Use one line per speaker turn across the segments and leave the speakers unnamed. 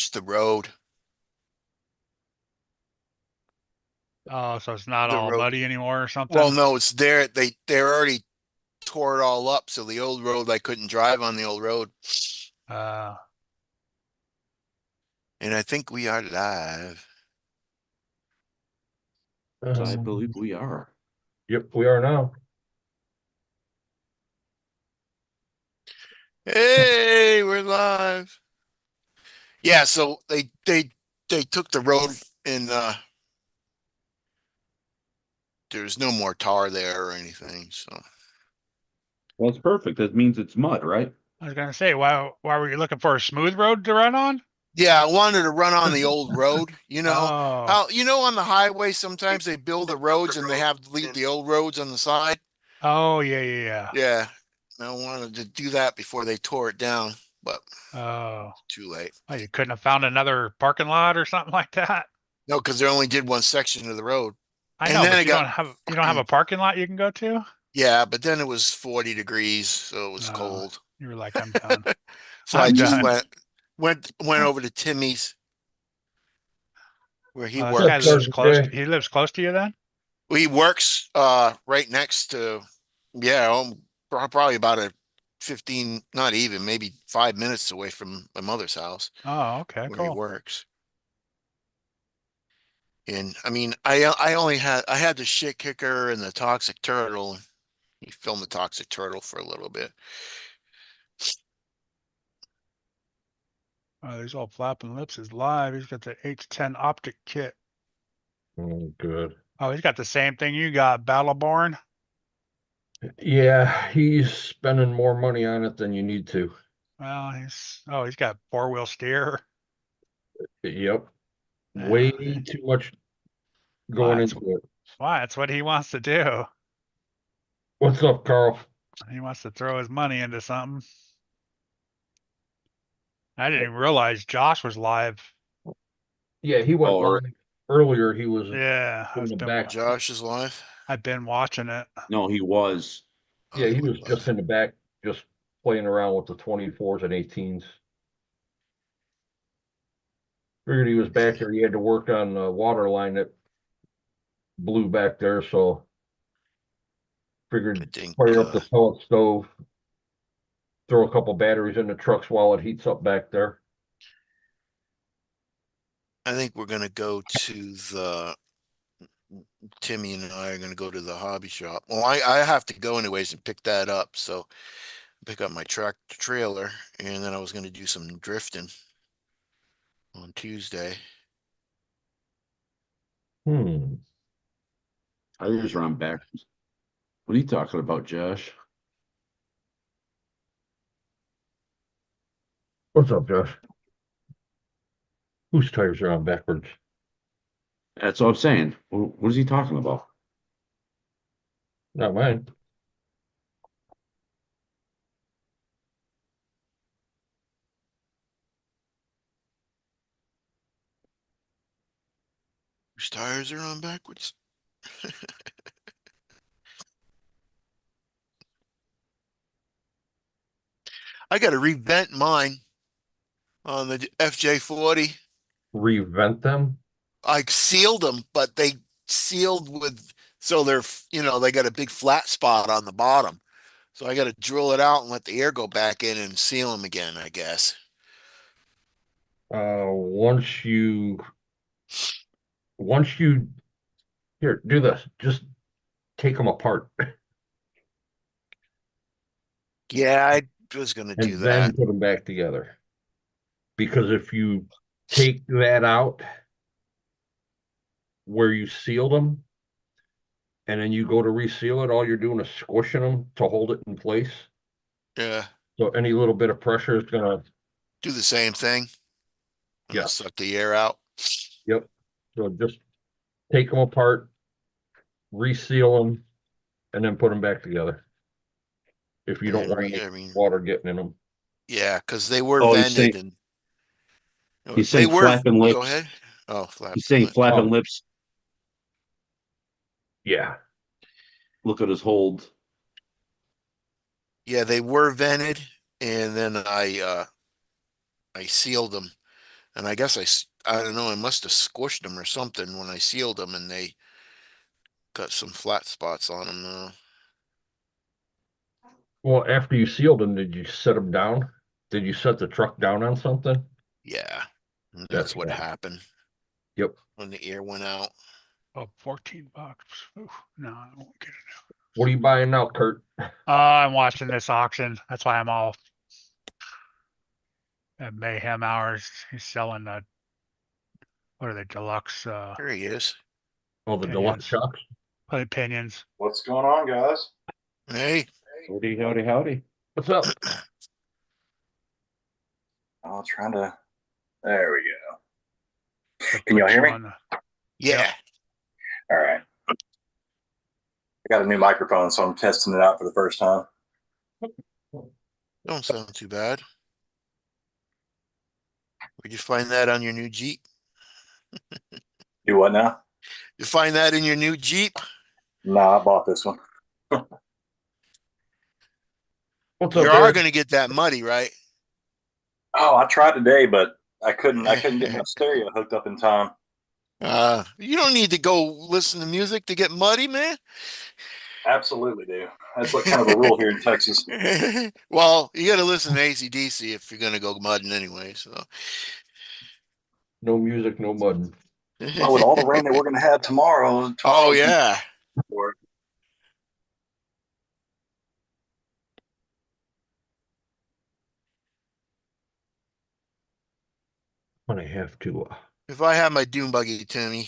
the road.
Oh, so it's not
The
all
road.
muddy anymore or
Well,
something?
no, it's there. They already tore it all up, so the old road I couldn't drive on the old road.
Uh,
And I think we are live.
I
Um,
believe we are.
yep, we are now.
Hey, we're live. Yeah, so they took the road and there's no more tar there or anything. So
Well, it's perfect. That means it's mud, right?
I was gonna say, why were you looking for a smooth road to run on?
yeah, I wanted to run on the old road. You know
Oh,
how on the highway sometimes they build the roads and they have to leave the old roads on the side.
oh yeah.
Yeah, I wanted to do that before they tore it down, but
Oh,
too late.
oh, you couldn't have found another parking lot or something like that.
No, because they only did one section of the road,
I
and
know,
then
but
it got
you don't have a parking lot you can go to?
yeah, but then it was 40 degrees, so it was
No,
cold.
you were like, I'm done.
So I
I'm
just
done.
went over to Timmy's where he
This guy
That's
works.
lives
Sergeant
close.
J.
He lives close to you then?
He works right next to yeah, probably about a 15, not even, maybe 5 minutes away from my mother's house
Oh, okay,
where he
cool.
works. And I mean, I had the shit kicker and the toxic turtle. He filmed the toxic turtle for a little bit.
Oh, he's all flapping lips is live. He's got the H10 optic kit.
Oh, good.
Oh, he's got the same thing you got, Battleborn.
Yeah, he's spending more money on it than you need to.
Well, he's got four-wheel steer.
Yep, way
Yeah,
too much
why
going
that's
into it.
why that's what he wants to do.
What's up, Carl?
He wants to throw his money into something. I didn't even realize Josh was live.
Yeah, he went
Or
live earlier. He was
Yeah,
in the back.
Josh is live.
I've been watching it.
no, he was.
Oh,
Yeah,
he
he
was
was just
live.
in the back, just playing around with the 24s and 18s. Figured he was back there. He had to work on the water line that blew back there, so
I
figured
think
fire up the pellet stove, throw a couple batteries in the trucks while it heats up back there.
we're gonna go to the Timmy and I are gonna go to the hobby shop. Well, I have to go anyways and pick that up. So pick up my tractor trailer, and then I was gonna do some drifting on Tuesday.
Hmm.
Tires are on backwards. What are you talking about, Josh?
What's up, Josh? Whose tires are on backwards?
That's what I'm saying. What is he talking about?
Not mine.
Whose tires are on backwards? I got to revent mine on the FJ40.
Revent them?
I sealed them, but they sealed with so they're they got a big flat spot on the bottom. So I got to drill it out and let the air go back in and seal them again, I guess.
Once you here, do this. Just take them apart
Yeah, I was gonna do
and then
that.
put them back together. Because if you take that out where you sealed them and then you go to reseal it, all you're doing is squishing them to hold it in place.
Yeah,
So any little bit of pressure is gonna,
do the same thing. I'm gonna
yes,
suck the air out.
yep. So just take them apart, reseal them, and then put them back together. If you
And
don't
then
want any
I mean,
water getting in them.
yeah, because they were
Oh,
vented and
he's
they
saying
were.
flapping
Go
lips.
ahead. Oh, flap
He's saying
lips.
flapping
Oh,
lips.
yeah.
Look at his hold.
Yeah, they were vented, and then I sealed them. And I guess I don't know, I must have squished them or something when I sealed them and they got some flat spots on them though.
Well, after you sealed them, did you set them down? Did you set the truck down on something?
Yeah, and
That's
that's what
why.
happened
Yep.
when the air went out.
Oh, $14. Oof, no, I won't get it.
What are you buying now, Kurt?
I'm watching this auction. That's why I'm all at Mayhem Hours. He's selling the, what are they, deluxe
There he is.
Oh, the deluxe
Opinions.
shocks.
Opinions.
What's going on, guys?
Hey,
Howdy, howdy, howdy.
What's up?
Oh, trying to. There we go.
To
Can y'all
put
hear
you
me?
on the-
yeah.
All right. I got a new microphone, so I'm testing it out for the first time.
Don't sound too bad. Where'd you find that on your new Jeep?
Do what now?
You find that in your new Jeep?
Nah, I bought this one.
What's
You
up,
are
Eric?
gonna get that muddy, right?
Oh, I tried today, but I couldn't get my stereo hooked up in time.
You don't need to go listen to music to get muddy, man.
Absolutely do. That's like kind of a rule here in Texas.
Well, you gotta listen to AC/DC if you're gonna go mudding anyway, so.
No music, no mud.
Well, with all the rain that we're going to have tomorrow,
Oh
tomorrow's
yeah.
for it.
When I have to.
If I had my dune buggy, Tim,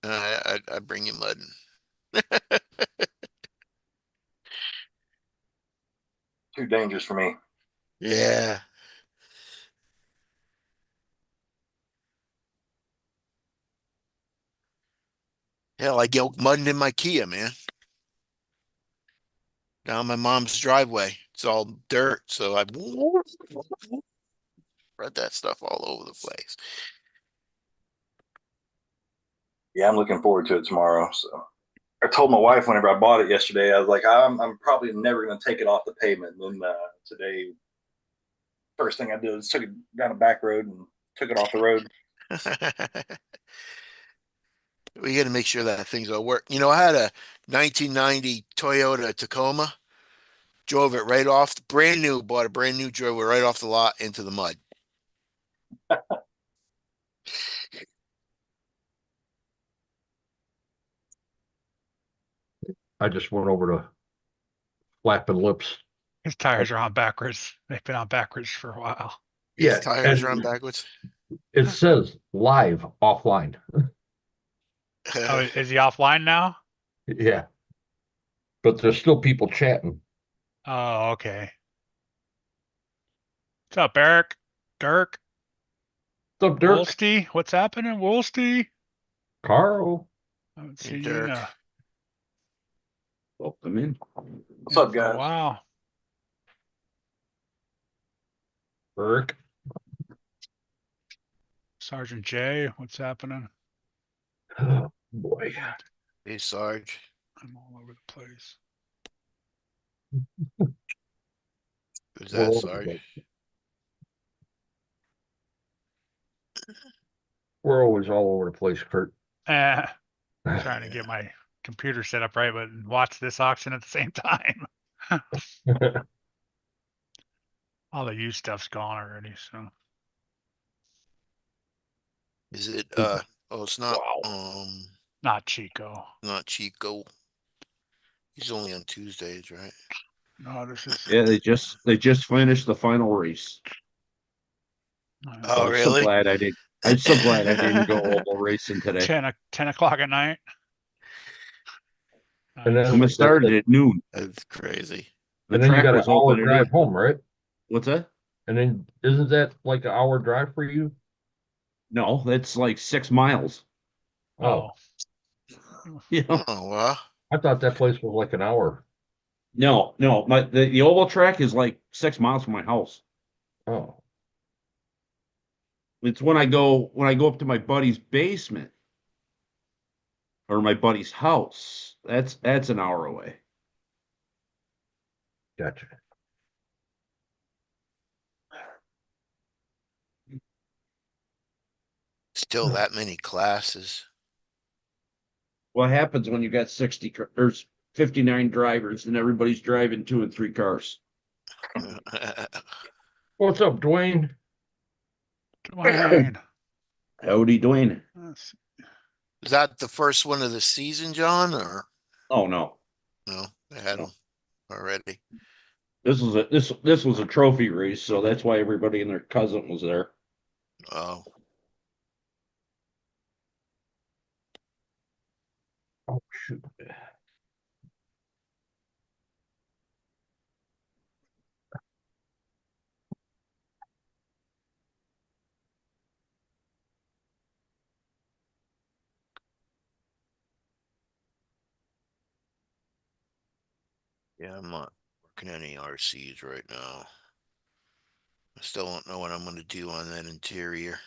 I'd bring you mudding.
Too dangerous for me.
Yeah. Hell, I get mudding in my Kia, man. Down my mom's driveway. It's all dirt, so I spread that stuff all over the place.
Yeah, I'm looking forward to it tomorrow. So I told my wife whenever I bought it yesterday, I was like, I'm probably never going to take it off the pavement. And then today, first thing I did was took it down a back road and took it off the road.
We got to make sure that things all work. You know, I had a 1990 Toyota Tacoma, drove it right off, brand new, bought a brand new, drove it right off the lot into the mud.
I just went over to Flapping Lips.
His tires are on backwards. They've been on backwards for a while.
His
Yeah,
tires
and
run backwards.
it says live offline.
Oh, is he offline now?
Yeah. But there's still people chatting.
Oh, okay. What's up, Eric? Dirk?
What's up, Dirk?
Woolsey? What's happening, Woolsey?
Carl.
I haven't
Hey,
seen you in
Dirk.
Welcome in.
What's up,
for a
guys?
while.
Eric.
Sergeant J, what's happening?
Oh, boy.
Hey, Sarge.
I'm all over the place.
Who's
We're
that,
all
Sarge?
We're always all over the place, Kurt.
Trying to get my computer set up right, but watch this auction at the same time. All the used stuff's gone already, so
Is it, oh, it's not,
not Chico.
not Chico. He's only on Tuesdays, right?
No, this is
Yeah, they just finished the final race.
Oh,
I'm so
really?
glad I did. I'm so glad I didn't go oval racing today.
10 o'clock at night.
And then-
I'm gonna start it at noon.
That's crazy.
The
And then you
track
got an
was
hour
open at
drive
8.
home, right?
What's that?
And then isn't that like an hour drive for you?
No, that's like 6 miles.
Oh,
You know?
Oh, well.
I thought that place was like an hour.
No, the oval track is like 6 miles from my house.
Oh,
It's when I go up to my buddy's basement or my buddy's house. That's an hour away.
gotcha.
Still that many classes.
What happens when you got 59 drivers and everybody's driving 2 and 3 cars?
What's up, Dwayne?
Dwayne.
Howdy, Dwayne.
Let's-
Is that the first one of the season, John, or
Oh no,
no? They had
No.
them already.
this was a trophy race, so that's why everybody and their cousin was there.
Oh,
Oh, shoot.
yeah, I'm not working any RCs right now. I still don't know what I'm gonna do on that interior.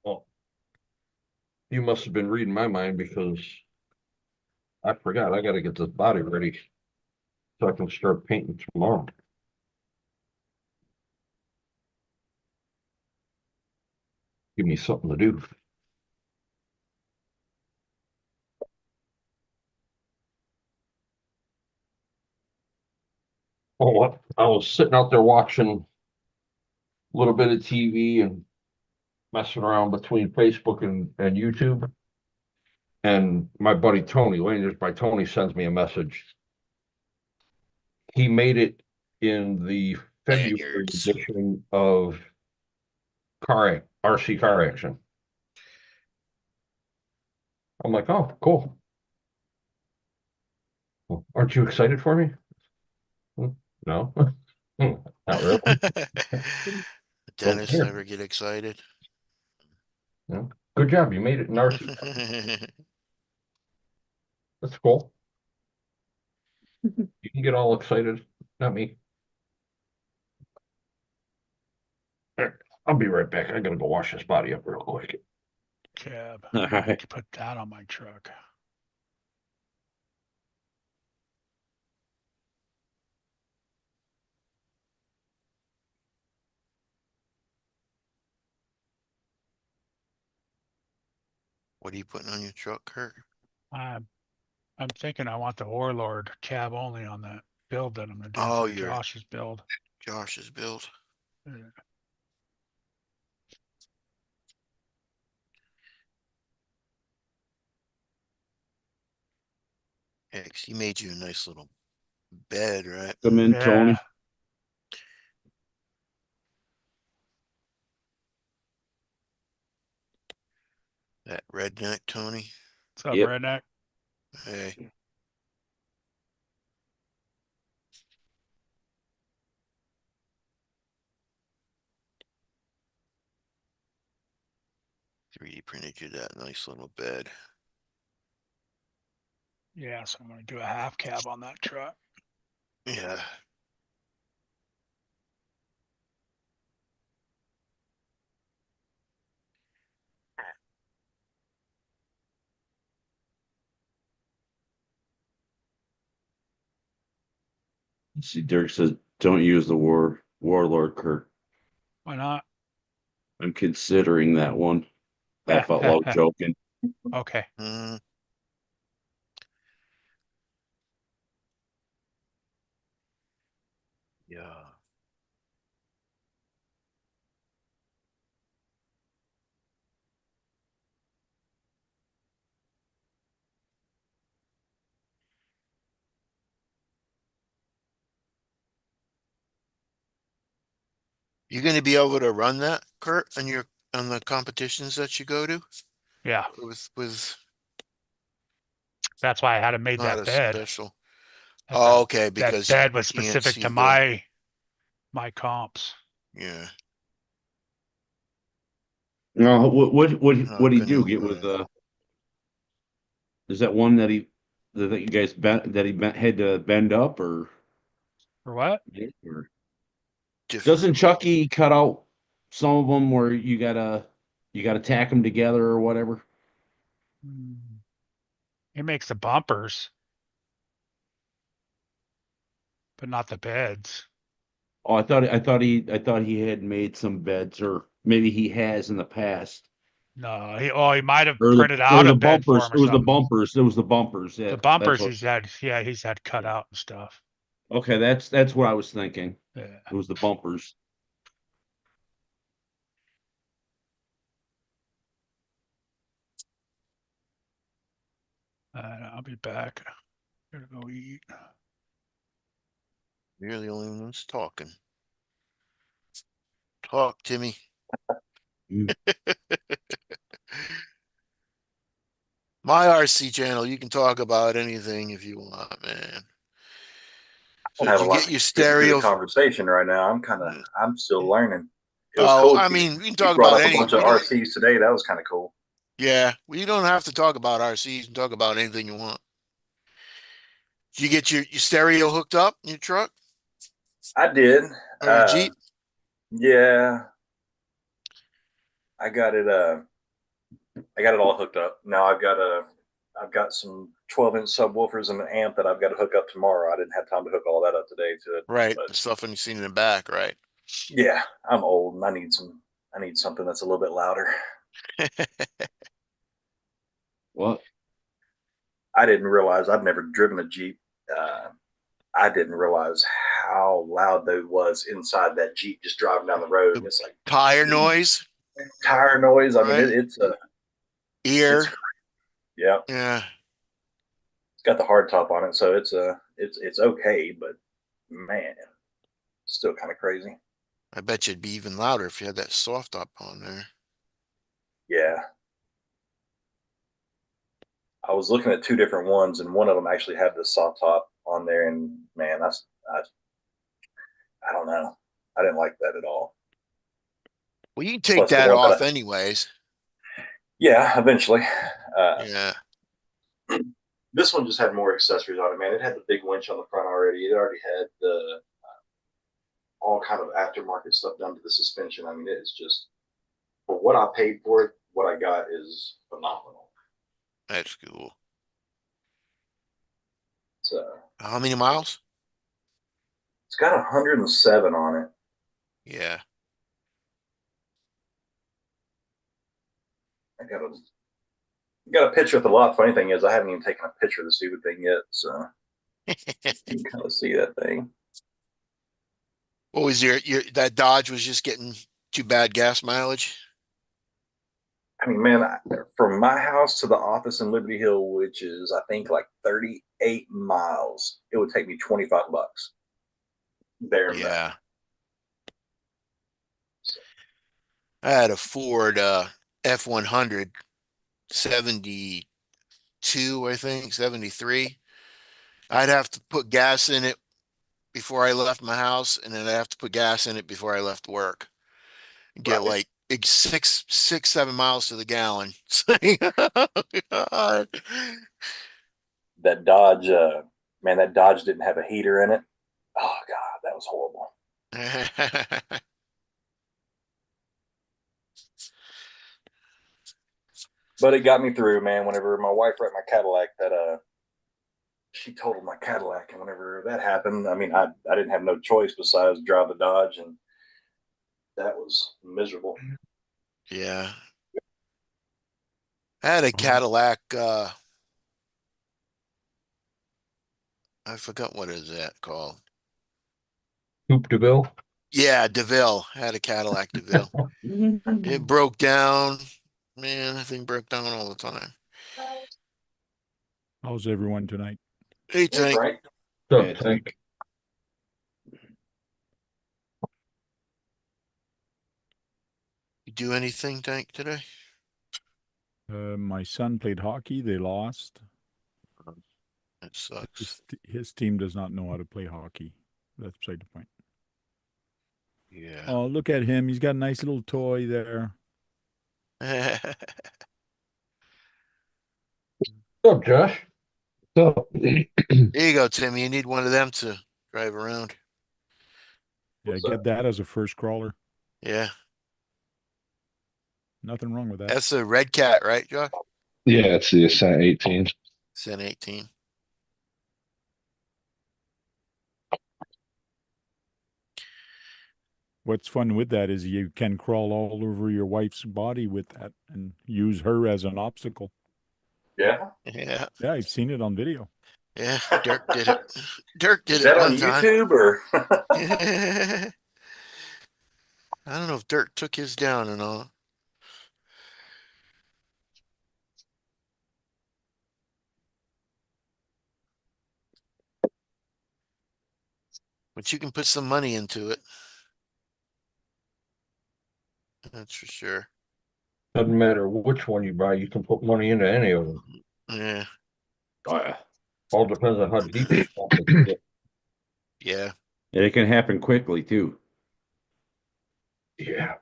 Well, you must have been reading my mind because I forgot I gotta get this body ready so I can start painting tomorrow. Give me something to do. Oh, what? I was sitting out there watching a little bit of TV and messing around between Facebook and YouTube. And my buddy Tony, Rangers by Tony, sends me a message. He made it in the February
Lanyards.
edition of RC car action. I'm like, oh, cool. Well, aren't you excited for me? No, not really. Don't
Dennis
care.
never get excited.
No. Good job. You made it in RC. That's cool. You can get all excited, not me. I'll be right back. I gotta go wash this body up real quick.
Cab.
All
I
right.
could put that on my truck.
What are you putting on your truck, Kurt?
I'm thinking I want the Warlord cab only on that build that I'm gonna do
Oh,
for
your
Josh's build.
Josh's build.
Yeah.
Yeah, 'cause he made you a nice little bed, right?
Come in, Tony.
Yeah.
That redneck Tony.
What's up,
Yep.
redneck?
Hey, three D printed you that nice little bed.
Yeah, so I'm gonna do a half cab on that truck.
Yeah.
See, Dirk says, "Don't use the warlord, Kurt."
Why not?
I'm considering that one. Laugh out loud, joking.
Okay.
Mm. Yeah. You gonna be able to run that, Kurt, on the competitions that you go to?
Yeah,
With
that's why I had him made
not
that
a
bed.
special.
That
Oh, okay,
that
because
bed was
you can't
specific
see
to
the
my comps.
yeah.
No, what
Not
he do?
gonna
Get with is that one that you guys had to bend up or
For what?
or
different.
doesn't Chucky cut out some of them where you gotta tack them together or whatever?
Hmm. He makes the bumpers, but not the beds.
Oh, I thought he had made some beds or maybe he has in the past.
No, he might have
Or
printed
or
out a
the
bed for
bumpers.
him
It
or
was the
something.
bumpers. It was the bumpers. Yeah,
The
that's
bumpers
what.
he's had cut
Yeah.
out and stuff.
Okay, that's what I was thinking.
Yeah.
It was the bumpers.
I'll be back. Gotta go eat.
You're the only one who's talking. Talk, Timmy.
Mm.
My RC channel, you can talk about anything if you want, man.
I
So
don't
did
have a
you
lot
get
to
your
contribute to the
stereo?
conversation right now. I'm still learning. It was
Oh,
cool.
I mean, we can
You
talk
brought
about
up a
any.
bunch of
We don't.
RCs today. That was kind of cool.
Yeah, we don't have to talk about RCs. You can talk about anything you want. Did you get your stereo hooked up in your truck
I did.
or your Jeep?
Yeah, I got it. I got it all hooked up. Now I've got some 12-inch subwoofers and an amp that I've got to hook up tomorrow. I didn't have time to hook all that up today to it.
Right,
But
the stuff when you seen in the back, right?
yeah, I'm old and I need something that's a little bit louder.
What?
I didn't realize I've never driven a Jeep. Uh, I didn't realize how loud that was inside that Jeep just driving down the road. And it's like
Tire noise,
tire noise. I mean,
right?
it's
Ear,
yeah.
yeah.
It's got the hard top on it, so it's okay, but man, still kind of crazy.
I bet you'd be even louder if you had that soft top on there.
Yeah. I was looking at two different ones, and one of them actually had the soft top on there, and man, I don't know. I didn't like that at all.
Well, you can take
Plus the
that
one
off anyways.
yeah, eventually.
Yeah.
This one just had more accessories on it, man. It had the big winch on the front already. It already had the all kind of aftermarket stuff done to the suspension. I mean, it is just for what I paid for it. What I got is phenomenal.
That's cool.
So
How many miles?
it's got 107 on it.
Yeah.
I got a picture of the lot. Funny thing is, I haven't even taken a picture of the stupid thing yet, so you can kind of see that thing.
What was your that Dodge was just getting too bad gas mileage?
I mean, man, from my house to the office in Liberty Hill, which is I think like 38 miles, it would take me $25 there and back.
Yeah. I had a Ford F100 72, I think, 73. I'd have to put gas in it before I left my house, and then I have to put gas in it before I left work. Get
Right.
like 7 miles to the gallon. God.
That Dodge, man, that Dodge didn't have a heater in it. Oh God, that was horrible. But it got me through, man. Whenever my wife wrecked my Cadillac, that she totaled my Cadillac, and whenever that happened, I mean, I didn't have no choice besides drive the Dodge, and that was miserable.
Yeah. I had a Cadillac, I forgot what is that called.
Coupe de Ville.
Yeah, DeVille. I had a Cadillac DeVille. It broke down. Man, that thing broke down all the time.
How's everyone tonight?
Hey,
Hey,
Tank,
Frank.
So,
Yeah,
Tank.
you do anything, Tank, today?
My son played hockey. They lost.
That sucks.
His team does not know how to play hockey. That's beside the point.
Yeah.
Oh, look at him. He's got a nice little toy there.
What's up, Josh? What's up?
There you go, Timmy. You need one of them to drive around.
Yeah,
What's
get
up?
that as a first crawler.
Yeah.
Nothing wrong with that.
That's a red cat, right, Josh?
Yeah, it's the Ascent 18.
Sen 18.
What's fun with that is you can crawl all over your wife's body with that and use her as an obstacle.
Yeah.
Yeah,
Yeah, I've seen it on video.
yeah. Dirk did it. Dirk did
Is
it
that
one
on
time.
YouTube or?
I don't know if Dirk took his down and all. But you can put some money into it. That's for sure.
Doesn't matter which one you buy, you can put money into any of them.
Yeah,
Oh, yeah.
All depends on how deep you want it to get.
yeah.
And it can happen quickly too.
Yeah.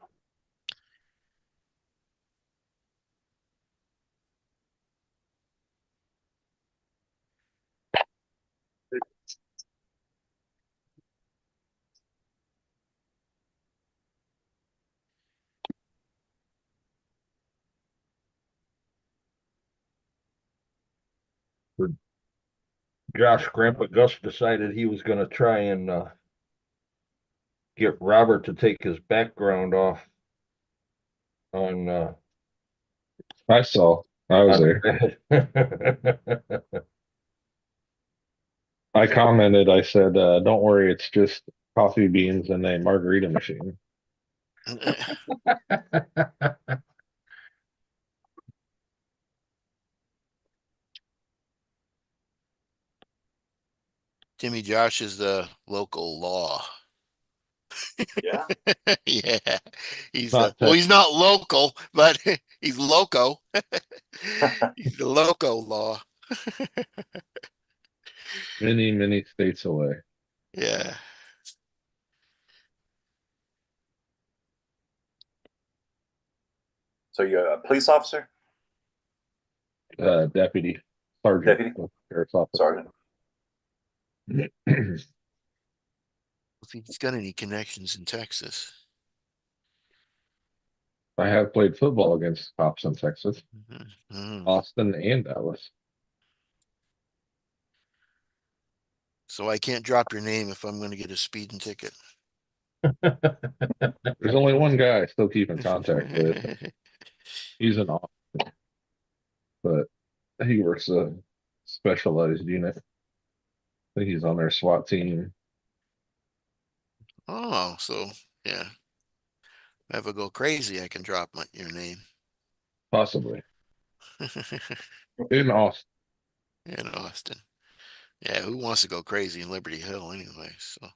Josh Grandpa Gus decided he was going to try and get Robert to take his background off on
I saw. I was there. I commented. I said, "Don't worry, it's just coffee beans and a margarita machine."
Jimmy Josh is the local law.
Yeah.
Yeah, he's
Not
well,
Tex-
he's not local, but he's loco. He's the loco law.
many, many states away.
Yeah.
So you're a police officer?
Deputy sergeant.
Deputy?
with Sheriff's Office.
Sergeant.
If he's got any connections in Texas.
I have played football against cops in Texas,
Mhm.
Austin, and Dallas.
So I can't drop your name if I'm going to get a speeding ticket.
There's only one guy I still keep in contact with. He's an Austin, but he works a specialized unit. I think he's on their SWAT team.
Oh, so yeah. If I ever go crazy, I can drop your name.
Possibly in Austin.
In Austin. Yeah, who wants to go crazy in Liberty Hill anyway? So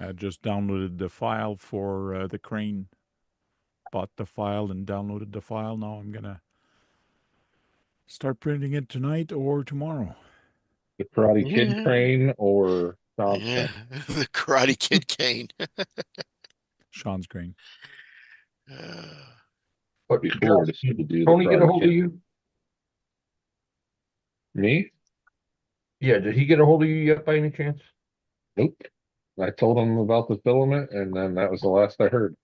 I just downloaded the file for the crane. Bought the file and downloaded the file. Now I'm gonna start printing it tonight or tomorrow.
The Karate Kid
yeah,
crane or Sean's
yeah.
crane?
The Karate Kid cane.
Sean's crane.
But
Be cool to see to do the
Tony get a
Karate
hold of
Kid.
you?
Me?
Yeah, did he get a hold of you yet by any chance?
Nope. I told him about the filament, and then that was the last I heard.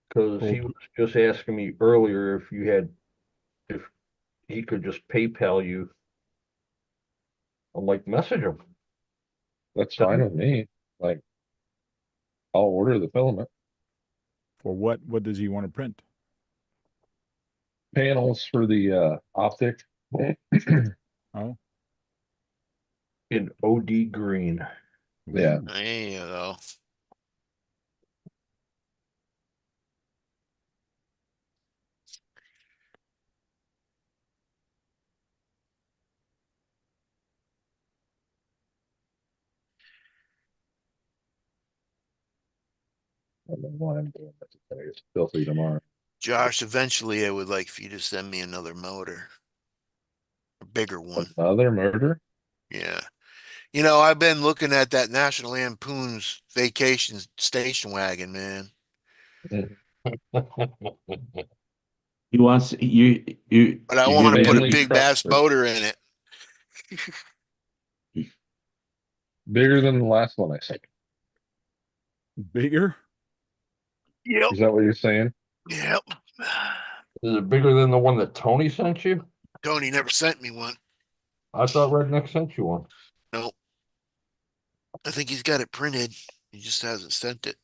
Because he was just asking me earlier if he could just PayPal you. I'm like, message him.
That's fine with me. Like, I'll order the filament.
For what? What does he want to print?
Panels for the optic.
Oh,
In OD green.
Yeah.
There you go.
I don't know why I'm doing that today. It's filthy tomorrow.
Josh, eventually I would like for you to send me another motor. A bigger one.
Another murder?
Yeah. You know, I've been looking at that National Lampoon's Vacation station wagon, man.
He wants you.
But I
You're
want to
giving
put a
Family
him.
big
truck
bass
for-
motor in it.
Bigger than the last one I said.
bigger?
Yep.
Is that what you're saying?
Yep.
Is it bigger than the one that Tony sent you?
Tony never sent me one.
I thought Redneck sent you one.
Nope. I think he's got it printed. He just hasn't sent it.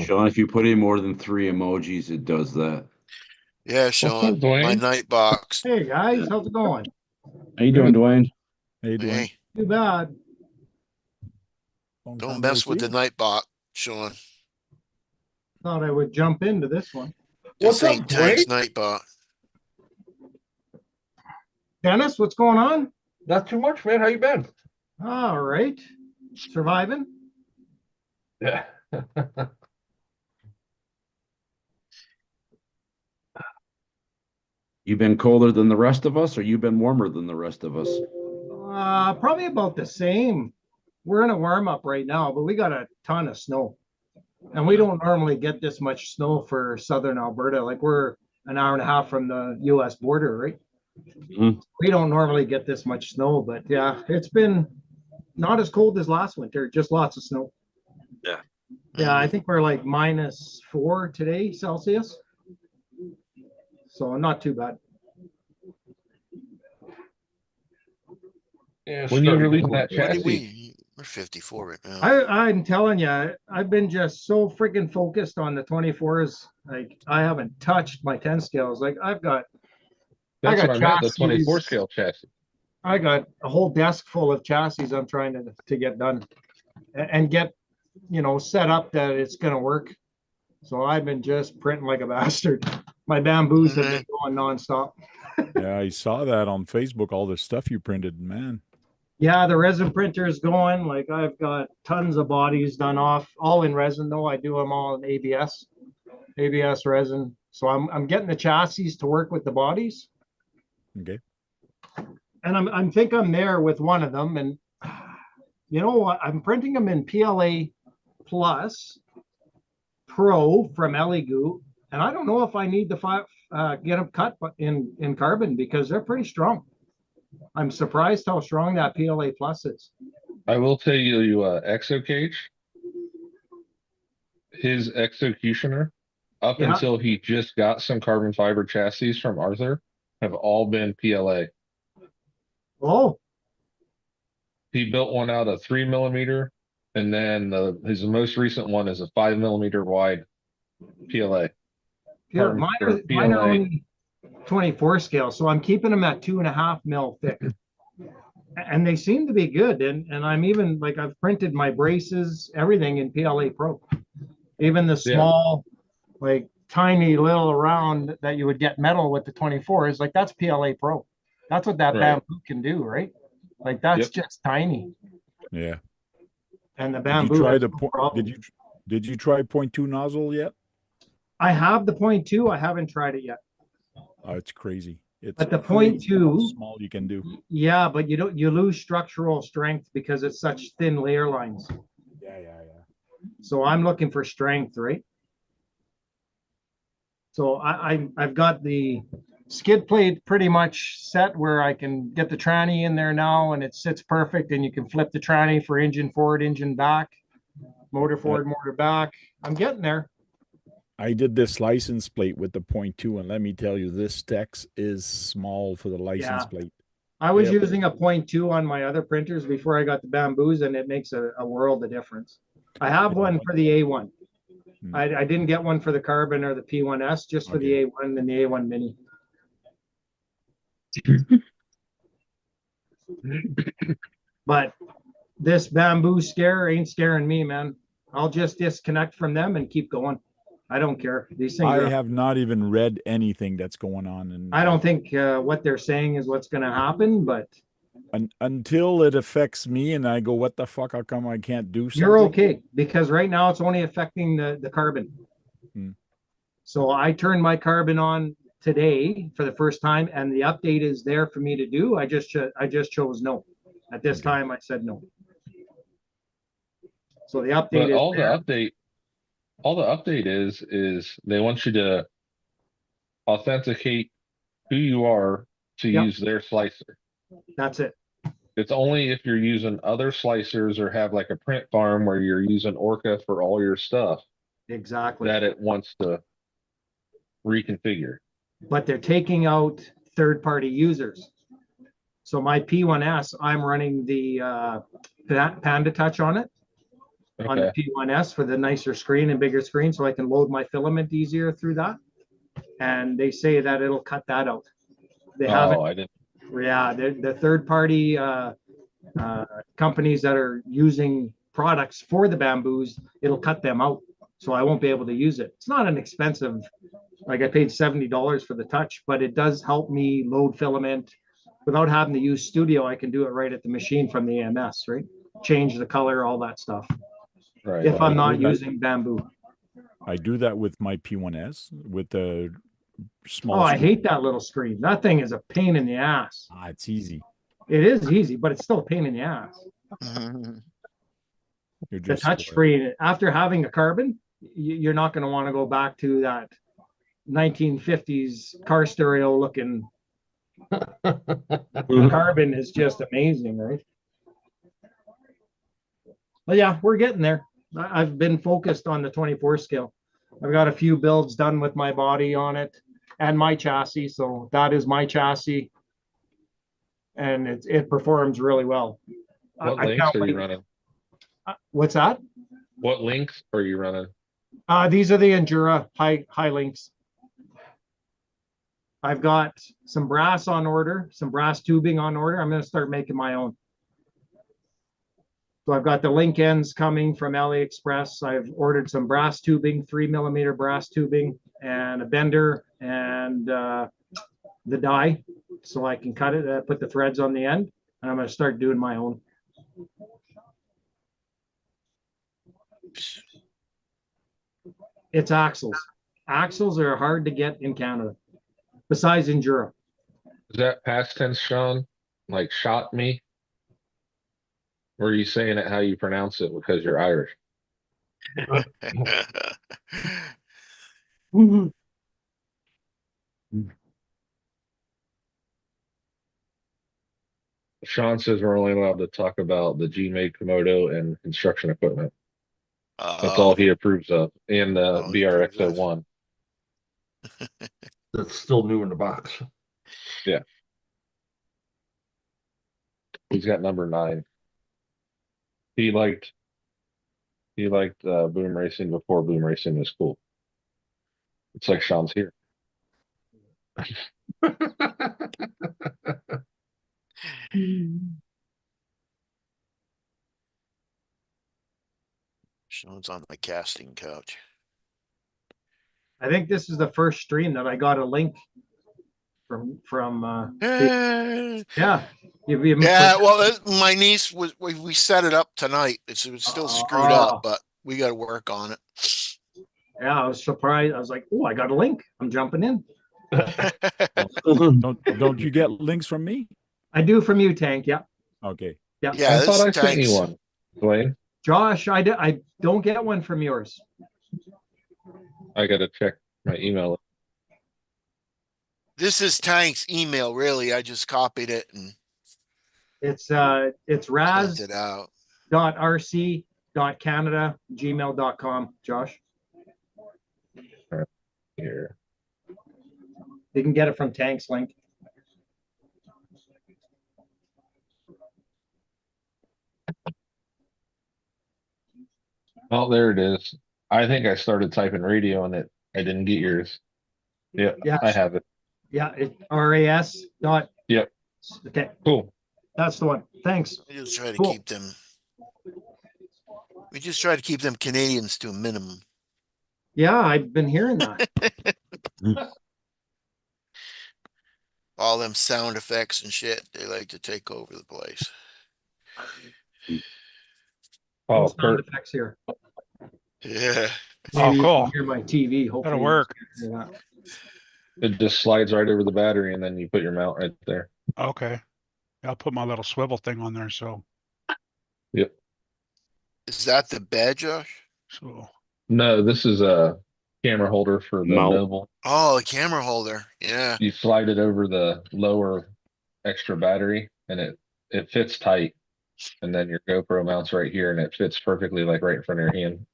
Sean, if you put in more than 3 emojis, it does that.
Yeah,
What's up,
Sean. My
Dwayne?
night box.
Hey guys, how's it going?
How you doing, Dwayne?
Hey, Dwayne.
Hey,
Too bad.
Long
don't
time
mess
no
with the
see.
night box, Sean.
Thought I would jump into this one.
What's
This
up,
ain't Tank's
Dwayne?
night box.
Dennis, what's going on?
Not too much, man. How you been?
All right. Surviving?
Yeah.
You been colder than the rest of us, or you been warmer than the rest of us?
Probably about the same. We're in a warm up right now, but we got a ton of snow. And we don't normally get this much snow for southern Alberta. Like we're an hour and a half from the US border, right?
Mhm.
We don't normally get this much snow, but yeah, it's been not as cold as last winter, just lots of snow.
Yeah.
Yeah, I think we're like -4 today Celsius. So not too bad.
Yeah,
When you
starting to
releasing
cool
that
down.
What did
chassis?
we're 54 right now.
I'm telling you, I've been just so freaking focused on the 24s. Like I haven't touched my 10 scales. Like I
That's
got
what I meant, the
chassis.
24 scale chassis.
I got a whole desk full of chassis I'm trying to get done and get, set up that it's gonna work. So I've been just printing like a bastard. My bamboos have been going nonstop.
Yeah, I saw that on Facebook, all the stuff you printed, man.
Yeah, the resin printer is going. Like I've got tons of bodies done off, all in resin though. I do them all in ABS resin. So I'm getting the chassis to work with the bodies.
Okay.
And I'm think I'm there with one of them. And you know what? I'm printing them in PLA Plus Pro from Elegoo. And I don't know if I need to get them cut in carbon because they're pretty strong. I'm surprised how strong that PLA Plus is.
I will tell you, Exo Cage, his executioner, up
Yeah.
until he just got some carbon fiber chassis from Arthur, have all been PLA.
Oh,
He built one out of 3mm, and then his most recent one is a 5mm wide PLA.
yeah,
Carbon
mine
or
are
PLA.
only 24 scale, so I'm keeping them at 2.5 mil thick. And they seem to be good. And I'm even like I've printed my braces, everything in PLA Pro. Even the small, like tiny little round that you would get metal with the 24s, like that's PLA Pro. That's what that
Right.
bamboo can do, right? Like that's
Yep.
just tiny.
Yeah.
And the
Did you
bamboo
try
has
the
no
point?
problem.
Did you try 0.2 nozzle yet?
I have the 0.2. I haven't tried it yet.
Oh, it's crazy. It's
But the
crazy how
0.2,
small you can do.
yeah, but you lose structural strength because it's such thin layer lines.
Yeah.
So I'm looking for strength, right? So I've got the skid plate pretty much set where I can get the tranny in there now and it sits perfect and you can flip the tranny for engine forward, engine back, motor forward, motor back. I'm getting there.
I did this license plate with the 0.2, and let me tell you, this text is small for the license
Yeah.
plate.
I was
Yep.
using a 0.2 on my other printers before I got the bamboos and it makes a world of difference. I have one for the A1. I didn't get one for the carbon or the P1S, just for the A1 and the A1 mini. But this bamboo scare ain't scaring me, man. I'll just disconnect from them and keep going. I don't care. These things
I
are,
have not even read anything that's going on, and
I don't think what they're saying is what's going to happen, but
until it affects me, and I go, "What the fuck? How come I can't do something?"
you're okay because right now it's only affecting the carbon. So I turned my carbon on today for the first time, and the update is there for me to do. I just chose no. At this time, I said no. So the update
But
is
all
there.
the update is they want you to authenticate who you are to
Yep.
use their slicer.
That's it.
It's only if you're using other slicers or have like a print farm where you're using Orca for all your stuff
exactly.
that it wants to reconfigure.
But they're taking out third-party users. So my P1S, I'm running the Panda Touch on it, on the
Okay.
P1S for the nicer screen and bigger screen, so I can load my filament easier through that. And they say that it'll cut that out. They haven't,
Oh, I didn't.
yeah, the third-party companies that are using products for the bamboos, it'll cut them out. So I won't be able to use it. It's not an expensive, like I paid $70 for the touch, but it does help me load filament without having to use Studio. I can do it right at the machine from the EMS, right? Change the color, all that stuff.
Right.
If I'm not
I-
using bamboo.
I do that with my P1S with the small.
Oh, I
screen.
hate that little screen. That thing is a pain in the ass.
It's easy.
It is easy, but it's still a pain in the ass.
You're
The
just
touch screen, after having a carbon, you're not going to want to go back to that 1950s car stereo looking. The carbon is just amazing, right? But yeah, we're getting there. I've been focused on the 24 scale. I've got a few builds done with my body on it and my chassis. So that is my chassis. And it performs really well.
What
I
links
can't
are you
wait.
running?
What's that?
What links are you running?
These are the Endura high links. I've got some brass on order, some brass tubing on order. I'm going to start making my own. So I've got the link ends coming from AliExpress. I've ordered some brass tubing, 3mm brass tubing, and a bender and the die, so I can cut it, put the threads on the end, and I'm going to start doing my own. It's axles. Axles are hard to get in Canada, besides Enduro.
Is that past tense, Sean? Like shot me? Or are you saying it how you pronounce it because you're Irish? Sean says we're only allowed to talk about the G-Made Komodo and construction equipment. That's all he approves of, and the
Oh, he approves of.
BRX01.
That's still new in the box.
He's got number 9. He liked boom racing before boom racing was cool. It's like Sean's here.
Sean's on my casting couch.
I think this is the first stream that I got a link from yeah.
Yeah, well, my niece we set it up tonight. It was still screwed up, but we got to work on it.
Yeah, I was surprised. I was like, "Oh, I got a link. I'm jumping in."
Don't you get links from me?
I do from you, Tank. Yeah,
Okay.
yeah.
Yeah,
I thought I
this
sent you
tanks.
one, Dwayne.
Josh, I don't get one from yours.
I gotta check my email.
This is Tank's email, really. I just copied it and
It's
sent it out.
raz.rc.canada@gmail.com. Josh,
Here.
you can get it from Tank's link.
Oh, there it is. I think I started typing radio and I didn't get yours. Yep,
Yeah.
I have it.
Yeah, it RAS dot.
Yep.
Okay,
Cool.
that's the one. Thanks.
We just try to
Cool.
keep them. We just try to keep them Canadians to a minimum.
Yeah, I've been hearing that.
All them sound effects and shit, they like to take over the place.
No
Oh,
sound
Kurt.
effects here.
Yeah.
Maybe you
cool.
can hear my TV. Hopefully
That'll
you
work.
can hear that.
It just slides right over the battery and then you put your mount right there.
Okay. I'll put my little swivel thing on there. So,
Yep.
Is that the bed, Josh?
so
No, this is a camera holder for the
Mount.
Noble.
Oh, a camera holder. Yeah.
You slide it over the lower extra battery and it fits tight. And then your GoPro mounts right here and it fits perfectly like right in front of your hand.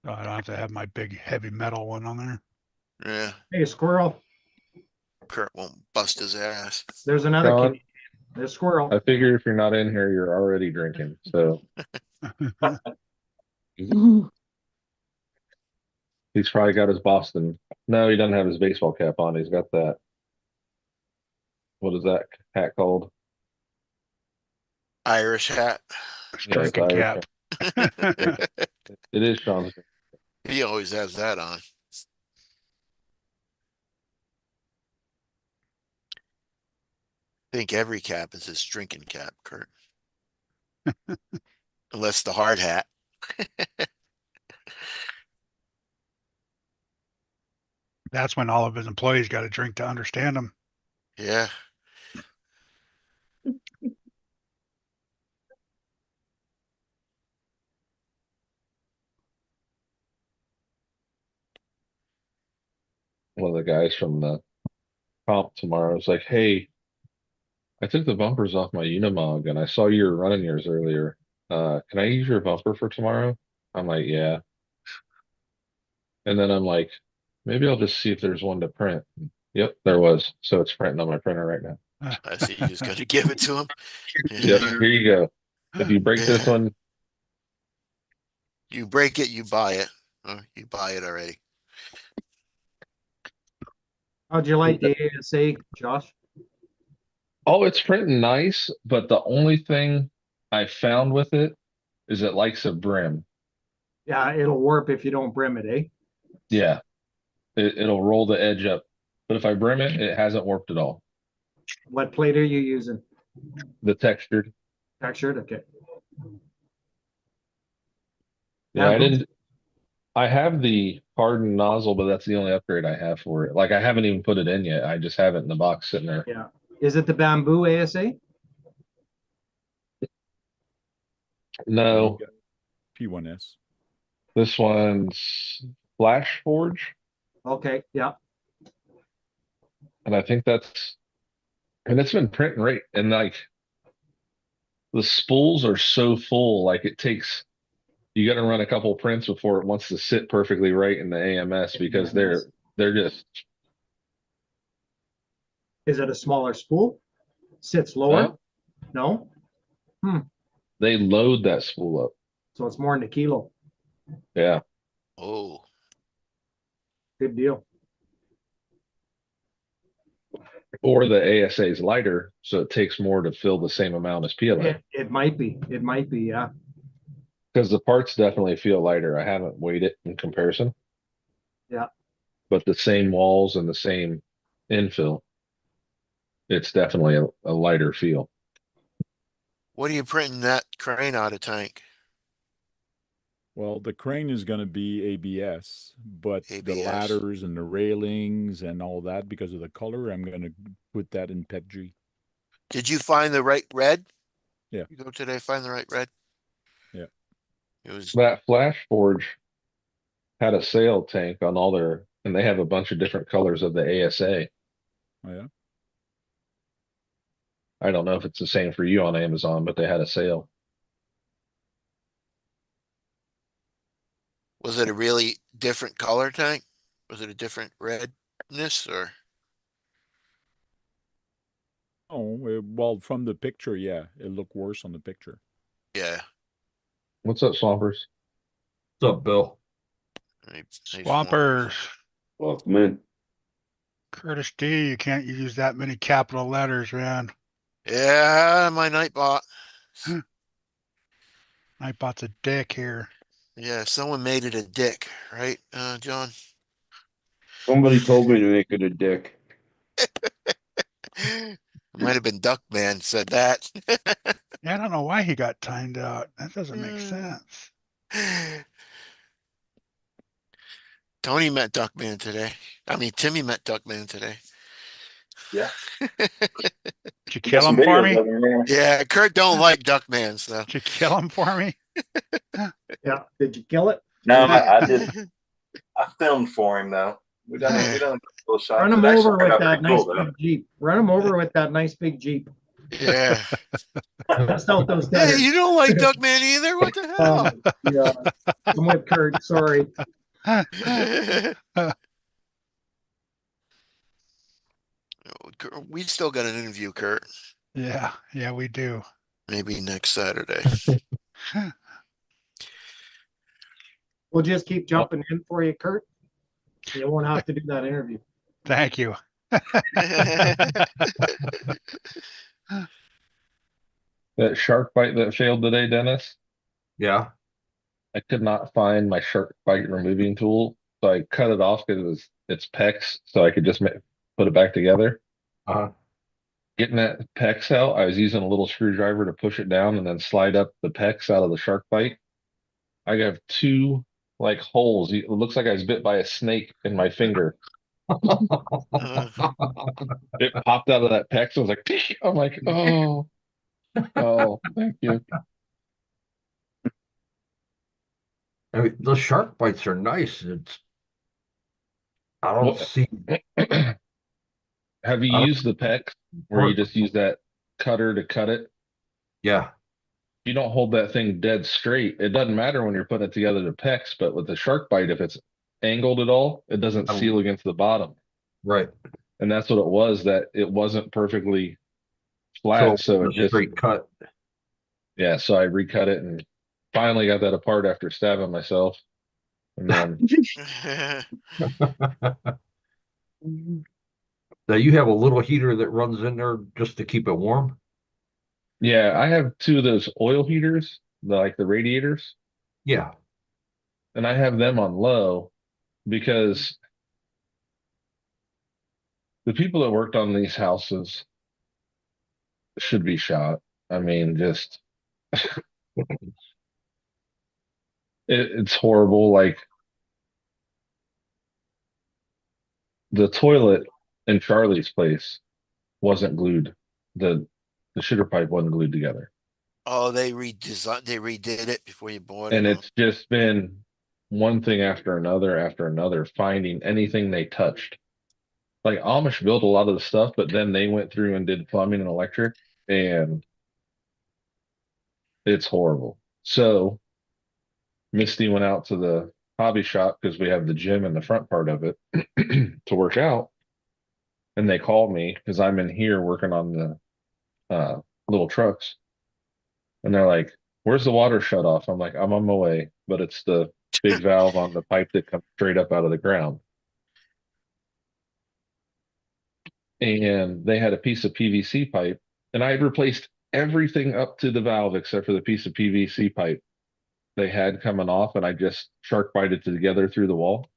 So I don't have to have my big heavy metal one on there.
Yeah,
Hey, squirrel.
Kurt won't bust his ass.
There's another
John,
Canadian. There's squirrel.
I figure if you're not in here, you're already drinking. So he's probably got his Boston. No, he doesn't have his baseball cap on. He's got that. What is that hat called?
Irish hat.
Yeah, it's
Drinking
Irish.
cap.
It is Sean's.
He always has that on. I think every cap is his drinking cap, Kurt. Unless the hard hat.
That's when all of his employees got to drink to understand him.
Yeah.
One of the guys from the comp tomorrow is like, "Hey, I took the bumpers off my Unimog and I saw you were running yours earlier. Can I use your bumper for tomorrow?" I'm like, "Yeah." And then I'm like, maybe I'll just see if there's one to print. Yep, there was. So it's printing on my printer right now.
I see you just got to give it to him.
Yep, here you go. If you break this
Yeah.
one,
You break it, you buy it. Oh, you buy it already.
How'd you like the ASA, Josh?
oh, it's printing nice, but the only thing I found with it is it likes a brim.
Yeah, it'll warp if you don't brim it, eh?
Yeah, it'll roll the edge up. But if I brim it, it hasn't warped at all.
What plate are you using?
The textured.
Textured? Okay.
Yeah, I
Bamboo?
didn't. I have the hardened nozzle, but that's the only upgrade I have for it. Like I haven't even put it in yet. I just have it in the box sitting there.
Yeah. Is it the bamboo ASA?
No,
P1S.
this one's Flash Forge,
Okay, yeah.
and I think and it's been printing right. And like the spools are so full, like you got to run a couple prints before it wants to sit perfectly right in the AMS because they're just
Is it a smaller spool? Sits lower? No?
they load that spool up.
So it's more than a kilo.
Yeah.
Oh,
Good deal.
Or the ASA is lighter, so it takes more to fill the same amount as PLA.
It might be. It might be, yeah.
Because the parts definitely feel lighter. I haven't weighed it in comparison.
Yeah.
But the same walls and the same infill, it's definitely a lighter feel.
what are you printing that crane out of tank?
Well, the crane is going to be ABS, but the
ABS.
ladders and the railings and all that, because of the color, I'm going to put that in PETG.
Did you find the right red?
Yeah.
You go today, find the right red?
Yeah.
It was,
That Flash Forge had a sale tank on and they have a bunch of different colors of the ASA.
Oh, yeah.
I don't know if it's the same for you on Amazon, but they had a sale.
was it a really different color tank? Was it a different redness or?
Oh, well, from the picture, yeah, it looked worse on the picture.
Yeah.
What's up, Swampers?
What's up, Bill?
Swampers.
Welcome in.
Curtis D, you can't use that many capital letters, man.
Yeah, my Nightbot.
Nightbot's a dick here.
Yeah, someone made it a dick, right, John?
Somebody told me to make it a dick.
It might have been Duckman said that.
Yeah, I don't know why he got timed out. That doesn't make sense.
Tony met Duckman today. I mean, Timmy met Duckman today.
Yeah.
Did you
Got
kill
some
him for
videos
me?
of him, yeah.
Yeah, Kurt don't like Duckman, so.
Did you kill him for me?
Yeah. Did you kill it?
No, I did. I filmed for him though. We done a couple of shots.
Run him
It actually
over
turned
with
out
that
pretty
nice
cool, though.
big Jeep. Run him over with that nice big Jeep.
Yeah.
Bust out those
Hey,
tethers.
you don't like Duckman either? What the hell?
Yeah, I'm with Kurt. Sorry.
We still got an interview, Kurt.
Yeah, yeah, we do.
Maybe next Saturday.
We'll just keep jumping in for you, Kurt. You won't have to do that interview.
Thank you.
That shark bite that failed today, Dennis,
Yeah.
I could not find my shark bite removing tool. So I cut it off because it's PEX, so I could just put it back together.
Uh,
Getting that PEX out, I was using a little screwdriver to push it down and then slide up the PEX out of the shark bite. I have two like holes. It looks like I was bit by a snake in my finger. It popped out of that PEX. I was like, I'm like, oh, oh, thank you.
I mean, the shark bites are nice. I don't
What
see.
have you
I don't,
used the PEX where you just use that cutter to cut it?
yeah.
You don't hold that thing dead straight. It doesn't matter when you're putting it together to PEX, but with the shark bite, if it's angled at all, it doesn't seal against the bottom.
Right.
And that's what it was, that it wasn't perfectly
So
flat. So
a
it just,
straight cut.
yeah, so I recut it and finally got that apart after stabbing myself. And then,
Now you have a little heater that runs in there just to keep it warm.
yeah, I have two of those oil heaters, like the radiators,
Yeah.
and I have them on low because the people that worked on these houses should be shot. I mean, just it's horrible. Like the toilet in Charlie's place wasn't glued. The the shitter pipe wasn't glued together.
Oh, they redid it before you bought it,
And
huh?
it's just been one thing after another, finding anything they touched. Like Amish built a lot of the stuff, but then they went through and did plumbing and electric, and it's horrible. So Misty went out to the hobby shop because we have the gym in the front part of it to work out. And they called me because I'm in here working on the little trucks. And they're like, "Where's the water shut off?" I'm like, "I'm on my way," but it's the big valve on the pipe that comes straight up out of the ground. And they had a piece of PVC pipe, and I had replaced everything up to the valve except for the piece of PVC pipe they had coming off, and I just shark bited together through the wall.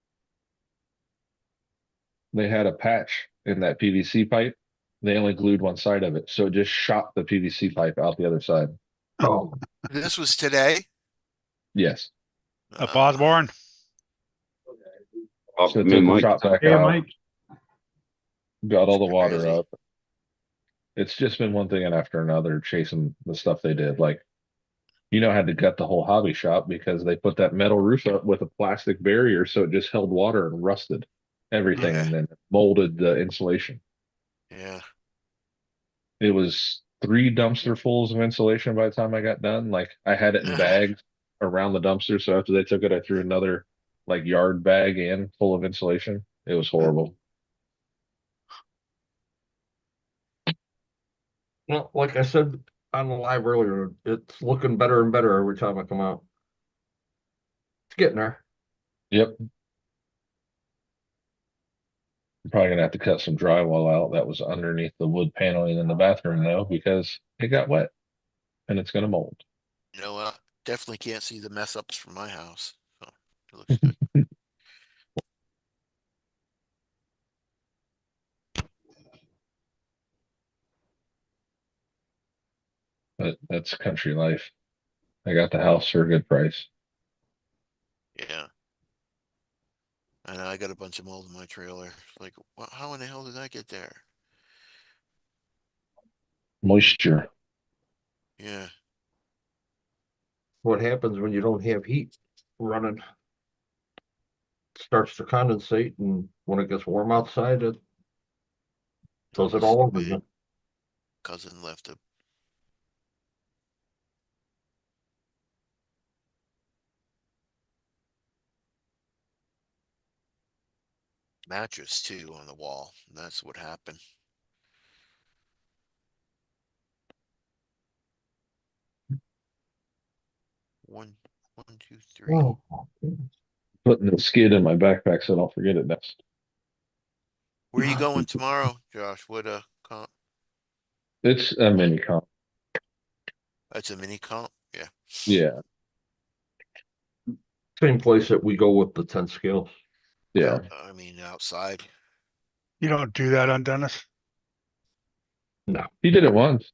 They had a patch in that PVC pipe. They only glued one side of it, so it just shot the PVC pipe out the other side.
Oh,
This was today.
Yes.
Up Osborne.
So
Me,
took the
Mike.
shot back
Hey,
out,
Mike.
got all the water
Crazy.
up. It's just been one thing and after another chasing the stuff they did. Like, had to gut the whole hobby shop because they put that metal roof up with a plastic barrier so it just held water and rusted everything
Yeah.
and then molded the insulation.
Yeah.
It was 3 dumpsterfuls of insulation by the time I got done. Like I had it in bags around the dumpster. So after they took it, I threw another like yard bag in full of insulation. It was horrible.
well, like I said on the live earlier, it's looking better and better every time I come out. It's getting there.
Yep. I'm probably gonna have to cut some drywall out that was underneath the wood paneling in the bathroom though, because it got wet and it's gonna mold.
You know what? Definitely can't see the mess ups from my house. So it looks good.
But that's country life. I got the house for a good price.
Yeah. And I got a bunch of mold in my trailer. Like, how in the hell did that get there?
Moisture.
Yeah.
What happens when you don't have heat running? It starts to condensate, and when it gets warm outside, it does it all over again.
cousin left a mattress too on the wall. That's what happened. One, two, three.
Oh,
Putting the skid in my backpack so I don't forget it next.
Where are you going tomorrow, Josh? What comp?
It's a mini comp.
That's a mini comp. Yeah.
Yeah,
same place that we go with the 10 scales.
yeah.
I mean, outside.
You don't do that on Dennis.
No,
He did it once.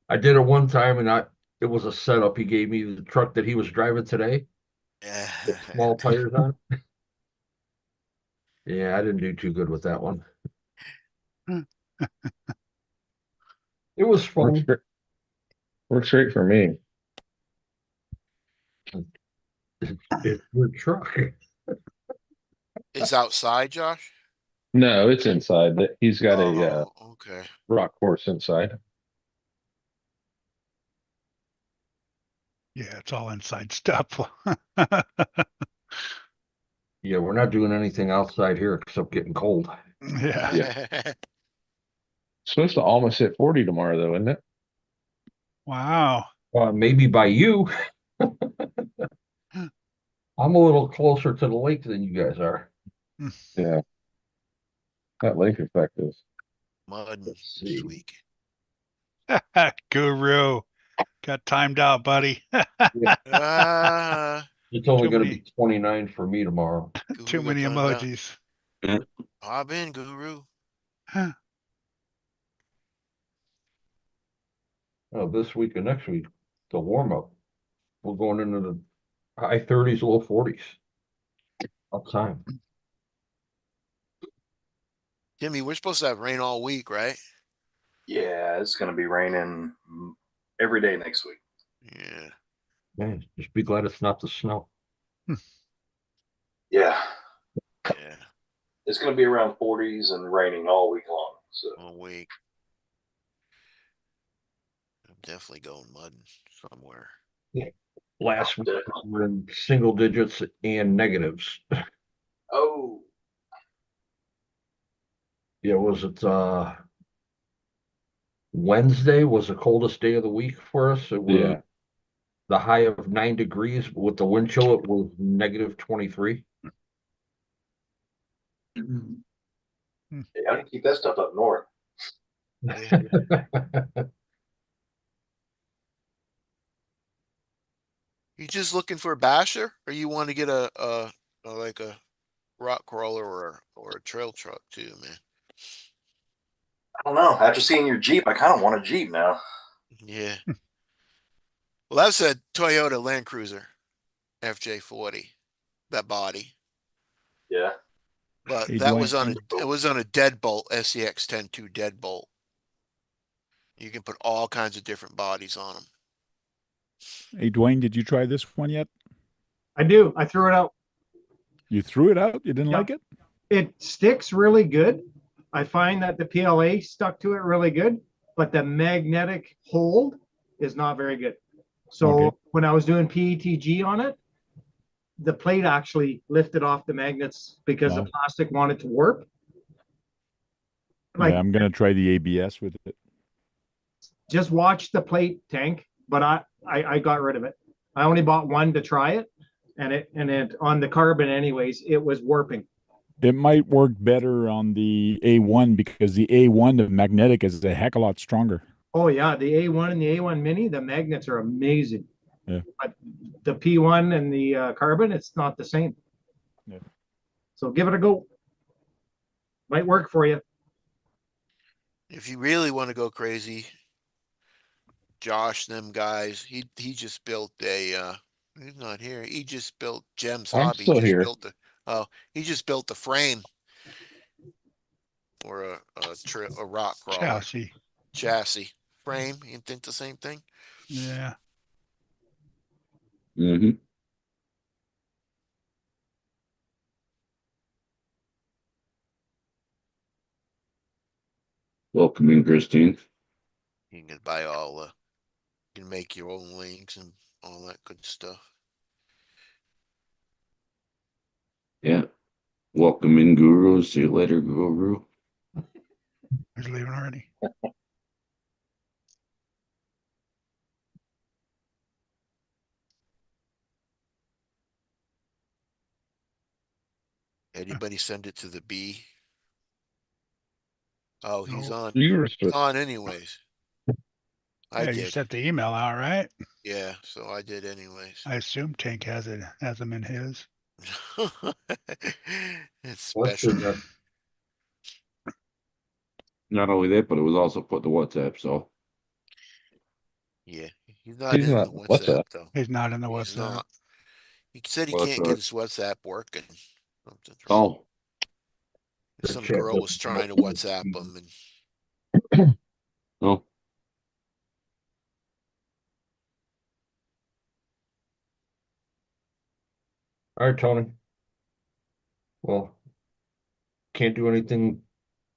I did it one time, and it was a setup. He gave me the truck that he was driving today,
Yeah.
with small tires on it. Yeah, I didn't do too good with that one. It was
Works
fun.
great. Works great for me.
It's your truck.
It's outside, Josh?
No, it's inside. He's got a
Oh, okay.
rock course inside.
Yeah, it's all inside stuff.
Yeah, we're not doing anything outside here except getting cold.
Yeah.
Yeah. Supposed to almost hit 40 tomorrow, though, isn't it?
Wow.
Maybe by you. I'm a little closer to the lake than you guys are.
Yeah. That lake effect is.
Mud
Let's
this
see.
week.
Guru. Got timed out, buddy.
Ah,
It's only
Too
going to
many.
be 29 for me tomorrow.
Too
Guru got
many
timed out.
emojis.
Hop in, Guru.
Oh, this week and next week, the warm up. We're going into the high 30s, low 40s. Up time.
Jimmy, we're supposed to have rain all week, right?
Yeah, it's going to be raining every day next week.
Yeah.
Man, just be glad it's not the snow.
Yeah,
Yeah.
it's going to be around 40s and raining all week long. So
All week. I'm definitely going mud somewhere.
Last week we were in single digits and negatives.
oh,
Yeah, was it Wednesday was the coldest day of the week for us. It was
Yeah.
the high of 9 degrees, but with the wind chill, it was negative 23.
yeah, I can keep that stuff up north.
Yeah. You just looking for a basher, or you want to get a like a rock crawler or a trail truck too, man?
I don't know. After seeing your Jeep, I kind of want a Jeep now.
Yeah. Well, that's a Toyota Land Cruiser FJ40, that body.
Yeah.
But
Hey,
that
Dwayne.
was on it was on a deadbolt SCX 10.2 deadbolt. You can put all kinds of different bodies on them.
Hey, Dwayne, did you try this one yet?
I do. I threw it out.
You threw it out? You didn't
Yeah.
like it?
It sticks really good. I find that the PLA stuck to it really good, but the magnetic hold is not very good. So
Okay.
when I was doing PETG on it, the plate actually lifted off the magnets because the
Wow.
plastic wanted to warp. Like
Yeah, I'm gonna try the ABS with it.
just watch the plate tank, but I got rid of it. I only bought one to try it, and it on the carbon anyways, it was warping.
It might work better on the A1 because the A1, the magnetic is a heck of a lot stronger.
Oh yeah, the A1 and the A1 Mini, the magnets are amazing.
Yeah.
But the P1 and the carbon, it's not the same.
Yeah.
So give it a go. Might work for you.
If you really want to go crazy, Josh, them guys, he just built a he's not here. He just built Jem's
I'm
Hobby. He
still
just
here.
built he just built the frame or a rock crawler
Chassis.
chassis frame. You think the same thing?
Yeah.
Mm-hmm. Welcome in, Christine.
You can buy all you can make your own links and all that good stuff.
Yeah. Welcome in, Guru. See you later, Guru.
He's leaving already.
Anybody send it to the B? Oh, he's
No.
on.
You were
He's
supposed
on anyways. I
Yeah, you
did.
sent the email out, right?
Yeah, so I did anyways.
I assume Tank has them in his.
It's
Lester
special.
got
Not only that, but it was also put to WhatsApp. So
Yeah, he's not
He's
in
not.
the
What's
WhatsApp
that?
though.
He's not in the
He's
WhatsApp.
not. He said he
Well, that's
can't get
right.
his WhatsApp working. Something's wrong.
oh,
the
Some
chat
girl was
doesn't come up
trying to
with
WhatsApp
the-
him, and
no.
All right, Tony. Well, can't do anything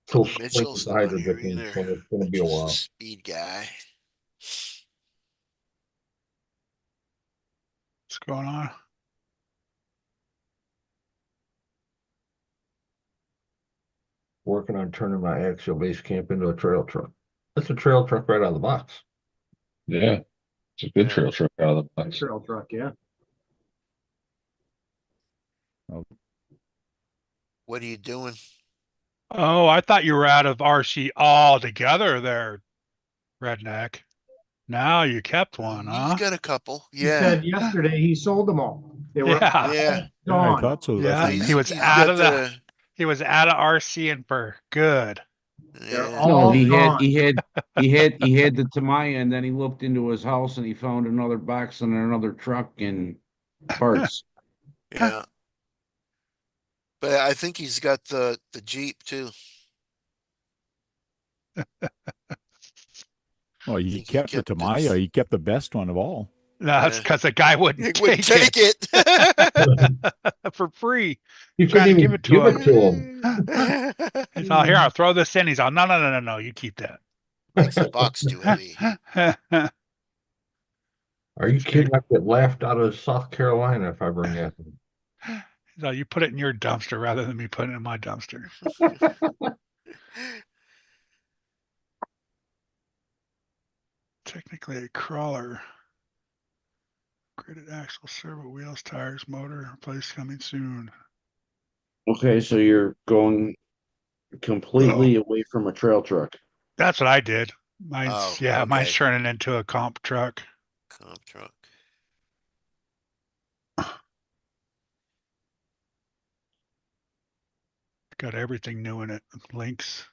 till
oh,
spring
Mitchell's
with the
not
hydro
here
dipping,
either.
so it's gonna be a
Mitchell's a
while.
speed guy.
What's going on?
Working on turning my axial base camp into a trail truck. That's a trail truck right out of the box.
Yeah. It's a good
Yeah.
trail truck out of the box.
Trail truck, yeah.
What are you doing?
Oh, I thought you were out of RC altogether there, Redneck. Now you kept one,
He's
huh?
got a couple.
He
Yeah.
said yesterday he sold them all. They were
Yeah.
Yeah.
Yeah, I
gone.
thought so.
Yeah,
So
That's
he's,
he was
he's
out
got
of he was out of RC and for good.
They're
yeah.
all
No,
gone.
he had the Tamaya, and then he looked into his house and he found another box and another truck and parts.
Yeah. But I think he's got the Jeep too.
well,
I
he
think he
kept the
kept
Tamaya.
it.
He kept the best one of all.
No, that's
Yeah.
because the guy wouldn't
He wouldn't
take
take
it
it.
for free.
You
Trying
couldn't
to
even
give it to
give
him.
it to him.
He's all here. I'll throw this in. He's all, no. You keep that.
Makes the box too heavy.
Are you kidding? I get laughed out of South Carolina if I bring that.
He's all, you put it in your dumpster rather than me putting it in my dumpster. Technically a crawler. Graded axle, servo wheels, tires, motor, replace coming soon.
Okay, so you're going completely away from a trail truck.
That's what I did. Mine's
Oh,
mine's
okay.
turning into a comp truck.
Comp truck.
Got everything new in it. Links,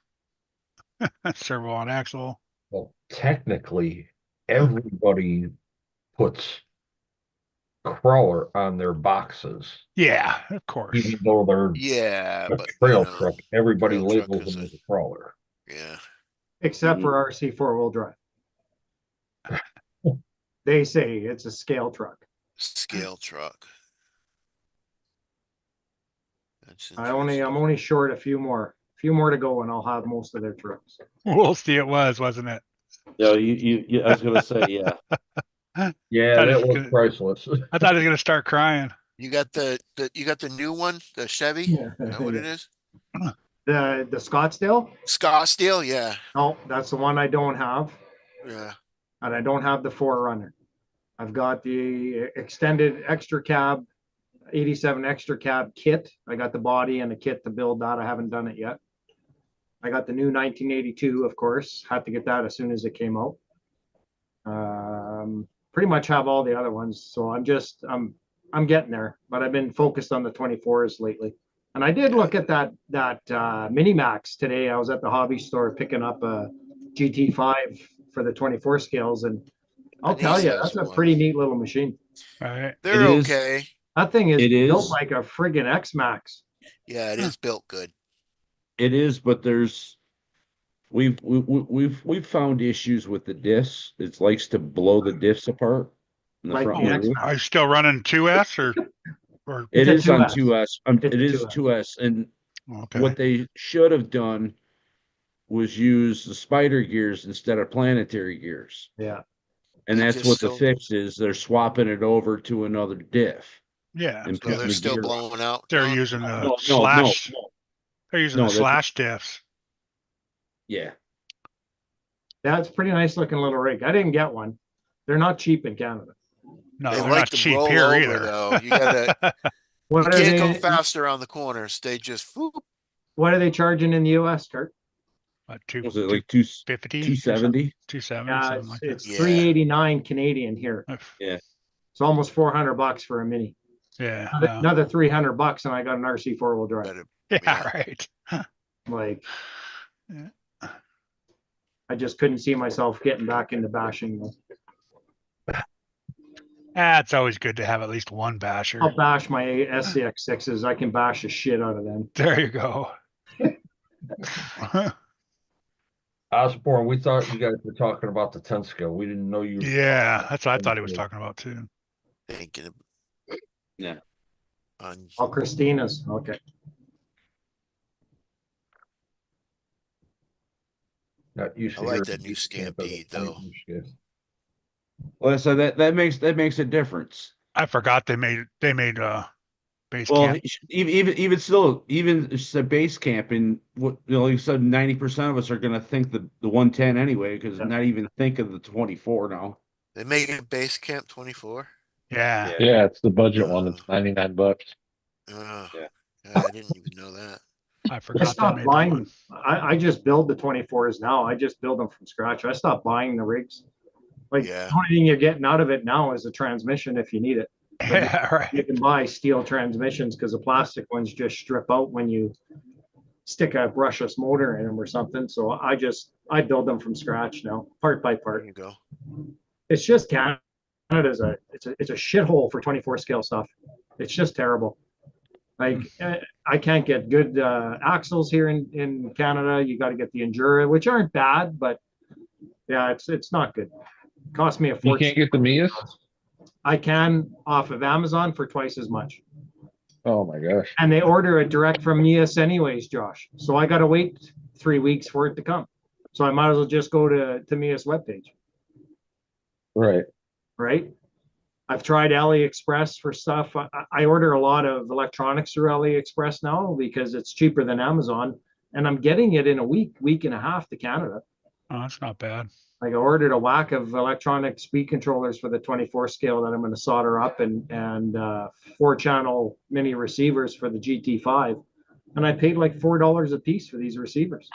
servo on axle.
Well, technically, everybody puts crawler on their boxes,
Yeah, of course.
even though they're
Yeah,
a
but
trail truck. Everybody
trail truck
labels
is
them
a
as a crawler.
yeah.
Except for RC four-wheel drive. They say it's a scale truck.
Scale truck. That's
I'm
interesting.
only short a few more to go, and I'll have most of their trucks.
We'll see. It wasn't it?
Yeah, you I was gonna say, yeah.
Yeah,
That
that
is
was
good.
priceless.
I thought he was gonna start crying.
You got the new one, the Chevy? Is that what it is?
The Scottsdale?
Scottsdale, yeah.
No, that's the one I don't have,
Yeah.
and I don't have the Forerunner. I've got the extended extra cab, 87 extra cab kit. I got the body and the kit to build that. I haven't done it yet. I got the new 1982, of course. Had to get that as soon as it came out. Pretty much have all the other ones, so I'm getting there. But I've been focused on the 24s lately. And I did look at that Mini Max today. I was at the hobby store picking up a GT5 for the 24 scales, and I'll tell
Denise
you,
has
that's a
one.
pretty neat little machine.
Right.
They're
It is.
okay.
That thing is
It
built
is.
like a friggin' X-Max.
Yeah, it is built good.
It is, but we've found issues with the diffs. It likes to blow the diffs apart in the
Like
front
the
of the roof.
X-Max.
Are you still running 2S or
It
It's
is
a
on
2S.
2S.
It's
It
a
is
2S.
2S, and
okay?
what they should have done was use the spider gears instead of planetary gears.
Yeah.
And
They
that's
just
what the
still-
fix is. They're swapping it over to another diff.
Yeah.
And
So
putting
they're
the
still
gear on.
blowing out.
They're
John?
using the
No,
slash.
no.
They're using
No,
the
that's-
slash diffs.
Yeah.
That's a pretty nice looking little rig. I didn't get one. They're not cheap in Canada.
No,
They
they're
like
not
to
cheap
roll
here
over,
either.
though. You gotta,
What
you
are
can't go
they?
fast around the corners. They just, whoop.
What are they charging in the US, Kurt?
What,
Was it like
250?
270?
270,
Yeah,
something like
it's
Yeah.
389 Canadian here.
that.
Yeah.
It's almost $400 for a mini.
Yeah.
Another $300 and I got an RC four-wheel drive.
Better,
Yeah,
yeah.
right.
Like,
Yeah.
I just couldn't see myself getting back into bashing them.
It's always good to have at least one basher.
I'll bash my SCX6s. I can bash the shit out of them.
There you go.
Osborne, we thought you guys were talking about the 10 scale. We didn't know you.
Yeah, that's what I thought he was talking about too.
Thinking of.
Yeah.
On,
Oh, Christina's. Okay.
Not used
I
to
like
hearing
that new
boot camp as a
Stampede, though.
22 scale.
Well, so that makes a difference.
I forgot they made base
Well,
camp.
even still, even it's a base camp, and what like you said, 90% of us are gonna think the 110 anyway, because
Yeah.
not even think of the 24 now.
they make a base camp 24.
Yeah.
Yeah, it's the budget one. It's $99.
Oh,
Yeah.
I didn't even know that.
I
I
forgot they
stopped
made that
buying.
one.
I just build the 24s now. I just build them from scratch. I stopped buying the rigs. Like
Yeah.
the only thing you're getting out of it now is the transmission if you need it.
Yeah, right.
You can buy steel transmissions because the plastic ones just strip out when you stick a brushless motor in them or something. So I build them from scratch now, part by
There
part.
you go.
It's just Canada's it's a shithole for 24 scale stuff. It's just terrible. Like I can't get good axles here in Canada. You got to get the Endura, which aren't bad, but yeah, it's not good. Cost me a
You
fortune.
can't get the Mias?
I can off of Amazon for twice as much.
Oh my gosh.
And they order it direct from Mias anyways, Josh. So I got to wait 3 weeks for it to come. So I might as well just go to Mias webpage,
Right.
right? I've tried AliExpress for stuff. I order a lot of electronics through AliExpress now because it's cheaper than Amazon. And I'm getting it in a week and a half to Canada.
Oh, that's not bad.
Like I ordered a whack of electronic speed controllers for the 24 scale that I'm going to solder up and 4-channel mini receivers for the GT5. And I paid like $4 a piece for these receivers.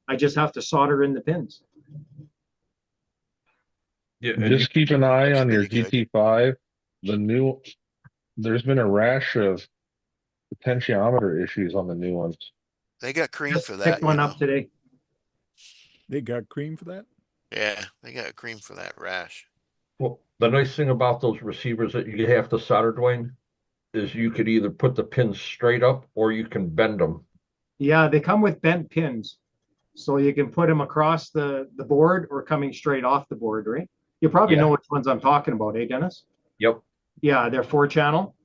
I just have to solder in the pins.
Yeah,
And
and
just keep an eye
That's
on your
pretty good.
GT5. There's been a rash of potentiometer issues on the new ones.
They got cream
Just
for that.
picked one
you
up
know.
today.
They got cream for that?
Yeah, they got cream for that rash.
well, the nice thing about those receivers that you have to solder, Dwayne, is you could either put the pins straight up or you can bend them.
Yeah, they come with bent pins. So you can put them across the board or coming straight off the board, right? You probably
Yeah.
know which ones I'm talking about, eh, Dennis?
Yep.
Yeah, they're 4-channel.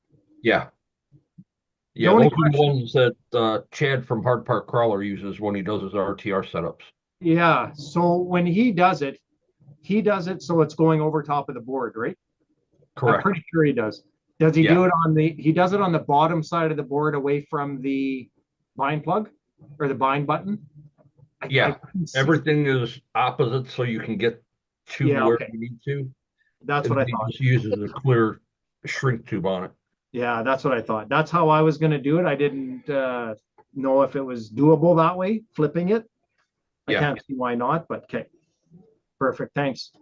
Yeah. Yeah,
only
those are the ones that Chad from Hard Park Crawler uses when he does his RTR setups.
Yeah, so when he does it so it's going over top of the board, right? I'm
Correct.
pretty sure he does. Does he
Yeah.
do it he does it on the bottom side of the board away from the bind plug or the bind button?
Yeah,
couldn't see.
Everything is opposite so you can get to
Yeah,
where
okay.
you need to.
That's
And
what I
he
thought.
just uses a clear shrink tube on it.
Yeah, that's what I thought. That's how I was going to do it. I didn't know if it was doable that way, flipping it. I
Yeah.
can't see why not, but okay. Perfect. Thanks.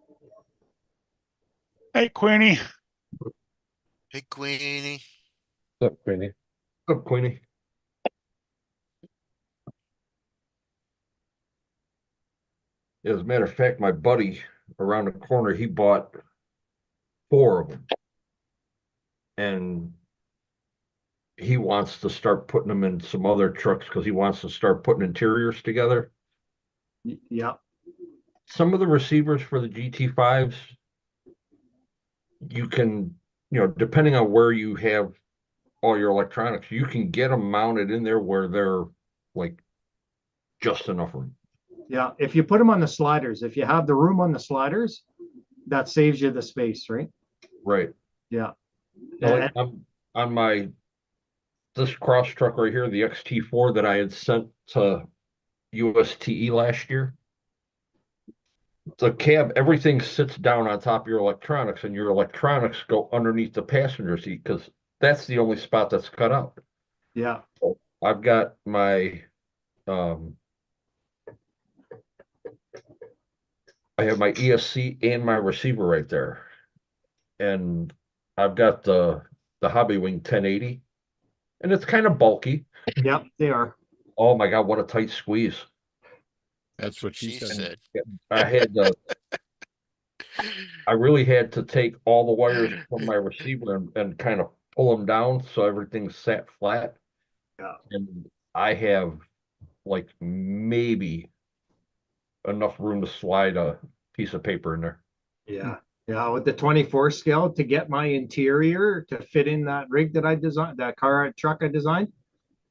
Hey, Queenie.
Hey, Queenie.
What's up, Queenie?
Up, Queenie. As a matter of fact, my buddy around the corner, he bought 4 of them. And he wants to start putting them in some other trucks because he wants to start putting interiors together.
Yeah.
Some of the receivers for the GT5s, you can, depending on where you have all your electronics, you can get them mounted in there where they're like just enough room.
Yeah, if you put them on the sliders, if you have the room on the sliders, that saves you the space, right?
Right.
Yeah.
Now,
And-
like, I'm on this cross truck right here, the XT4 that I had sent to USTE last year. The cab, everything sits down on top of your electronics, and your electronics go underneath the passenger seat because that's the only spot that's cut out.
yeah.
I've got my I have my ESC and my receiver right there. And I've got the Hobbywing 1080, and it's kind of bulky.
Yep, they are.
Oh my God, what a tight squeeze.
That's what she said.
I had I really had to take all the wires from my receiver and kind of pull them down so everything sat flat.
Yeah.
And I have like maybe enough room to slide a piece of paper in there.
Yeah. Yeah, with the 24 scale to get my interior to fit in that rig that I designed, that truck I designed,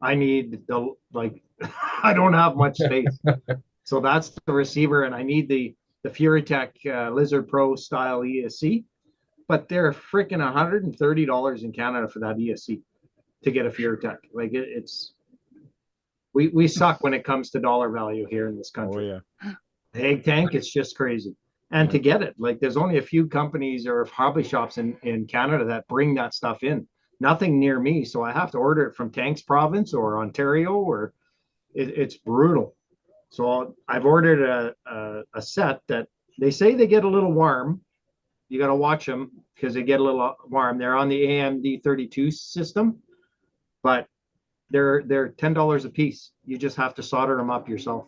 I need the like I don't have much space. So that's the receiver, and I need the Furitech Lizard Pro style ESC, but they're freaking $130 in Canada for that ESC to get a Furitech. Like it's we suck when it comes to dollar value here in this
Oh
country.
yeah.
The egg tank, it's just crazy. And to get it, like there's only a few companies or hobby shops in Canada that bring that stuff in. Nothing near me, so I have to order it from Tanks Province or Ontario, or it's brutal. So I've ordered a set that they say they get a little warm. You got to watch them because they get a little warm. They're on the AMD 32 system, but they're $10 a piece. You just have to solder them up yourself.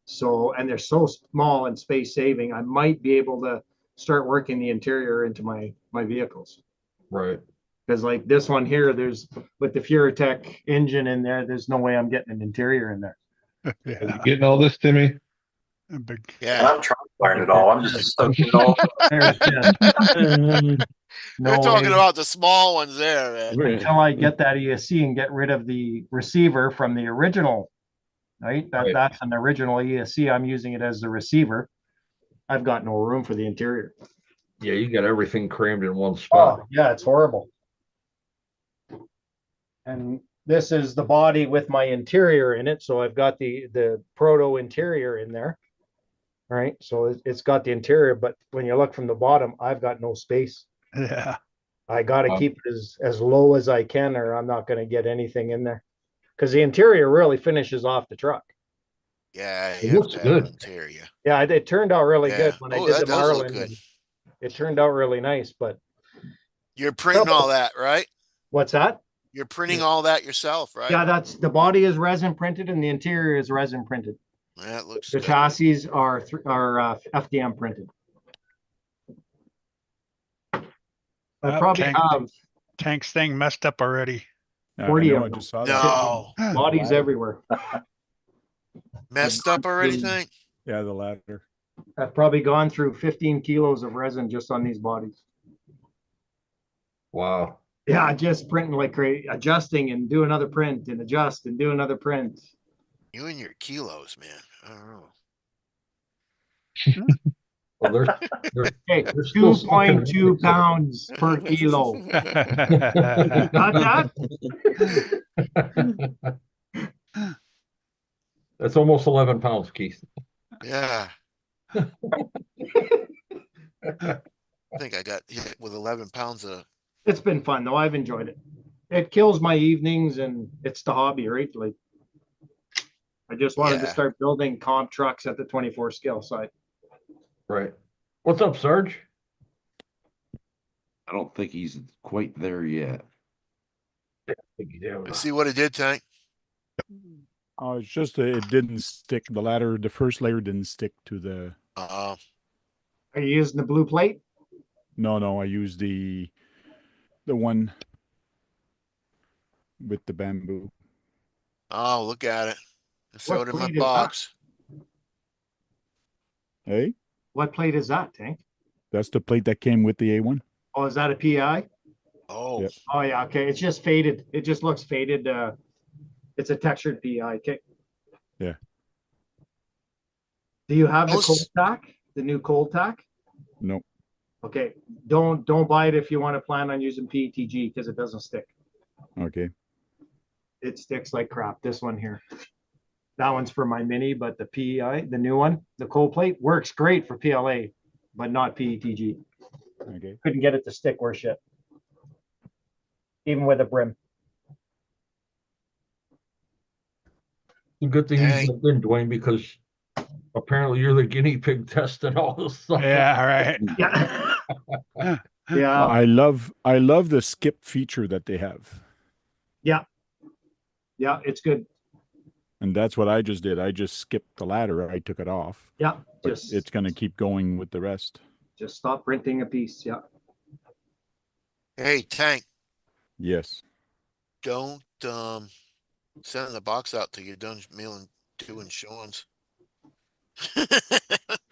So, and they're so small and space saving, I might be able to start working the interior into my vehicles.
Right.
Because like this one here, there's with the Furitech engine in there, there's no way I'm getting an interior in there.
Are you
Yeah.
getting all this, Timmy?
A big.
And
Yeah.
I'm trying to learn it all. I'm just soaking it all up.
There's
They're
no
talking
way.
about the small ones there, man.
Until I get that ESC and get rid of the receiver from the original, right?
Right.
That's an original ESC. I'm using it as the receiver. I've got no room for the interior.
Yeah, you got everything crammed in one spot.
Oh, yeah, it's horrible. And this is the body with my interior in it. So I've got the proto interior in there. Right. So it's got the interior, but when you look from the bottom, I've got no space.
Yeah.
I got to
Wow.
keep it as low as I can, or I'm not going to get anything in there. Because the interior really finishes off the truck.
Yeah,
It
you have
looks
to have
good.
an interior.
Yeah, it turned out really
Yeah.
good when I
Oh,
did
that
the
does look
Marlin.
good.
It turned out really nice, but
You're printing all that, right?
what's that?
You're printing all that yourself, right?
Yeah, that's the body is resin printed and the interior is resin printed.
That looks
The
good.
chassis are FDM printed. I probably have
Tank's thing messed up already.
I
40
know,
of
I
them.
just saw that.
No.
bodies
Ladder.
everywhere.
Messed up or anything?
Yeah, the ladder.
I've probably gone through 15 kilos of resin just on these bodies.
Wow.
Yeah, just printing like crazy, adjusting and do another print and adjust and do another print.
You and your kilos, man. I don't know.
Well, there's
Okay,
There's still stuck in
2.2 pounds per kilo. Got that?
That's almost 11 pounds, Keith.
Yeah. I think I got hit with 11 pounds of.
It's been fun though. I've enjoyed it. It kills my evenings and it's the hobby, right? Like I just wanted to
Yeah.
start building comp trucks at the 24 scale side.
Right. What's up, Sarge?
I don't think he's quite there yet.
Let's see what it did, Tank.
Oh, it's just it didn't stick. The ladder, the first layer didn't stick to the.
Uh,
Are you using the blue plate?
No, I used the one with the bamboo.
oh, look at it. I throw it in my
plate is that?
box.
Hey,
What plate is that, Tank?
that's the plate that came with the A1.
Oh, is that a PI?
Oh,
Yep.
Oh yeah, okay. It's just faded. It just looks faded. It's a textured PI. Okay.
Yeah.
Do you have the
Most-
cold tack, the new cold tack?
No.
Okay, don't buy it if you want to plan on using PETG because it doesn't stick.
Okay.
It sticks like crap. This one here. That one's for my mini, but the PEI, the new one, the cold plate works great for PLA, but not PETG.
Okay.
Couldn't get it to stick worth shit. Even with a brim.
The good thing
Dang.
you jumped in, Dwayne, because apparently you're the guinea pig testing all this stuff.
Yeah, right.
Yeah. Yeah.
I love the skip feature that they have.
Yeah. Yeah, it's good.
And that's what I just did. I just skipped the ladder. I took it off.
Yeah.
But
Just
it's going to keep going with the rest.
just stop printing a piece. Yeah.
Hey, Tank,
Yes.
don't send the box out till you're done doing Sean's.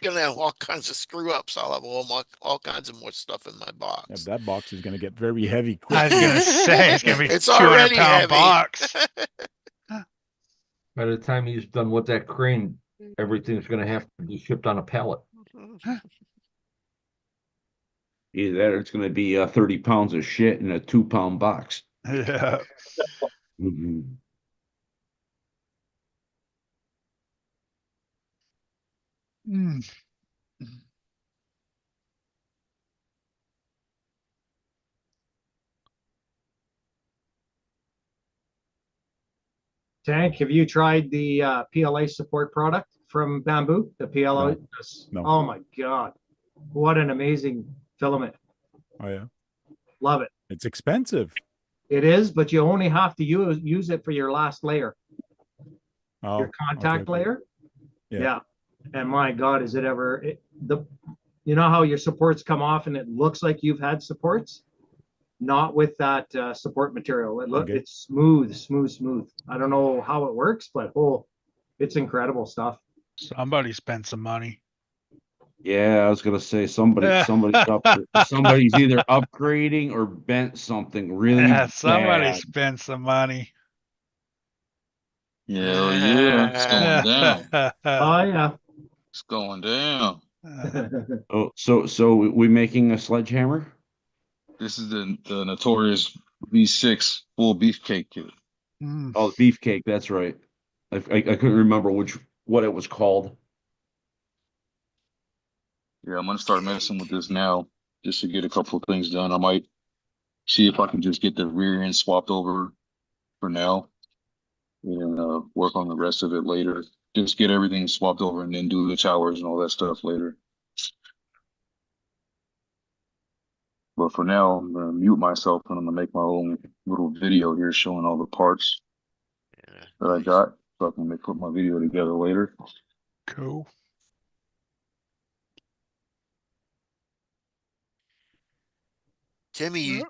Gonna have all kinds of screw ups. I'll have all kinds of more stuff in my box.
Yeah, that box is going to get very heavy quick.
I was gonna say it's gonna be
It's
200
already
pound
heavy.
box.
By the time he's done with that crane, everything's gonna have to be shipped on a pallet.
Either that or it's going to be 30 pounds of shit in a 2-pound box.
Yeah.
Mhm.
Mm.
Tank, have you tried the PLA support product from Bamboo? The PLA?
No.
Oh my God. What an amazing filament.
Oh, yeah.
Love it.
It's expensive.
It is, but you only have to use it for your last layer,
Oh,
your contact
okay.
layer.
Yeah.
And my God, is it ever you know how your supports come off and it looks like you've had supports? Not with that support material.
Okay.
It's smooth. I don't know how it works, but it's incredible stuff.
Somebody spent some money.
Yeah, I was gonna say somebody's either upgrading or bent something really
Yeah, somebody
bad.
spent some money.
Yeah, yeah, it's going down.
Oh yeah.
It's going down.
Oh, so we making a sledgehammer?
This is the notorious V6 full beefcake kit.
Mm.
Oh, the beefcake. That's right. I couldn't remember what it was called.
Yeah, I'm gonna start messing with this now just to get a couple of things done. I might see if I can just get the rear end swapped over for now and work on the rest of it later. Just get everything swapped over and then do the towers and all that stuff later. But for now, I'm gonna mute myself and I'm gonna make my own little video here showing all the parts
Yeah,
that I
nice.
got, so I can put my video together later.
Cool.
Timmy, you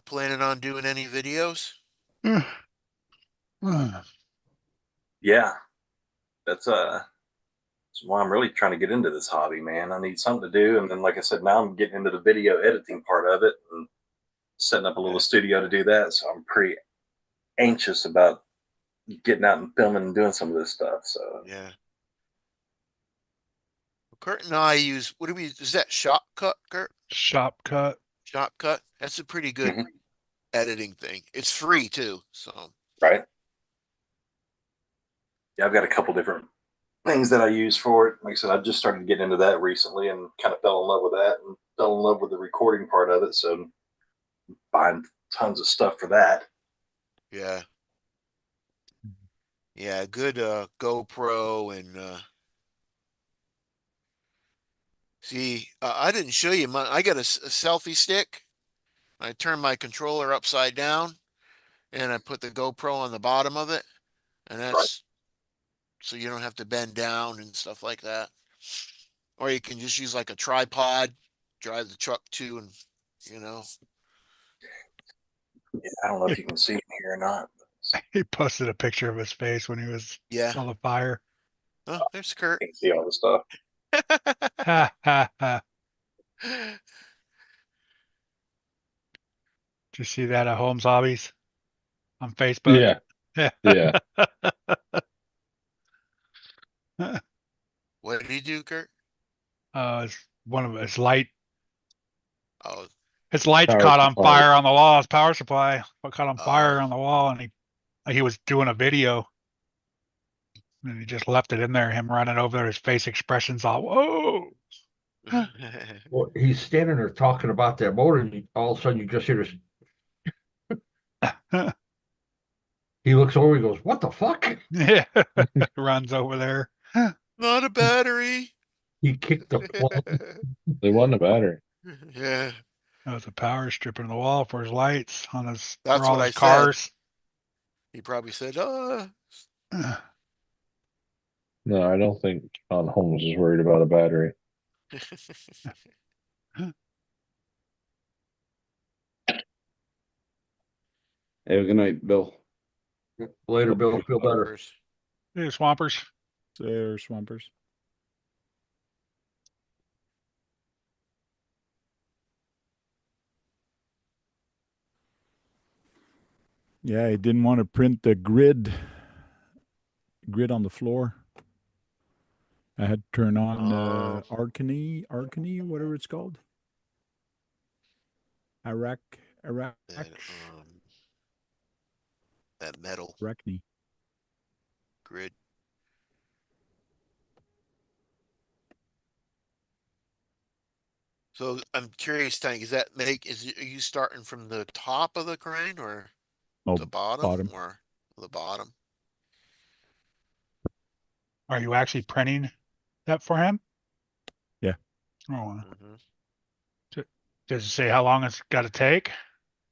planning on doing any videos?
Yeah, that's why I'm really trying to get into this hobby, man. I need something to do, and then like I said, now I'm getting into the video editing part of it and setting up a little studio to do that. So I'm pretty anxious about getting out and filming and doing some of this stuff. So
Yeah. Kurt and I use, is that Shopcut, Kurt?
Shop cut.
Shopcut? That's a pretty good
Mhm.
editing thing. It's free too, so.
right. Yeah, I've got a couple different things that I use for it. Like I said, I just started getting into that recently and kind of fell in love with that and fell in love with the recording part of it. So buying tons of stuff for that.
Yeah. Yeah, good GoPro and see, I didn't show you I got a selfie stick. I turn my controller upside down and I put the GoPro on the bottom of it, and that's so you don't have to bend down and stuff like that. Or you can just use like a tripod, drive the truck to, and you know.
Yeah, I don't know if you can see it here or not.
He posted a picture of his face when he was
Yeah.
on the fire.
Oh, there's Kurt.
You can see all the stuff.
Ha ha ha. Did you see that at Holmes Hobbies on Facebook?
Yeah, yeah.
What did he do, Kurt?
One of his light.
Oh,
His lights
Power
caught on
supply.
fire on the wall. His power supply caught on fire
Oh.
on the wall, and he was doing a video, and he just left it in there. Him running over there, his face expressions all whoa.
Well, he's standing there talking about that motor, and all of a sudden you just hear this. He looks over, he goes, "What the fuck?"
Yeah, runs over there.
Not a battery.
He kicked the plug.
They won the battery.
Yeah,
That was a power strip in the wall for his lights on his for
that's
all
what I
his
said.
cars.
He probably said,
No, I don't think John Holmes is worried about a battery.
Have a good night, Bill.
Later, Bill. Feel better.
Bumpers.
Hey, Swampers.
There, Swampers. Yeah, I didn't want to print the grid on the floor. I had to turn on Arcany, whatever it's called. Iraq,
That metal
Arachne.
grid. So I'm curious, Tank, is are you starting from the top of the crane or
Oh,
the bottom, or the bottom?
Are you actually printing that for him?
Yeah.
Oh,
Mhm.
does it say how long it's got to take?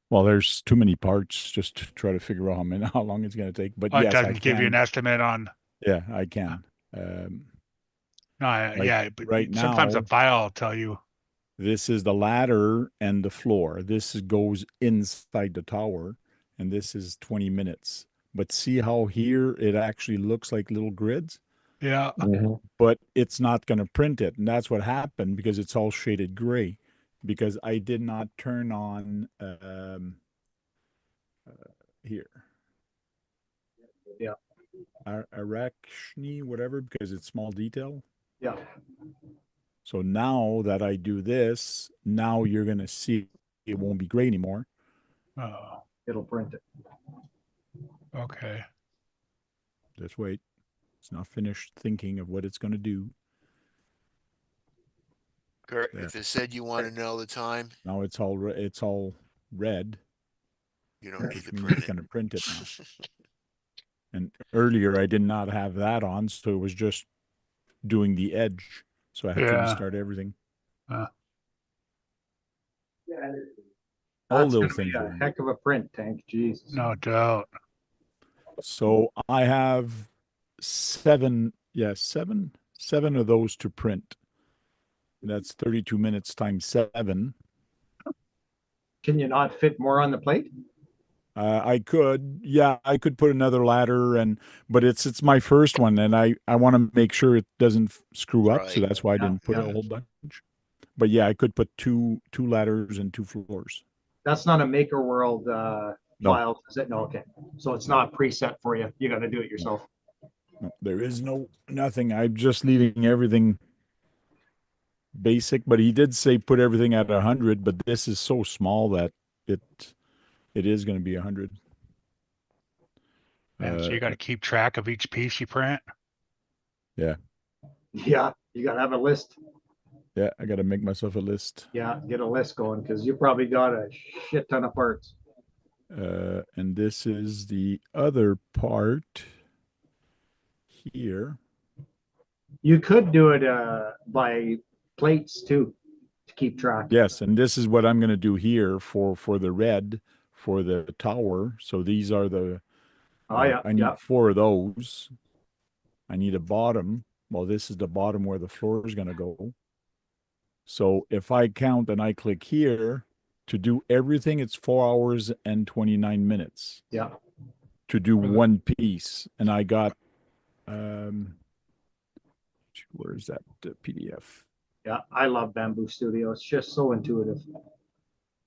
Well, there's too many parts just to try to figure out how long it's going to take. But
Oh, it
yes, I
doesn't give you an
can.
estimate on.
Yeah, I can.
No,
Like
yeah, but
right
sometimes a
now,
file will tell you.
this is the ladder and the floor. This goes inside the tower, and this is 20 minutes. But see how here it actually looks like little grids?
Yeah.
Mhm.
But it's not going to print it. And that's what happened because it's all shaded gray because I did not turn on here.
Yeah.
Arachne, whatever, because it's small detail.
Yeah.
So now that I do this, now you're going to see it won't be gray anymore.
Oh,
It'll print it.
okay.
Just wait. It's not finished thinking of what it's going to do.
Kurt,
There.
if it said you want to know the time,
Now it's all red.
you don't need
Which
to
means
print
it's going to
it.
print it now. And earlier I did not have that on, so it was just doing the edge. So I had to
Yeah.
restart everything.
Yeah.
All
That's
little
gonna be
things.
a heck of a print, Tank. Jesus.
No doubt.
So I have seven of those to print. That's 32 minutes times 7.
Can you not fit more on the plate?
I could put another ladder but it's my first one and I want to make sure it doesn't screw up. So
Right.
that's why I didn't put a whole bunch. But yeah, I could put two ladders and 2 floors.
That's not a Maker World
No.
file, is it? No, okay. So it's not preset for you. You got to do it yourself.
No, there is nothing. I'm just leaving everything basic, but he did say put everything at 100, but this is so small that it is going to be 100.
And so you got to keep track of each piece you print.
Yeah.
Yeah, you got to have a list.
Yeah, I got to make myself a list.
Yeah, get a list going because you probably got a shit ton of parts.
And this is the other part here.
You could do it by plates too to keep track.
Yes, and this is what I'm going to do here for the red for the tower. So these are the I need 4 of those. I need a bottom. Well, this is the bottom where the floor is going to go. So if I count and I click here to do everything, it's 4 hours and 29 minutes.
Yeah.
To do one piece. And I got, where's that PDF?
Yeah, I love Bamboo Studio. It's just so intuitive.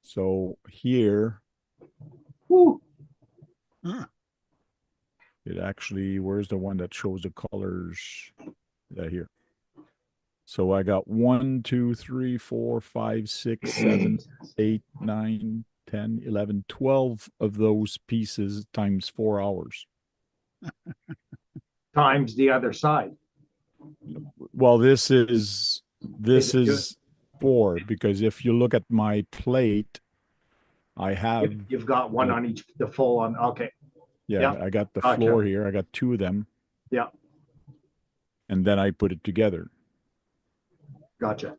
So here,
Woo.
It actually, where's the one that shows the colors? Here. So I got 1, 2, 3, 4, 5, 6, 7, 8, 9, 10, 11, 12 of those pieces times 4 hours.
Times the other side.
Well, this is
Is
4, because if you look at my plate, I have
You've got one on each, the full on. Okay.
yeah,
Yeah.
I got the
Gotcha.
floor here. I got 2 of them.
Yeah.
And then I put it together.
Gotcha.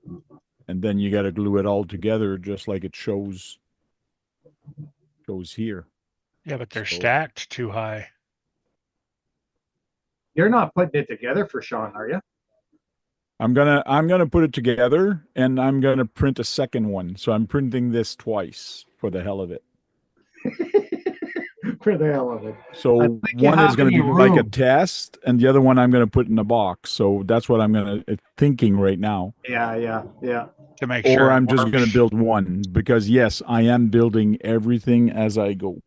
And then you got to glue it all together just like it shows here.
Yeah, but they're
So-
stacked too high.
You're not putting it together for Sean, are you?
I'm gonna put it together, and I'm gonna print a second one. So I'm printing this twice for the hell of it.
For the hell of it.
So
think you
one is
have
going to
any
be like a
room.
test, and the other one I'm going to put in a box. So that's what I'm going to thinking right now.
Yeah.
To make
Or
sure it
I'm just going to
works.
build one, because yes, I am building everything as I go.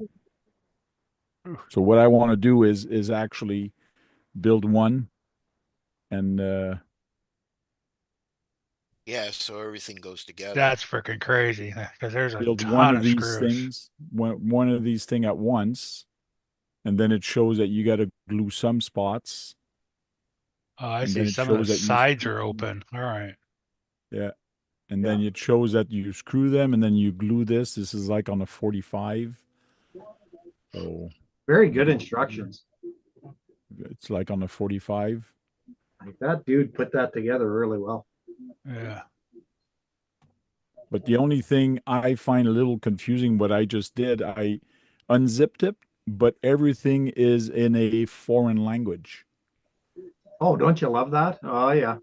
So what I want to do is actually build one, and
Yeah, so everything goes together.
That's freaking crazy because there's a
build one
ton
of
of
these
screws.
things, one of these thing at once, and then it shows that you got to glue some spots.
Oh, I
And
see.
then it
Some of the
shows that you
sides
screw
are
them.
open. All right.
Yeah. And then it shows that you screw them, and then you glue this. This is like on a 45. So
Very good instructions.
it's like on a 45.
Like that dude put that together really well.
Yeah.
But the only thing I find a little confusing, what I just did, I unzipped it, but everything is in a foreign language.
Oh, don't you love that? Oh yeah.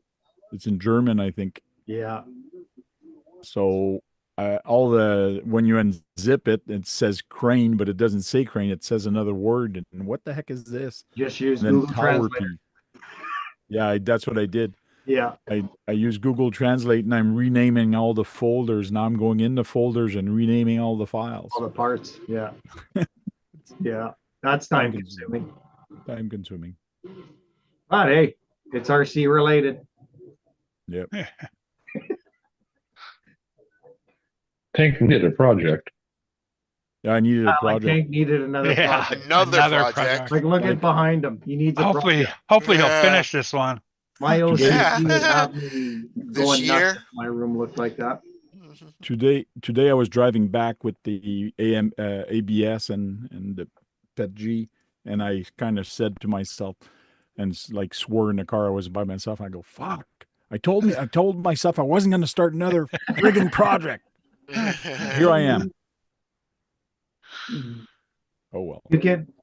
It's in German, I think.
Yeah.
So when you unzip it, it says crane, but it doesn't say crane. It says another word. And what the heck is this?
Just use
And then
Google
tower
Translate.
P. Yeah, that's what I did.
Yeah.
I use Google Translate, and I'm renaming all the folders. Now I'm going in the folders and renaming all the files.
All the parts. Yeah. Yeah. That's time consuming.
Time consuming.
But hey, it's RC related.
Yep.
Tank did a project.
Yeah, I needed a
Like
project.
Tank needed another
Yeah.
project.
Another project.
Like look at behind him. He needs a
Hopefully
project.
he'll
Yeah.
finish this one.
My OCD
Yeah.
would have me
This
going nuts
year?
if my room looked like that.
Today I was driving back with the ABS and the PET G, and I kind of said to myself, and like swore in the car I was by myself. I go, "Fuck! I told myself I wasn't going to start another friggin' project. Here I am." Oh well.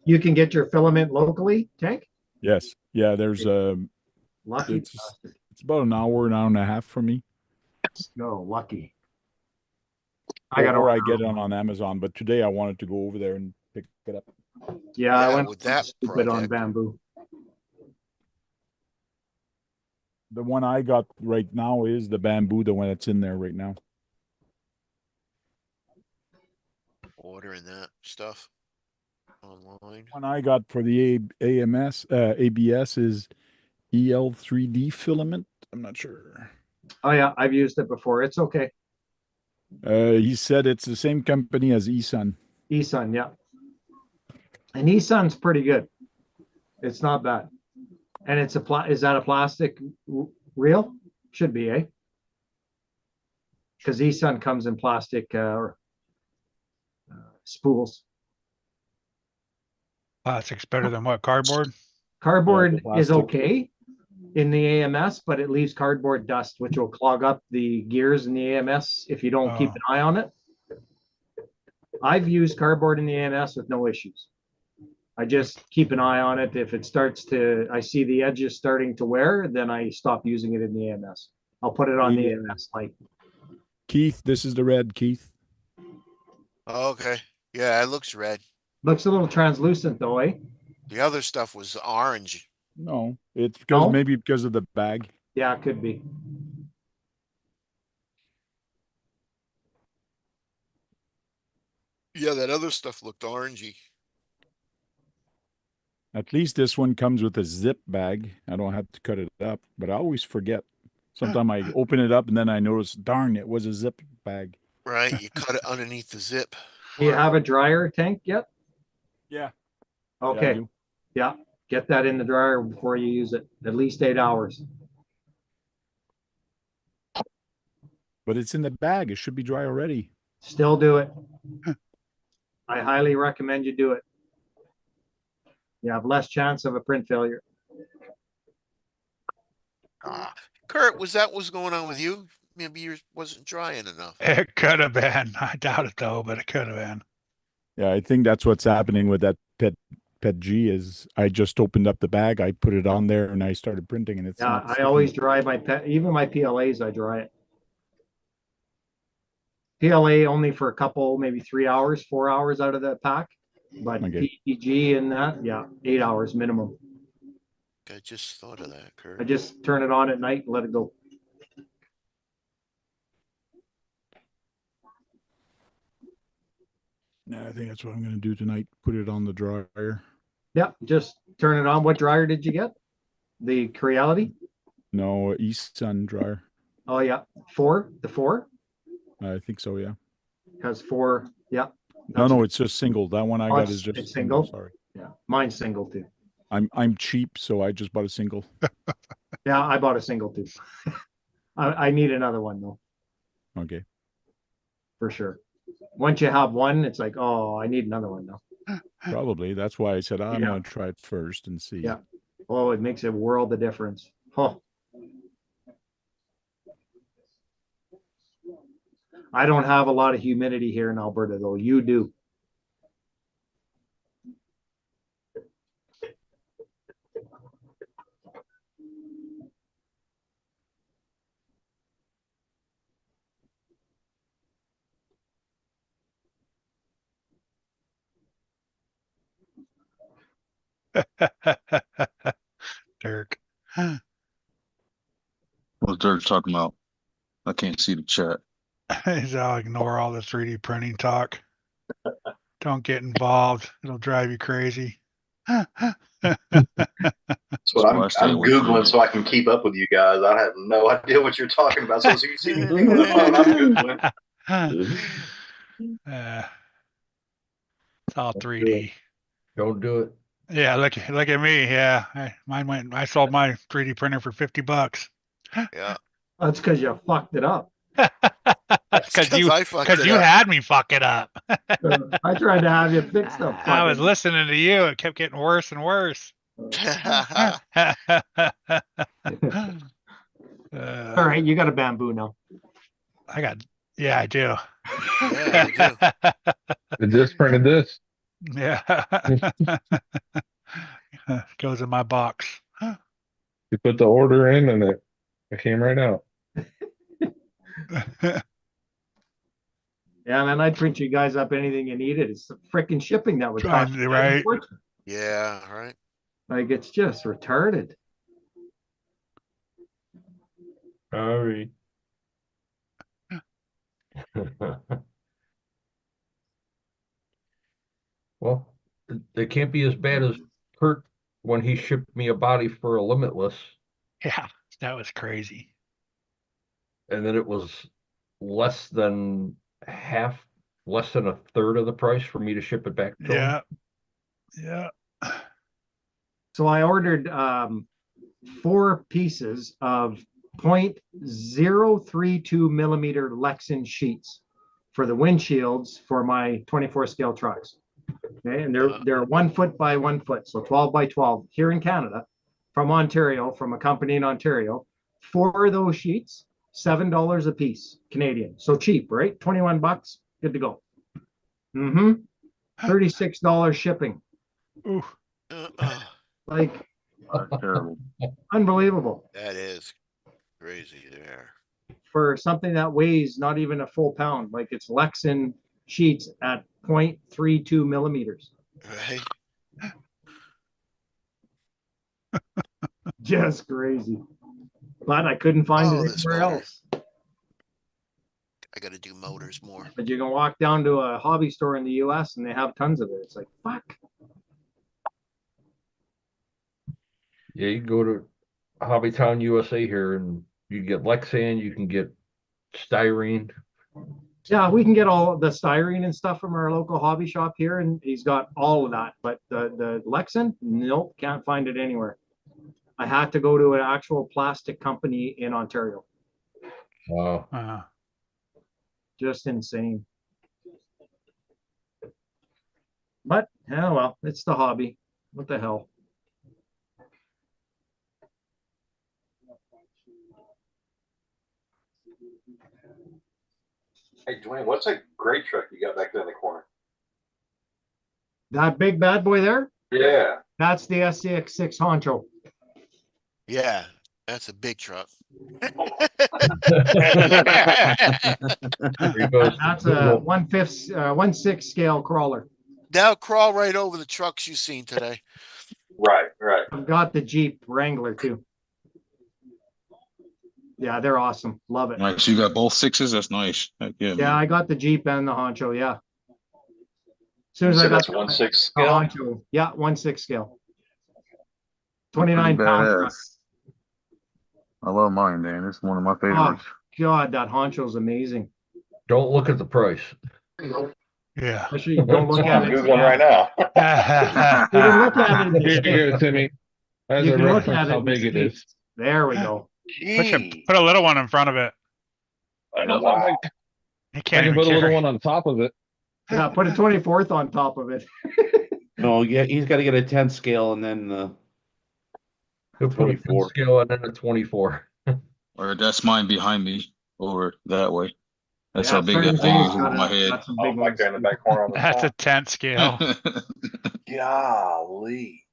You can get your filament locally, Tank?
Yes. Yeah. There's
Lucky.
it's about an hour and a half for me.
No, lucky.
Or I get it on Amazon, but today I wanted to go over there and pick it up.
Yeah, I
Yeah,
went
with that
stupid on
project.
bamboo.
The one I got right now is the bamboo, the one that's in there right now.
Ordering that stuff online.
One I got for the ABS is EL3D filament. I'm not sure.
Oh yeah, I've used it before. It's okay.
He said it's the same company as eSun.
eSun, yeah. And eSun's pretty good. It's not bad. And it's is that a plastic reel? Should be, eh? Because eSun comes in plastic spools.
Plastic's better than what? Cardboard?
Cardboard
Yeah,
is
plastic.
okay in the AMS, but it leaves cardboard dust, which will clog up the gears in the AMS if you don't keep an eye on it. I've used cardboard in the AMS with no issues. I just keep an eye on it. If it starts to, I see the edges starting to wear, then I stop using it in the AMS. I'll put it on the AMS light.
Keith, this is the red, Keith.
Okay. Yeah, it looks red.
Looks a little translucent though, eh?
The other stuff was orange.
No, it's because
No?
maybe because of the bag.
Yeah, it could be.
Yeah, that other stuff looked orangey.
At least this one comes with a zip bag. I don't have to cut it up, but I always forget. Sometime I open it up and then I notice, darn, it was a zip bag.
Right, you cut it underneath the zip.
Do you have a dryer tank yet?
Yeah.
Okay.
do.
Yeah. Get that in the dryer before you use it. At least 8 hours.
But it's in the bag. It should be dry already.
Still do it. I highly recommend you do it. You have less chance of a print failure.
Kurt, was that what's going on with you? Maybe yours wasn't drying enough.
It could have been. I doubt it though, but it could have been.
Yeah, I think that's what's happening with that Pet G is I just opened up the bag, I put it on there and I started printing and it's
Yeah,
not
I
sticking.
always dry my pet, even my PLAs, I dry it. PLA only for a couple, maybe 3 hours, 4 hours out of the pack. But
Okay.
PEG and that, yeah, 8 hours minimum.
I just thought of that, Kurt.
I just turn it on at night and let it go.
Yeah, I think that's what I'm gonna do tonight. Put it on the dryer.
Yeah, just turn it on. What dryer did you get? The Creality?
No, East Sun dryer.
Oh yeah, 4, the 4
I think so, yeah.
has 4. Yeah.
No, it's just single. That one I
Oh,
got
it's-
is just
it's
single.
single?
Sorry.
Yeah, mine's single too.
I'm cheap, so I just bought a single.
Yeah, I bought a single too. I need another one though,
Okay.
for sure. Once you have one, it's like, oh, I need another one now.
Probably. That's why I said I'm
Yeah.
gonna try it first and see.
Yeah. Oh, it makes a world of difference. Oh. I don't have a lot of humidity here in Alberta though. You do.
Dirk.
What's Dirk talking about? I can't see the chat.
I'll ignore all the 3D printing talk. Don't get involved. It'll drive you crazy.
That's what
That's
I'm,
why I stay
I'm
away from
Googling
it.
so I can keep up with you guys. I have no idea what you're talking about. So as you see me picking the phone, I'm Googling.
It's all 3D.
Don't do it.
Yeah, look at me. Yeah, I sold my 3D printer for $50.
Yeah.
That's because you fucked it up.
That's because
I fucked it
you
up.
had me fuck it up.
I tried to have you fix the
I was
fucking.
listening to you. It kept getting worse and worse.
All right, you got a bamboo now.
Yeah, I do.
Yeah, you do.
I just printed this.
Yeah. Goes in my box.
You put the order in and it came right out.
Yeah, man, I'd print you guys up anything you needed. It's the freaking shipping that would cost you guys a
Right.
fortune.
Yeah, right.
Like it's just retarded.
All right. Well, they can't be as bad as Kurt when he shipped me a body for a Limitless,
Yeah, that was crazy.
and then it was less than less than a third of the price for me to ship it back to him.
Yeah.
So I ordered 4 pieces of 0.032 millimeter Lexan sheets for the windshields for my 24 scale trucks. Okay, and they're 1 foot by 1 foot, so 12 by 12 here in Canada, from Ontario, from a company in Ontario. 4 of those sheets, $7 a piece, Canadian. So cheap, right? 21 bucks, good to go. $36 shipping.
Ooh.
Like
Terrible.
unbelievable
That is crazy there.
for something that weighs not even a full pound. Like it's Lexan sheets at 0.32 millimeters.
Right?
Just crazy. But I couldn't find
Oh,
it
this
anywhere
motor.
else.
I got to do motors more.
But you can walk down to a hobby store in the US and they have tons of it. It's like, fuck.
Yeah, you can go to Hobbytown USA here and You can get Lexan, you can get styrene.
Yeah, we can get all the styrene and stuff from our local hobby shop here, and he's got all of that. But the Lexan, nope, can't find it anywhere. I had to go to an actual plastic company in Ontario.
Wow.
Just insane. But oh well, it's the hobby. What the hell?
Hey, Dwayne, what's that gray truck you got back there in the corner?
That big bad boy there?
Yeah.
That's the SCX6 Honcho.
Yeah, that's a big truck.
There goes
That's
Google.
a 1/6 scale crawler.
Now crawl right over the trucks you've seen today.
Right, right.
I've got the Jeep Wrangler too. Yeah, they're awesome. Love it.
Nice. You got both sixes. That's nice. Heck yeah,
Yeah,
man.
I got the Jeep and the Honcho. Yeah. As soon
You
as I
said
got
that's
the
1/6
the
scale?
Honcho, yeah, 1/6 scale.
Pretty
29-pound truck.
badass. I love mine, man. It's one of my
Oh
favorites.
God, that Honcho's amazing.
Don't look at the price.
Yeah.
Especially don't look at
I'm
it.
Googling right now.
You can look at it in the
Here you
States.
go, Timmy. As
You
a
can look
reference
at it
how
in the
big it is.
States. There we go.
Gee.
Put a little one in front of it.
I don't know if
Wow.
He
I
can't
can
even
put a little
carry.
one on top of it.
Yeah, put a 24th on top of it.
No, yeah, he's got to get a 10 scale and then
He'll put a 10
24.
scale and then a 24.
Or that's mine behind me over that way. That's
Yeah,
how big that
certain
thing
things
is over my head.
got some
Oh,
big
back
ones.
there in the back corner on the
That's a
top.
10 scale.
Golly.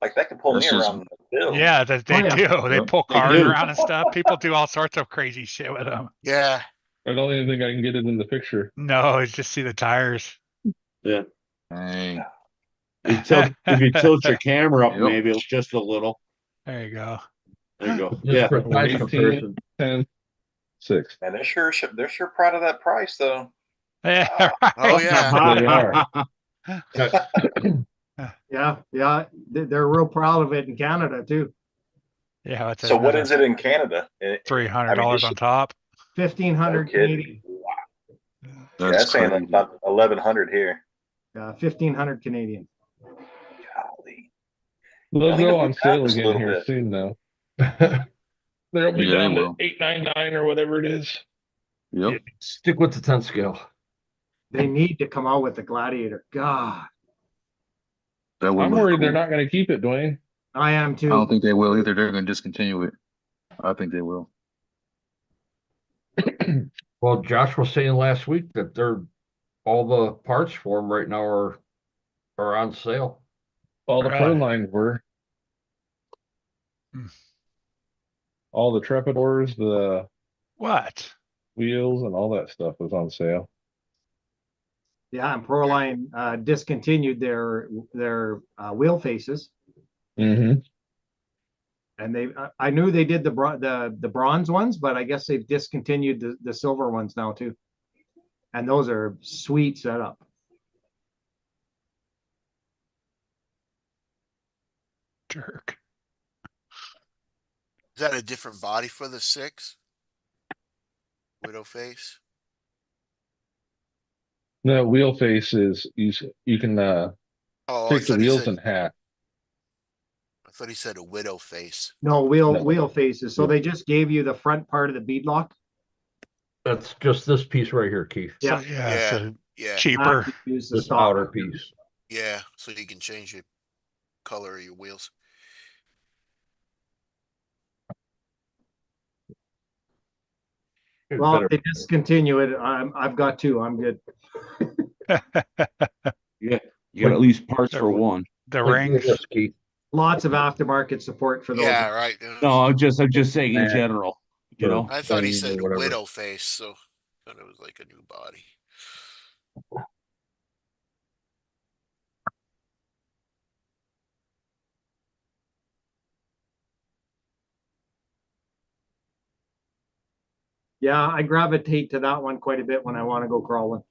Like that could pull
That's
me
just-
around the hill.
Yeah, they
Oh, yeah.
do. They
Yep,
pull
they
cars
do.
around and stuff. People do all sorts of crazy shit with them.
Yeah.
I don't even think I can get it in the picture.
No, it's just see the tires.
Yeah.
Dang.
If you tilt your camera up,
Yep.
maybe it's just a little.
There you go.
There you go.
Just
Yeah.
for size
18,
comparison.
10, 6.
And they're sure proud of that price though.
Yeah,
Oh
right.
yeah.
They are.
Yeah. They're real proud of it in Canada too.
Yeah, it's
So what is it in Canada?
$300 on top.
1,500
No kidding.
Canadian.
Yeah,
That's
that's saying
crazy.
about 1,100 here.
1,500 Canadian.
Golly.
They'll
I need
go
to
on
move
sale
back just a
again
little
here
bit.
soon, though. They'll be
Yeah, they
down to
will.
$899 or whatever it is.
Yep.
Stick with the 10 scale.
They need to come out with the Gladiator. God,
That would
I'm
look
worried they're
cool.
not going to keep it, Dwayne.
I am
I
too.
don't think they will either. They're going to discontinue it. I think they will.
Well, Josh was saying last week that all the parts for them right now are on sale.
All the
Really?
pro lines were.
Hmm.
All the Trepidors, the
What?
wheels, and all that stuff was on sale.
Yeah, and Proline discontinued their wheel faces,
Mm-hmm.
and I knew they did the bronze ones, but I guess they've discontinued the silver ones now too. And those are sweet setup.
Jerk.
Is that a different body for the 6? Widow face?
The wheel face is you can
Oh, I
take the
thought he
wheels
said,
in half.
I thought he said a widow face.
No
No.
wheel faces. So
Yeah.
they just gave you the front part of the beadlock.
That's just this piece right here, Keith.
Yeah.
So, yeah, so
Yeah.
cheaper.
Use the
This
stock.
outer piece.
Yeah. So you can change the color of your wheels.
It's
Well,
better.
if they discontinue it, I've got two. I'm good.
Yeah. You got at least parts for one.
The
Like
rings.
this, Keith.
Lots of aftermarket support for those.
Yeah, right.
No, I'm just saying in
Nah.
general. You know.
I thought he
Plain or
said
whatever.
widow face, so I thought it was like a new body.
Yeah, I gravitate to that one quite a bit when I want to go crawling.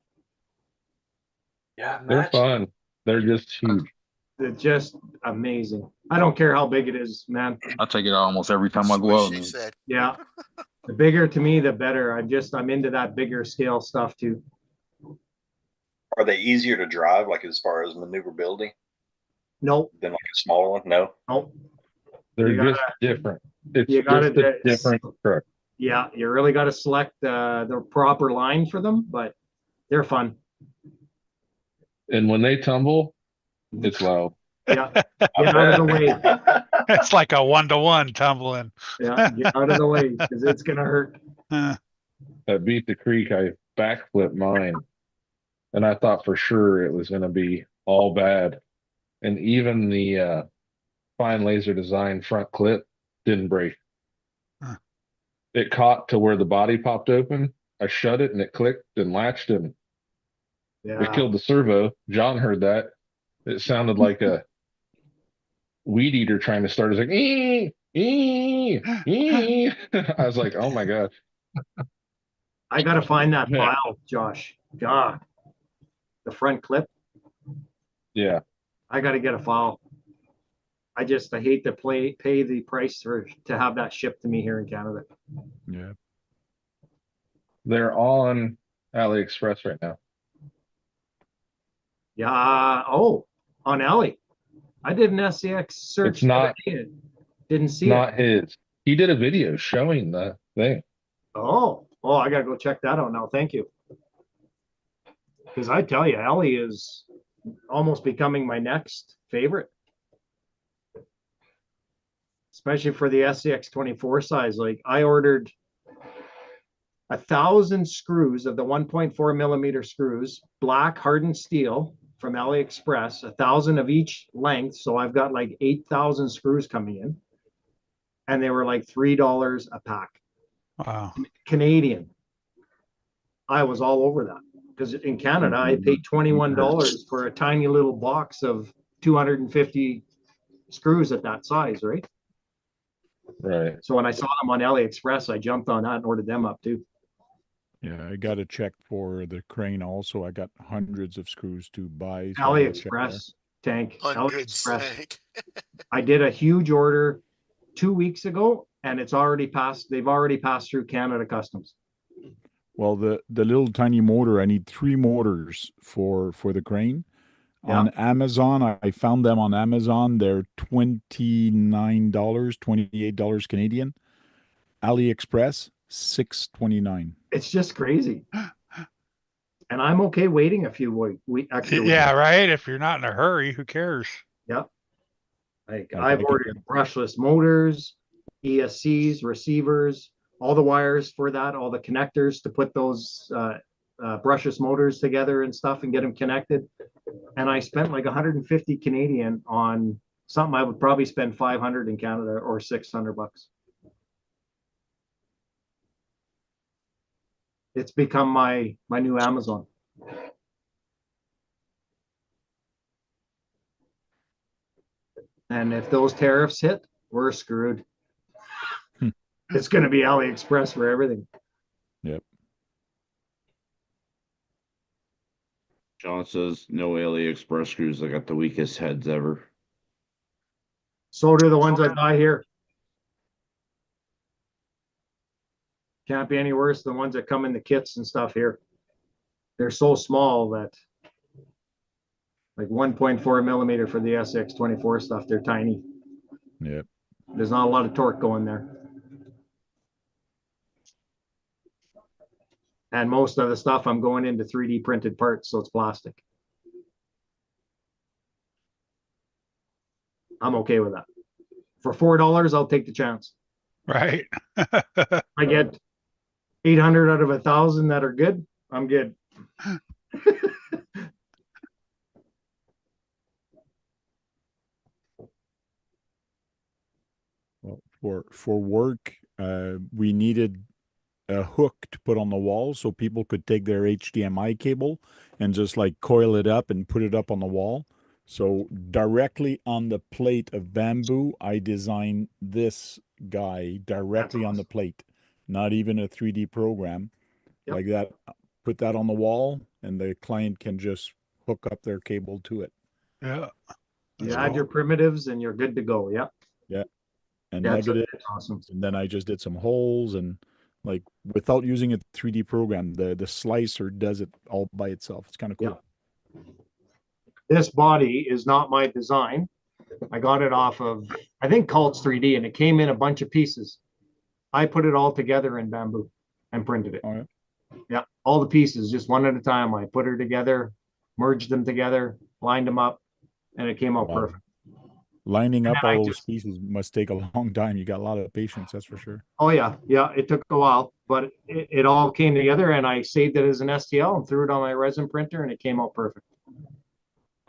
Yeah,
They're
match.
fun. They're just huge.
They're just amazing. I don't care how big it is, man.
I take it out almost every time I
That's what
go out,
she
man.
said.
Yeah. The bigger to me, the better. I'm into that bigger scale stuff too.
Are they easier to drive, like as far as maneuverability,
Nope.
than like a smaller one? No.
Nope.
They're
You
just different. It's
you
just
gotta,
a different truck.
yeah, you really got to select the proper line for them, but they're fun.
And when they tumble, it's loud.
Yeah. Get out of the way.
It's like a 1-to-1 tumbling.
Yeah. Get out of the way because it's going to hurt.
At Beat the Creek, I backflipped mine, and I thought for sure it was going to be all bad. And even the fine laser design front clip didn't break.
Huh.
It caught to where the body popped open. I shut it and it clicked and latched, and it
Yeah.
killed the servo. John heard that. It sounded like a weed eater trying to start. It's like, ee, ee, ee. I was like, oh my gosh.
I got to find that
Yeah.
file, Josh. God. The front clip.
Yeah.
I got to get a file. I hate to pay the price to have that shipped to me here in Canada.
Yeah.
They're on AliExpress right now.
Yeah. Oh, on Ellie. I did an SCX search.
It's not,
didn't see
not
it.
his. He did a video showing the thing.
Oh, I got to go check that out now. Thank you. Because I tell you, Ellie is almost becoming my next favorite. Especially for the SCX 24 size. Like I ordered 1,000 screws of the 1.4 millimeter screws, black hardened steel from AliExpress, 1,000 of each length. So I've got like 8,000 screws coming in. And they were like $3 a pack.
Wow.
Canadian. I was all over that because in Canada, I paid $21 for a tiny little box of 250 screws at that size, right?
Right.
So when I saw them on AliExpress, I jumped on that and ordered them up too.
Yeah, I got to check for the crane also. I got hundreds of screws to buy. So I gotta check there.
AliExpress, Tank.
Hundreds.
AliExpress. I did a huge order 2 weeks ago and it's already passed. They've already passed through Canada Customs.
Well, the little tiny motor, I need 3 motors for the crane.
Yeah.
On Amazon, I found them on Amazon. They're $29, $28 Canadian. AliExpress, $6.29.
It's just crazy. And I'm okay waiting a few extra weeks.
Yeah, right. If you're not in a hurry, who cares?
Yep. Like
Like,
I've
I could
ordered brushless motors, ESCs, receivers, all the wires for that, all the connectors to put those brushless motors together and stuff and get them connected. And I spent like 150 Canadian on something I would probably spend 500 in Canada or $600. It's become my new Amazon. And if those tariffs hit, we're screwed. It's going to be AliExpress for everything.
Yep.
John says no AliExpress screws. I got the weakest heads ever.
So do the ones I buy here. Can't be any worse than the ones that come in the kits and stuff here. They're so small that like 1.4 millimeter for the SX24 stuff, they're tiny.
Yep.
There's not a lot of torque going there. And most of the stuff I'm going into 3D printed parts, so it's plastic. I'm okay with that. For $4, I'll take the chance.
Right.
I get 800 out of 1,000 that are good. I'm good.
Well, for work, we needed a hook to put on the wall so people could take their HDMI cable and just like coil it up and put it up on the wall. So directly on the plate of bamboo, I designed this guy directly on the plate, not even a 3D program.
Yep.
Like that. Put that on the wall and the client can just hook up their cable to it.
Yeah.
You
There you
add
go.
your primitives and you're good to go. Yep.
And
Yeah, it's
negative.
awesome.
And then I just did some holes and like without using a 3D program, the slicer does it all by itself. It's kind of cool.
Yeah. This body is not my design. I got it off of, I think Cults 3D, and it came in a bunch of pieces. I put it all together in Bamboo and printed it.
All right.
Yeah, all the pieces, just one at a time. I put her together, merged them together, lined them up, and it came out
Wow.
perfect.
Lining
And
up
then I
all those
just,
pieces must take a long time. You got a lot of patience, that's for sure.
oh yeah, it took a while, but it all came together, and I saved it as an STL and threw it on my resin printer, and it came out perfect.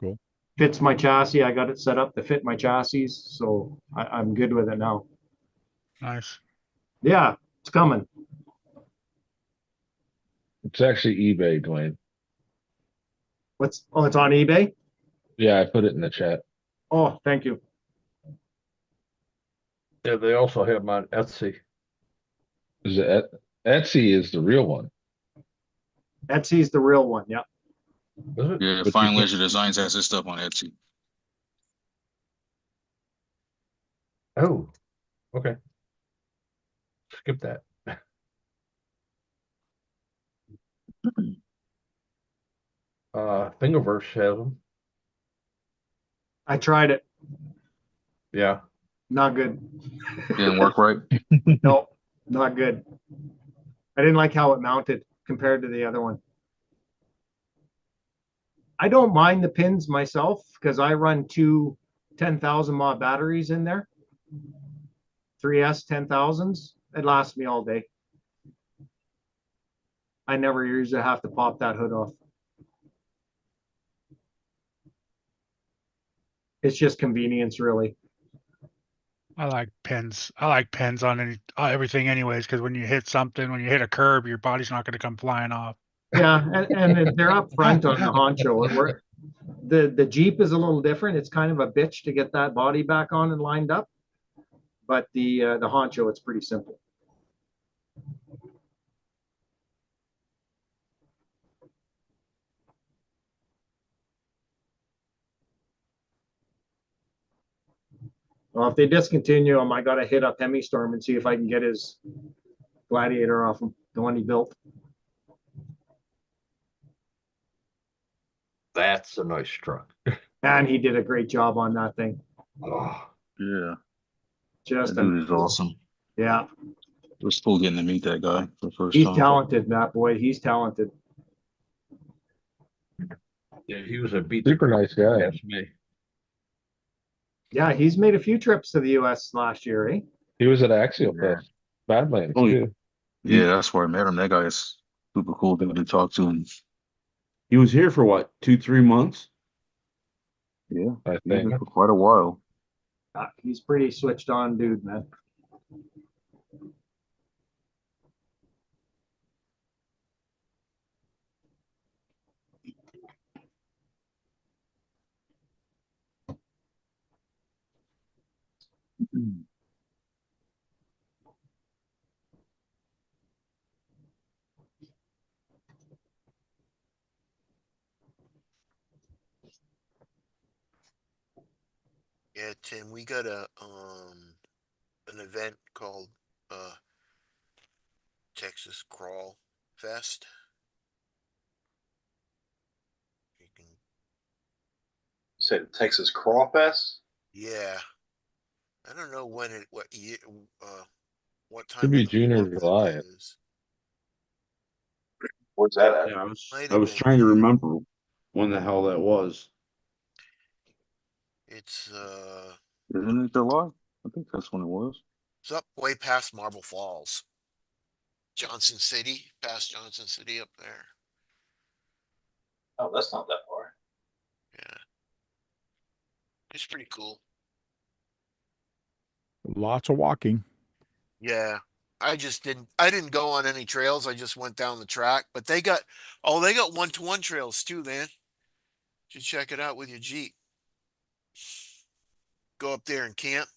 Cool.
Fits my chassis. I got it set up to fit my chassis, so I'm good with it now.
Nice.
Yeah, it's coming.
It's actually eBay, Dwayne.
It's on eBay?
Yeah, I put it in the chat.
Oh, thank you.
Yeah, they also have them on Etsy.
Is it Etsy is the real one?
Etsy's the real one. Yeah.
Is it?
Yeah,
But
Fine
you
Leisure Designs has this stuff on Etsy.
Oh, okay. Skip that. Thingiverse has them.
I tried it.
Yeah.
Not good.
Didn't work right.
No, not good. I didn't like how it mounted compared to the other one. I don't mind the pins myself because I run two 10,000 mAh batteries in there. 3S 10,000s. It lasts me all day. I never usually have to pop that hood off. It's just convenience, really.
I like pins. I like pins on everything anyways, because when you hit something, when you hit a curb, your body's not going to come flying off.
Yeah, and they're up front on the honcho. The Jeep is a little different. It's kind of a bitch to get that body back on and lined up. But the honcho, it's pretty simple. Well, if they discontinue him, I got to hit up Hemi-Storm and see if I can get his Gladiator off him, the one he built.
That's a nice truck.
And he did a great job on that thing.
Oh,
Yeah,
Just
that dude is awesome.
Yeah,
We're still getting to meet that guy for the first
he's
time.
talented, that boy. He's talented.
yeah, he was a beat.
Super nice guy.
Yes, me.
Yeah, he's made a few trips to the US last year, eh?
He was at Axial
Yeah.
Fest, Badlands
Oh,
too.
Yeah, that's where I met him. That guy is super cool dude to talk to. And
He was here for what, 2-3 months?
yeah,
I
he's been
think.
here for quite a while.
He's pretty switched on dude, man.
Yeah, Tim, we got an event called Texas Crawl Fest. You can,
Said Texas Crawfest.
yeah. I don't know what year, what time
Should be
of the
June or
month it
July.
is.
Where's that at?
Yeah,
Might
I
have
was
been
trying to
June.
remember when the hell that was.
It's
Isn't it July? I think that's when it was.
it's up way past Marble Falls. Johnson City, past Johnson City up there.
Oh, that's not that far.
Yeah. It's pretty cool.
Lots of walking.
Yeah. I didn't go on any trails. I just went down the track, but they got 1-to-1 trails too, man. You should check it out with your Jeep. Go up there and camp.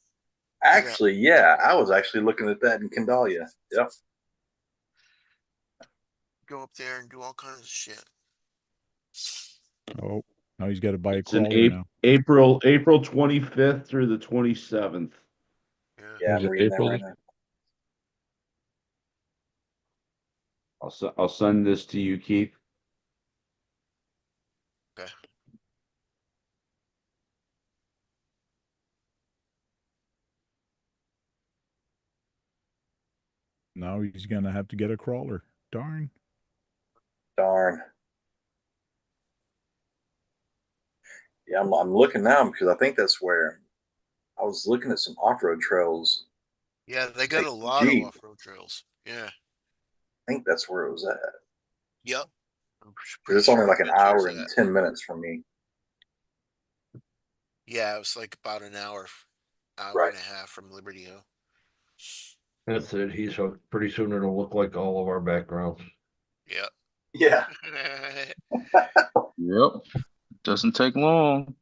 Actually, yeah, I was actually looking at that in Candalia. Yep.
Go up there and do all kinds of shit.
Oh, Now he's got to buy a
It's in
crawler now.
April 25th through the 27th.
Yeah,
Was
I'm
it
reading that
April?
right now.
I'll send this to you, Keith.
Okay.
Now he's gonna have to get a crawler. Darn.
Darn. Yeah, I'm looking now because I think that's where I was looking at some off-road trails.
Yeah, they got a
Like,
lot of
gee.
off-road trails. Yeah.
I think that's where it was at.
Yep. I'm
'Cause
pretty
it's only
sure
like
I
an
went towards
hour and
that.
10 minutes from me.
Yeah, it was like about an hour
Right.
and a half from Liberty Hill.
That's it. He's hooked. Pretty soon it'll look like all of our backgrounds.
Yep.
Yeah.
Yep. Doesn't take long.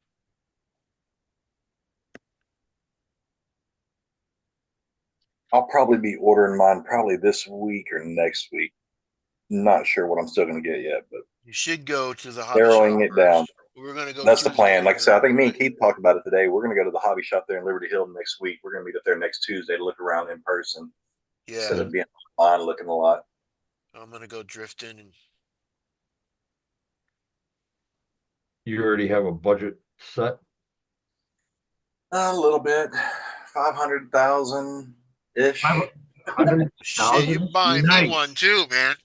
I'll probably be ordering mine probably this week or next week. Not sure what I'm still going to get yet, but
You should go to the hobby
narrowing
shop
it down.
first. We're gonna go.
That's the
Tuesday
plan. Like I said, I think me and
anyway.
Keith talked about it today. We're going to go to the hobby shop there in Liberty Hill next week. We're going to meet up there next Tuesday to look around in person instead
Yeah,
of being online looking a lot.
I'm gonna go drifting and
You already have a budget set?
A little bit, 500,000 ish.
100,000.
shit. You're buying me
Nice.
one too, man.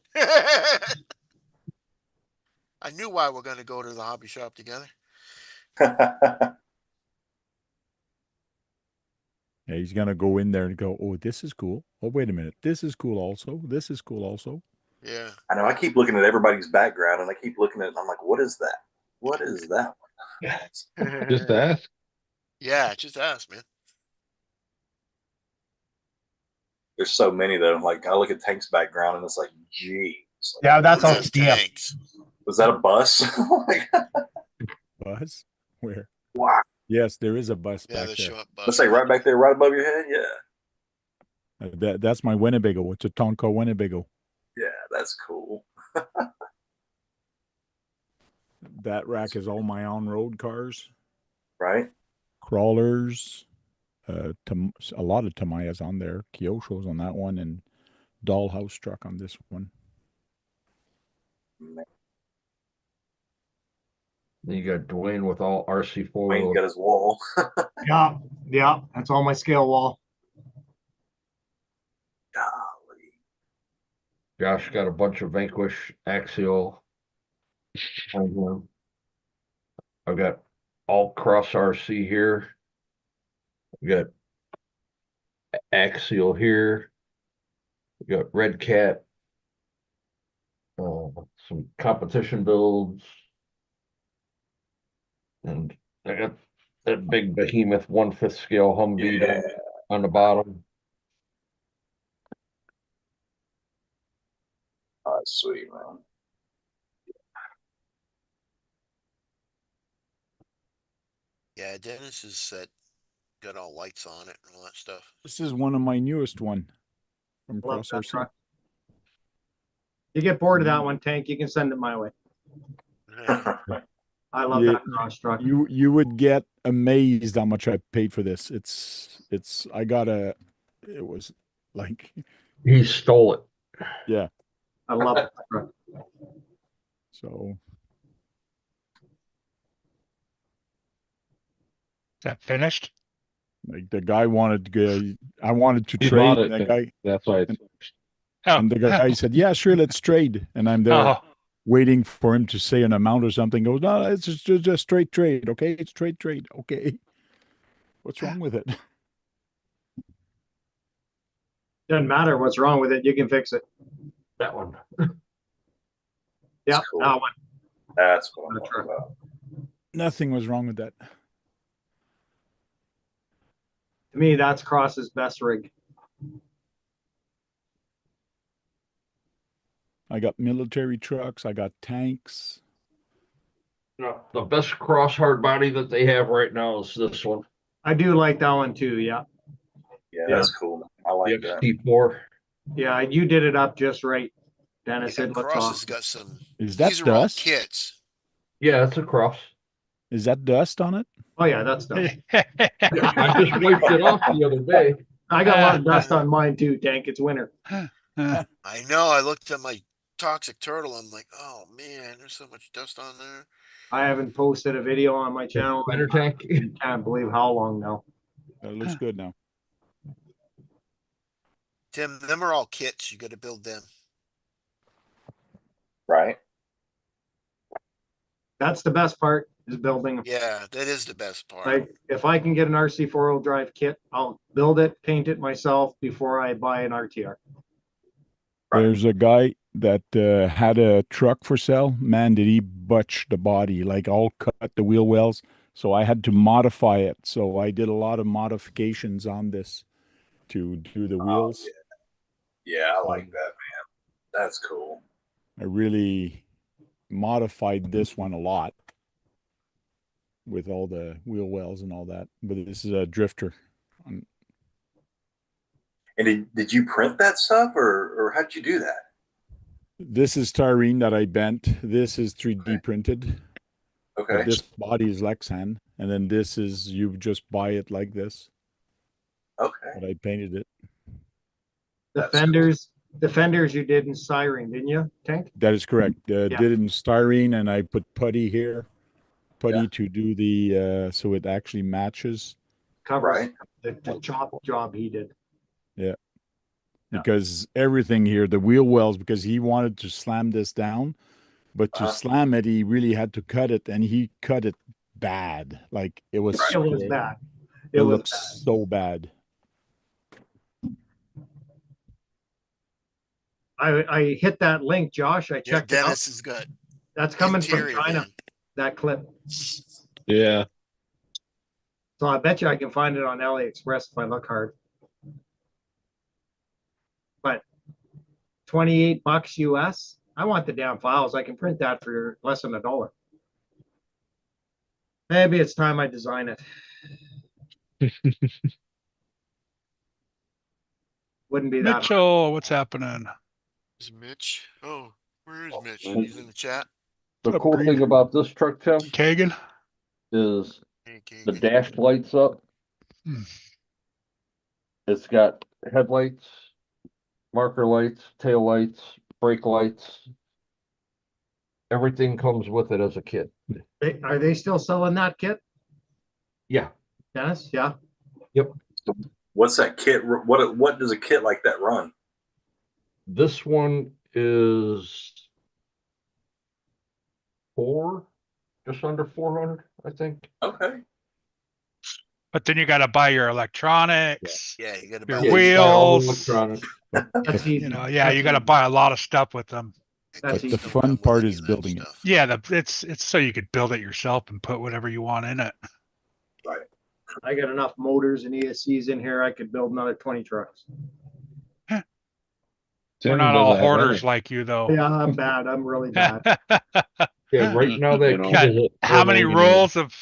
I knew why we're gonna go to the hobby shop together.
Yeah, he's gonna go in there and go, "Oh, this is cool. Oh, wait a minute. This is cool also. This is cool also."
Yeah.
I know. I keep looking at everybody's background, and I keep looking at it. And I'm like, what is that? What is that one?
Just ask.
Yeah, just ask, man.
There's so many though. Like I look at Tank's background, and it's like, geez. Like,
Yeah, that's
Who
all
has
yeah.
tanks?
was that a bus? Like,
Bus? Where?
wow.
Yes, there is a bus
Yeah,
back
the
there.
short bus.
Let's say right back there, right above your head. Yeah.
That's my Winnebago. It's a Tonka Winnebago.
Yeah, that's cool.
That rack is all my on-road cars,
Right?
crawlers, a lot of Tamayas on there, Kyosho's on that one, and Dollhouse truck on this one.
Then you got Dwayne with all RC
Wayne's
four-wheel.
got his wall.
Yeah, that's all my scale wall.
Golly.
Josh got a bunch of Vanquish axial. behind him. I've got all cross RC here. We got axial here. We got Red Cat. Some competition builds. And I got that big behemoth 1/5 scale Humvee
Yeah.
on the bottom.
Oh, that's sweet, man.
Yeah, Dennis is set. Got all lights on it and all that stuff.
This is one of my newest one from
Love
Cross
that
RC.
truck. You get bored of that one, Tank, you can send it my way. I love
Yeah,
that cross truck.
You would get amazed how much I paid for this. It was like,
He stole it.
yeah.
I love that truck.
So
Is that finished?
like the guy wanted to go, I wanted to
He
trade.
bought it.
That
and
guy,
That's why it's
Oh,
and the guy said, "Yeah, sure, let's trade." And I'm there
oh,
waiting for him to say an amount or something. Goes, "No, it's just straight trade. Okay, it's straight trade. Okay, what's wrong with it?"
Doesn't matter what's wrong with it, you can fix it.
That one.
Yeah,
cool.
that one.
That's what I'm
That's
talking
right.
about.
Nothing was wrong with that.
To me, that's Cross's best rig.
I got military trucks. I got tanks.
No, the best cross hard body that they have right now is this one.
I do like that one too, yeah.
Yeah,
Yeah.
that's cool. I like
The
that.
XT4.
Yeah, you did it up just right, Dennis.
Yeah,
It looks
Cross has
awesome.
got some.
Is that
These are all
dust?
kits.
Yeah, it's a cross.
Is that dust on it?
Oh yeah, that's dust.
I just wiped it off the other day.
I got a lot of dust on mine too, Tank. It's winter.
I know. I looked at my toxic turtle. I'm like, oh man, there's so much dust on there.
I haven't posted a video on my channel.
Winter tank.
I can't believe how long now.
It looks good now.
Tim, them are all kits. You got to build them.
Right.
That's the best part is building them.
Yeah, that is the best part.
Like if I can get an RC four-wheel drive kit, I'll build it, paint it myself before I buy an RTR.
There's a guy that had a truck for sale. Man, did he butch the body, like all cut the wheel wells. So I had to modify it. So I did a lot of modifications on this to do the wheels.
Yeah, I like that, man. That's cool.
I really modified this one a lot with all the wheel wells and all that. But this is a drifter.
And did you print that stuff or how'd you do that?
This is styrene that I bent. This is 3D printed.
Okay.
But this body is Lexan. And then this is, you just buy it like this.
Okay.
But I painted it.
The fenders you did in styrene, didn't you, Tank?
That is correct. Did it in styrene, and I put putty here. Putty to do the, so it actually matches.
Covers the chop job he did.
Yeah. Because everything here, the wheel wells, because he wanted to slam this down, but to slam it, he really had to cut it, and he cut it bad. Like it was,
It was bad.
It
was
looks so bad.
I hit that link, Josh. I
Yeah,
checked it out.
Dennis is good.
That's coming
Interior,
from China.
man.
That clip.
Yeah.
So I bet you I can find it on AliExpress if I look hard. But $28 US. I want the damn files. I can print that for less than $1. Maybe it's time I design it. Wouldn't be that hard.
Mitchell, what's happening?
Is Mitch? Oh, where is Mitch? He's in the chat.
The cool thing about this truck, Tim,
Kagan?
is
Hey, Keegan.
the dash lights up.
Hmm.
It's got headlights, marker lights, tail lights, brake lights. Everything comes with it as a kit.
Are they still selling that kit,
Yeah.
Dennis? Yeah.
What's that kit? What does a kit like that run?
This one is just under 400, I think.
Okay.
But then you got to buy your electronics,
Yeah, you got to
your
buy
Yeah, you buy all the
wheels.
electronics.
That's easy.
You know, yeah, you got to buy a lot of stuff with them.
That's
But
easy.
the fun part is building it.
Yeah, it's so you could build it yourself and put whatever you want in it.
I got enough motors and ESCs in here. I could build another 20 trucks.
We're
Tim
not all
doesn't have
hoarders
any.
like you, though.
Yeah, I'm bad. I'm really bad.
Yeah, right now that
You know,
kit is at
How many
$4.99.
rolls of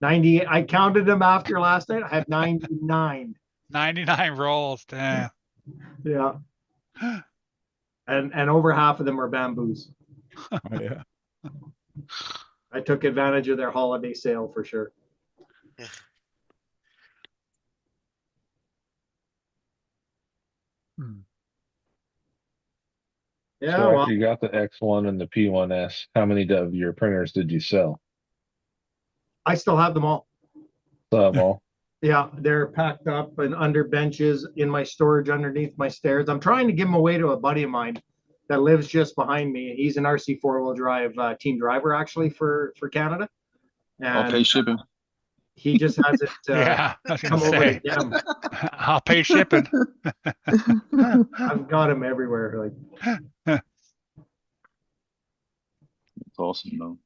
90. I counted them after last night. I have 99.
99 rolls? Damn.
Yeah. And over half of them are bamboos.
Oh, yeah.
I took advantage of their holiday sale for sure. Yeah,
So
well,
after you got the X1 and the P1S, how many of your printers did you sell?
I still have them all.
Some all.
Yeah, they're packed up and under benches in my storage underneath my stairs. I'm trying to give them away to a buddy of mine that lives just behind me. He's an RC four-wheel drive team driver actually for Canada.
I'll
And
pay shipping.
he just has it
Yeah, I was
come
gonna
over to
say.
get them.
I'll pay shipping.
I've got them everywhere. Like
It's awesome, though.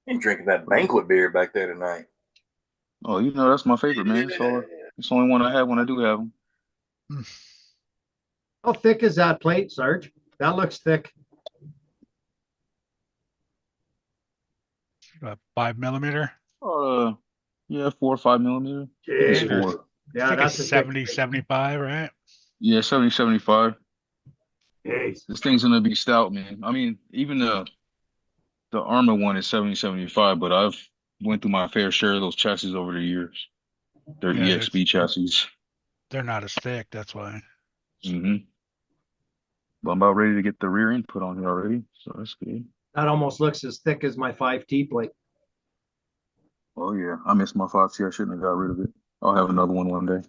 You drinking that banquet beer back there tonight?
Oh, you know that's my favorite, man. So it's the only one I have when I do have them.
how thick is that plate, Sarge? That looks thick.
5 millimeter.
Yeah, 4 or 5 millimeter.
Jeez.
It's 4.
I
Yeah,
think
that's
it's
a thick
70,
plate.
75, right?
Yeah, 70, 75.
Jeez.
This thing's gonna be stout, man. I mean, even The Arma one is 7075, but I've went through my fair share of those chassis over the years. They're
Yeah,
EXP chassis.
they're not as thick. That's why.
Mm-hmm. But I'm about ready to get the rear end put on here already, so that's good.
That almost looks as thick as my 5T plate.
Oh yeah, I missed my 5T. I shouldn't have got rid of it. I'll have another one day.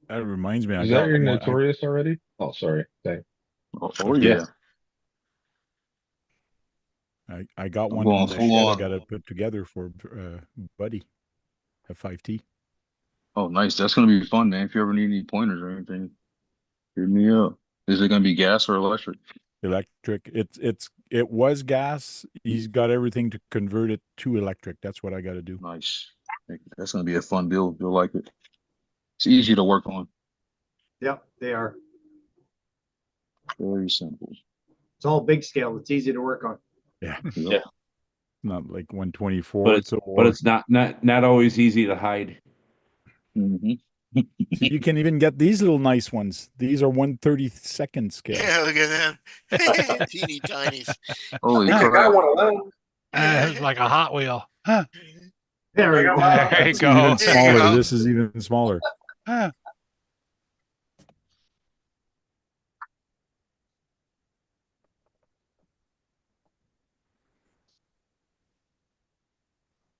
That reminds me, I
Is that
got
your
one.
Notorious already? Oh, sorry. Dang.
Oh
Okay.
yeah.
I got
I'm
one in
going
the
full
shed. I
on.
got to put together for Buddy, a 5T.
Oh, nice. That's gonna be fun, man. If you ever need any pointers or anything, hit me up. Is it gonna be gas or electric?
Electric. It was gas. He's got everything to convert it to electric. That's what I got to do.
Nice. That's gonna be a fun build. You'll like it. It's easy to work on.
Yep, they are.
Very simple.
It's all big scale. It's easy to work on.
Yeah.
Yep.
Not like
But
124.
it's not always easy to hide.
Mm-hmm.
See, you can even get these little nice ones. These are 1/32 scale.
Yeah, look at them. Teeny tinies.
Holy
I got
crap.
one of those.
It's like a Hot Wheel. Huh.
There you go.
There you
It's
go.
even
There you
smaller.
go.
This is even smaller.
Huh.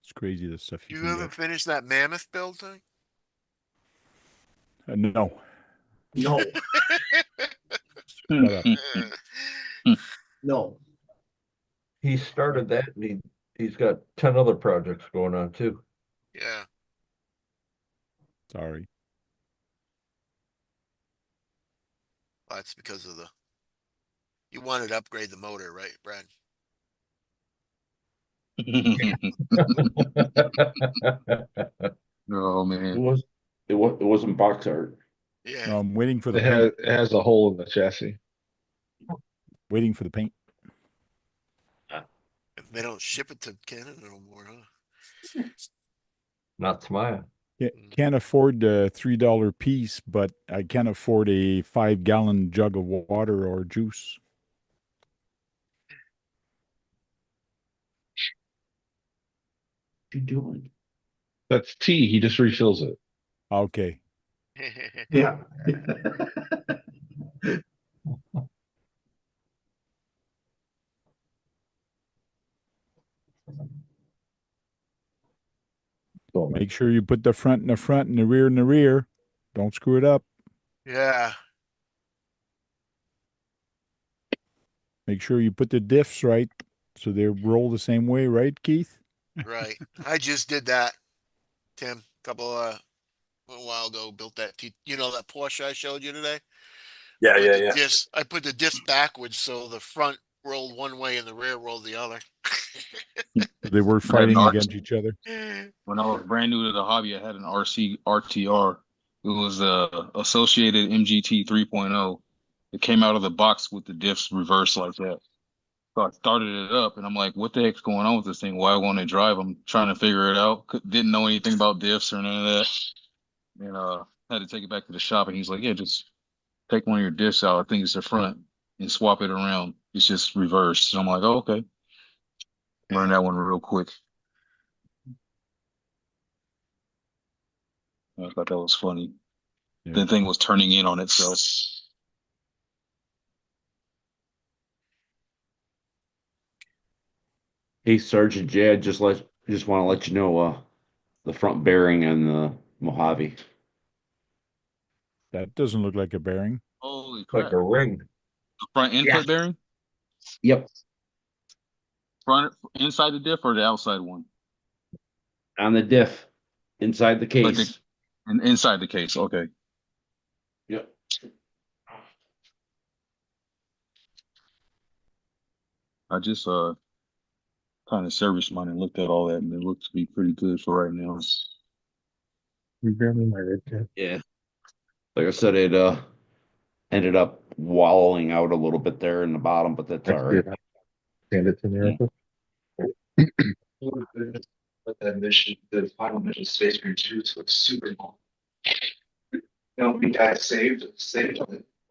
It's crazy the stuff you
You
can
haven't
get.
finished that mammoth build thing?
No,
No,
shut up.
no.
He started that and he's got 10 other projects going on too.
Yeah.
Sorry.
Well, that's because of you wanted to upgrade the motor, right, Brad?
Oh
It
man.
was it wasn't box art.
Yeah.
No, I'm waiting for the
It
paint.
has a hole in the chassis.
Waiting for the paint.
They don't ship it to Canada no more, huh?
Not to my
Can't afford the $3 piece, but I can afford a 5-gallon jug of water or juice.
What you doing?
That's tea. He just refills it.
Okay.
Yeah.
So, man.
Make sure you put the front in the front and the rear in the rear. Don't screw it up.
Yeah.
Make sure you put the diffs right so they roll the same way, right, Keith?
Right. I just did that, Tim, a while ago. Built that, that Porsche I showed you today.
Yeah,
Put
yeah,
the
yeah.
diffs. I put the diffs backwards, so the front rolled one way and the rear rolled the other.
They were
I had an
fighting
RT
against each other.
when I was brand new to the hobby. I had an RC RTR. It was a associated MGT 3.0. It came out of the box with the diffs reversed like that. So I started it up, and I'm like, "What the heck's going on with this thing? Why won't it drive?" I'm trying to figure it out. Didn't know anything about diffs or none of that, and had to take it back to the shop. And he's like, "Yeah, just take one of your diffs out. I think it's the front, and swap it around. It's just reversed." So I'm like, "Oh, okay." Learned that one real quick. I thought that was funny.
Yeah.
The thing was turning in on itself.
Hey, Sergeant J, I just want to let you know the front bearing on the Mojave.
That doesn't look like a bearing.
Holy
like
crap!
a ring.
The front input bearing,
Yep,
front inside the diff or the outside one?
on the diff, inside the
Like
case.
inside the case. Okay.
Yep.
I just kind of serviced mine and looked at all that, and it looks to be pretty good for right now.
You grab me my red cap.
Yeah. Like I said, it ended up wallowing out a little bit there in the bottom, but that's all right.
Hand it to me, real quick.
But that mission, the final mission, Space Marine 2, so it's super long. We got saved,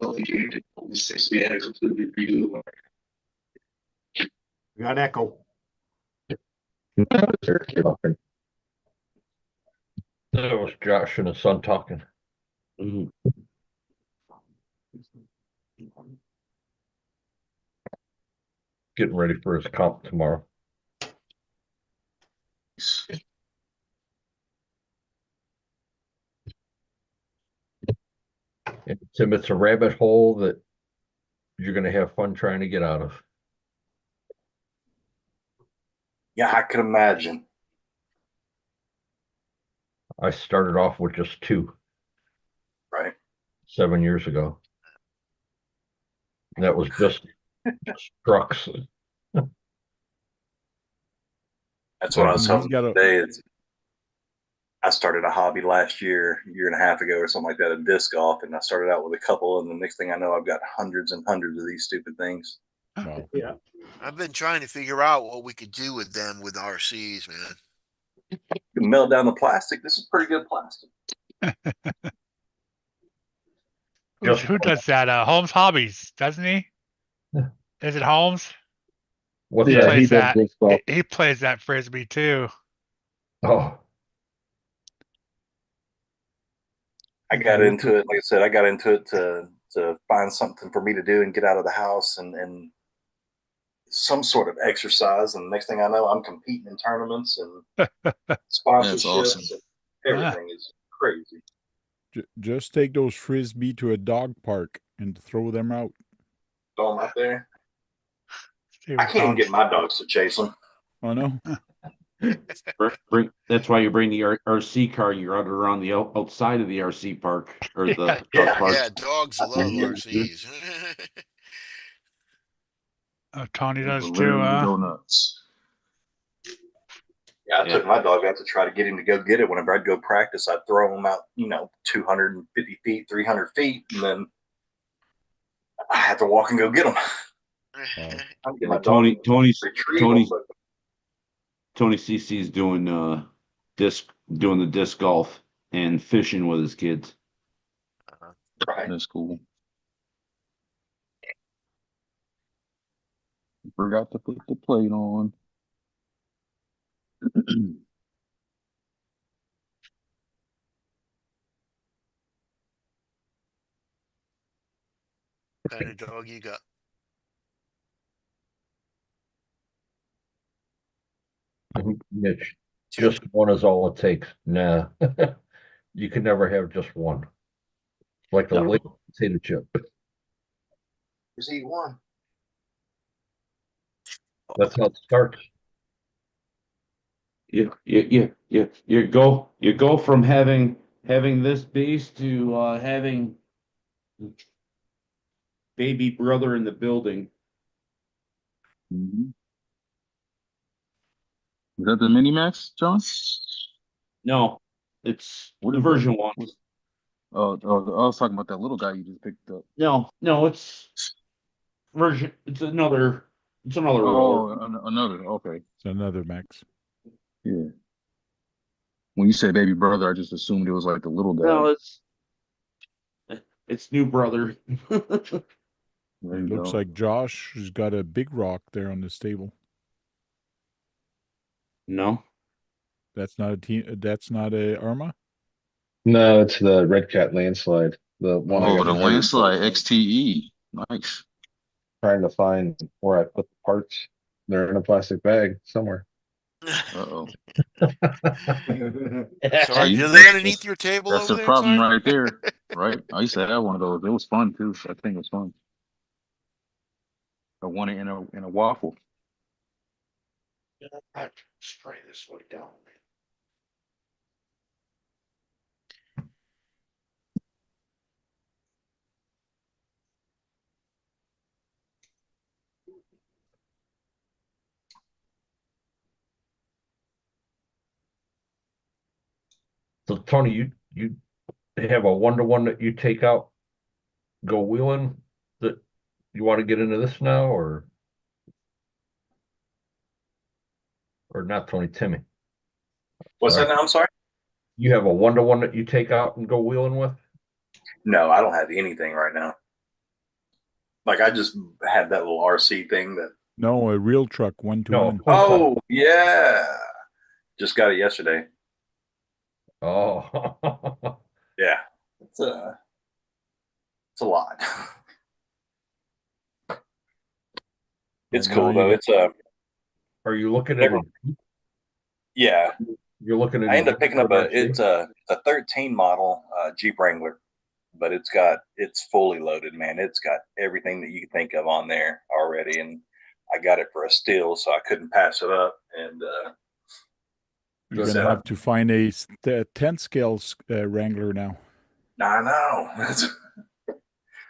only game, it only 6 we had to completely redo.
We got echo.
That was Josh and his son talking.
Mhm.
Getting ready for his comp tomorrow. And Tim, it's a rabbit hole that you're going to have fun trying to get out of.
Yeah, I could imagine.
I started off with just 2
Right.
7 years ago. And that was just trucks.
That's what I was
He's
telling
got
you
a
today. I started a hobby last year, year and a half ago or something like that, a disc golf, and I started out with a couple, and the next thing I know, I've got hundreds and hundreds of these stupid things.
wow.
Yeah.
I've been trying to figure out what we could do with them with RCs, man.
You can melt down the plastic. This is pretty good plastic.
Who does that? Holmes Hobbies, doesn't he? Is it Holmes?
What's
He
Yeah,
that?
plays
he does
that.
disc golf.
He plays that frisbee too.
Oh,
I got into it, like I said, I got into it to find something for me to do and get out of the house and some sort of exercise. And the next thing I know, I'm competing in tournaments and sponsorships.
awesome.
And everything is crazy.
Just take those frisbee to a dog park and throw them out.
Throw them out there.
See
I
what
can't even
dogs-
get my dogs to chase them.
Oh no.
That's why you bring the RC car. You're out around the outside of the RC park or the dog
Yeah.
park.
Yeah, dogs love RCs.
Oh, Tony
People
does too.
literally go nuts.
Yeah, I took my dog out to try to get him to go get it. Whenever I'd go practice, I'd throw him out, 250 feet, 300 feet, and then I had to walk and go get him. I'd get my dog
Tony
retrieve him, but
Tony CC's doing the disc golf and fishing with his kids.
right.
That's cool. Forgot to put the plate on.
What kind of dog you got?
Mitch,
Two?
just one is all it takes. Nah, you can never have just one. Like the late potato chip.
Just eat one.
That's how it starts.
You go from having this base to having baby brother in the building.
Mhm. Is that the mini max, John?
No, it's
What
the
is
version
that?
one.
Oh, I was talking about that little guy you just picked up.
No, it's version. It's another. It's another.
Oh, another. Okay.
It's another Max.
Yeah. When you say baby brother, I just assumed it was like the little guy.
No, it's new brother.
There
It
you
looks
go.
like Josh has got a big rock there on this table.
No,
That's not a team. That's not a Arma.
No, it's the Red Cat landslide. The one I
Oh,
got
the
from
landslide XTE. Nice.
trying to find where I put the parts. They're in a plastic bag somewhere.
Uh-oh.
Sorry,
See,
are they underneath your table
that's
over
the
there,
problem
Simon?
right there, right? I used to have one of those. It was fun too. I think it was fun. I won it in a waffle.
Spray this way down.
So Tony, you have a 1-to-1 that you take out, go wheeling. That you want to get into this now, or not, Tony? Timmy,
What's
sorry.
that now? I'm sorry.
You have a 1-to-1 that you take out and go wheeling with?
No, I don't have anything right now. Like I just had that little RC thing that
No, a real truck,
No,
1-to-1.
Oh yeah, just got it yesterday.
oh,
Yeah, it's a lot. It's
Well,
cool
now you
though.
got-
It's a
are you looking at it?
yeah.
You're looking at
I
a
ended up picking up
Jeep
it's a 13 model Jeep Wrangler, but it's fully loaded, man. It's got everything that you can think of on there already, and I got it for a steal, so I couldn't pass it up. And
You're
said,
gonna have to find a 10 scale Wrangler now.
I know.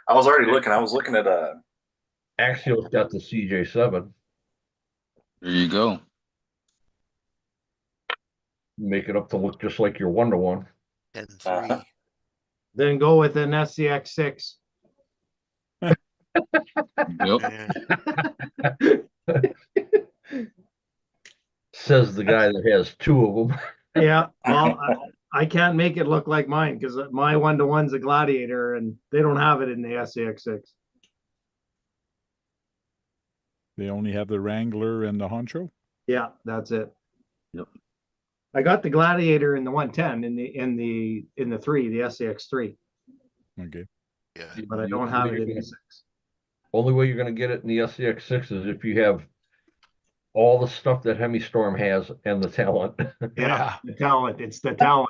I was already looking. I was looking at
Axial's got the CJ7.
There you go.
Make it up to look just like your 1-to-1.
10-3.
Then go with an SCX6.
Yep.
Yeah.
Says the guy that has 2 of them.
Yeah, well, I can't make it look like mine because my 1-to-1's a Gladiator, and they don't have it in the SCX6.
They only have the Wrangler and the Honcho.
Yeah, that's it.
Yep.
I got the Gladiator in the 110 in the 3, the SCX3,
Okay.
Yeah.
but I don't have it in the 6.
Only way you're going to get it in the SCX6 is if you have all the stuff that Hemi Storm has and the talent.
Yeah.
The talent. It's the talent.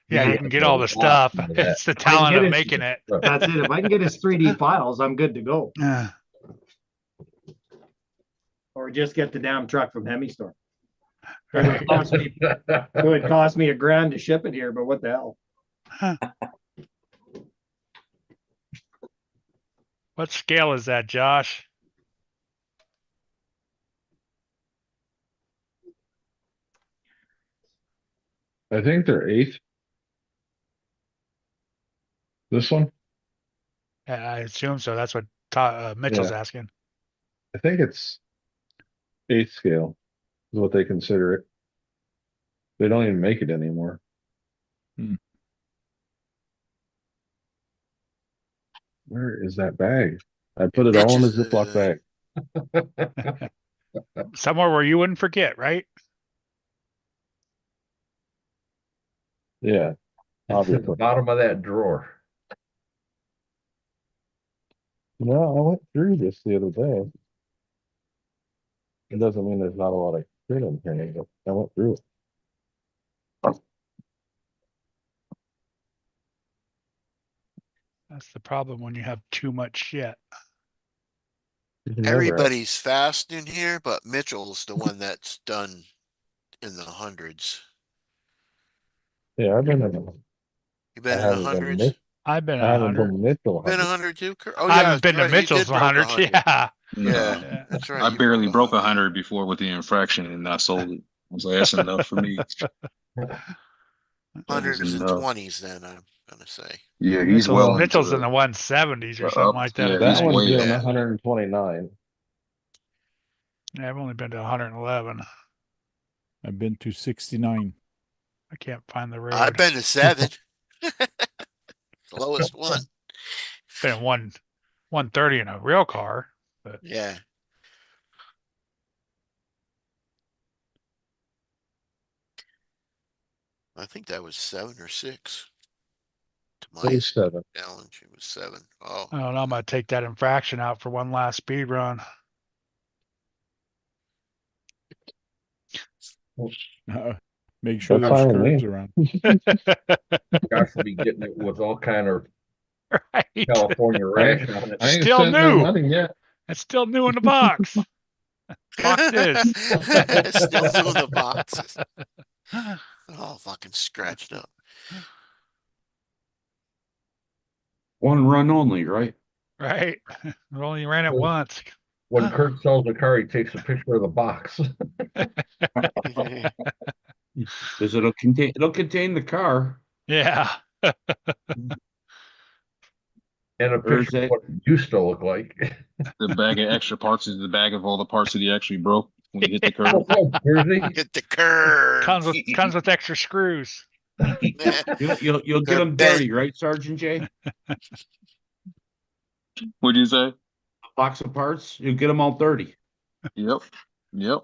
Yeah, you can get all the stuff. It's the
If I can
talent
get
of
it-
making it.
That's it. If I can get his 3D files, I'm good to go.
Yeah.
Or just get the damn truck from Hemi Store. It
Right.
would cost me, it would cost me $1,000 to ship it here, but what the hell?
What scale is that, Josh?
I think they're 8th. This one?
I assume so. That's what Mitchell's asking.
I think it's 8th scale is what they consider it. They don't even make it anymore. Where is that bag? I put it all in a
Bitches,
Ziploc bag.
Somewhere where you wouldn't forget, right?
Yeah,
It's at the
obviously.
bottom of that drawer.
No, I went through this the other day. It doesn't mean there's not a lot of shit in here, but I went through it.
That's the problem when you have too much shit.
You can never have-
everybody's fast in here, but Mitchell's the one that's done in the hundreds.
Yeah, I've been in.
You been
I
in the
haven't been
hundreds?
Mitch.
I've been
I
a
haven't
100.
been Mitchell.
Been
100.
100 too? Oh
I
yeah,
haven't been to
right, you
Mitchell's
did broke
100.
100.
Yeah.
Yeah,
Yeah.
that's right.
I
you
barely broke
100.
100 before with the infraction and I sold it. I was like, that's enough for me. That
Hundreds
was
and
enough.
20s then, I'm gonna say.
Yeah, he's well into
Mitchell's in
it.
the 170s or
Up,
something like that.
yeah,
I
That
he's
think.
one's
way
doing
up.
129.
Yeah, I've only been to 111.
I've been to 69.
I can't find the road.
I've been to 7. The lowest one.
Been 130 in a real car. But
Yeah. I think that was 7 or 6. To my
27.
challenge, it was 7. Oh,
I don't know. I'm gonna take that infraction out for one last speed run.
Make sure
That's
there's
fine with
curves
me.
around.
Josh will be getting it with all kind of
Right.
California rash on it.
I ain't
Still
sent me
new.
money yet.
It's still new in the box. Box is.
still doing the boxes. All fucking scratched up.
One run only, right?
Right. We only ran it once.
When Kurt sells the car, he takes a picture of the box.
Because it'll contain the car.
Yeah.
And a
Or is
picture of
it-
what it used to look like.
The bag of extra parts is the bag of all the parts that he actually broke when he hit the curb.
Jersey.
Get the curve.
Comes with extra screws.
You'll get them dirty, right, Sergeant J?
What'd you say?
box of parts, you get them all 30.
Yep. Yep.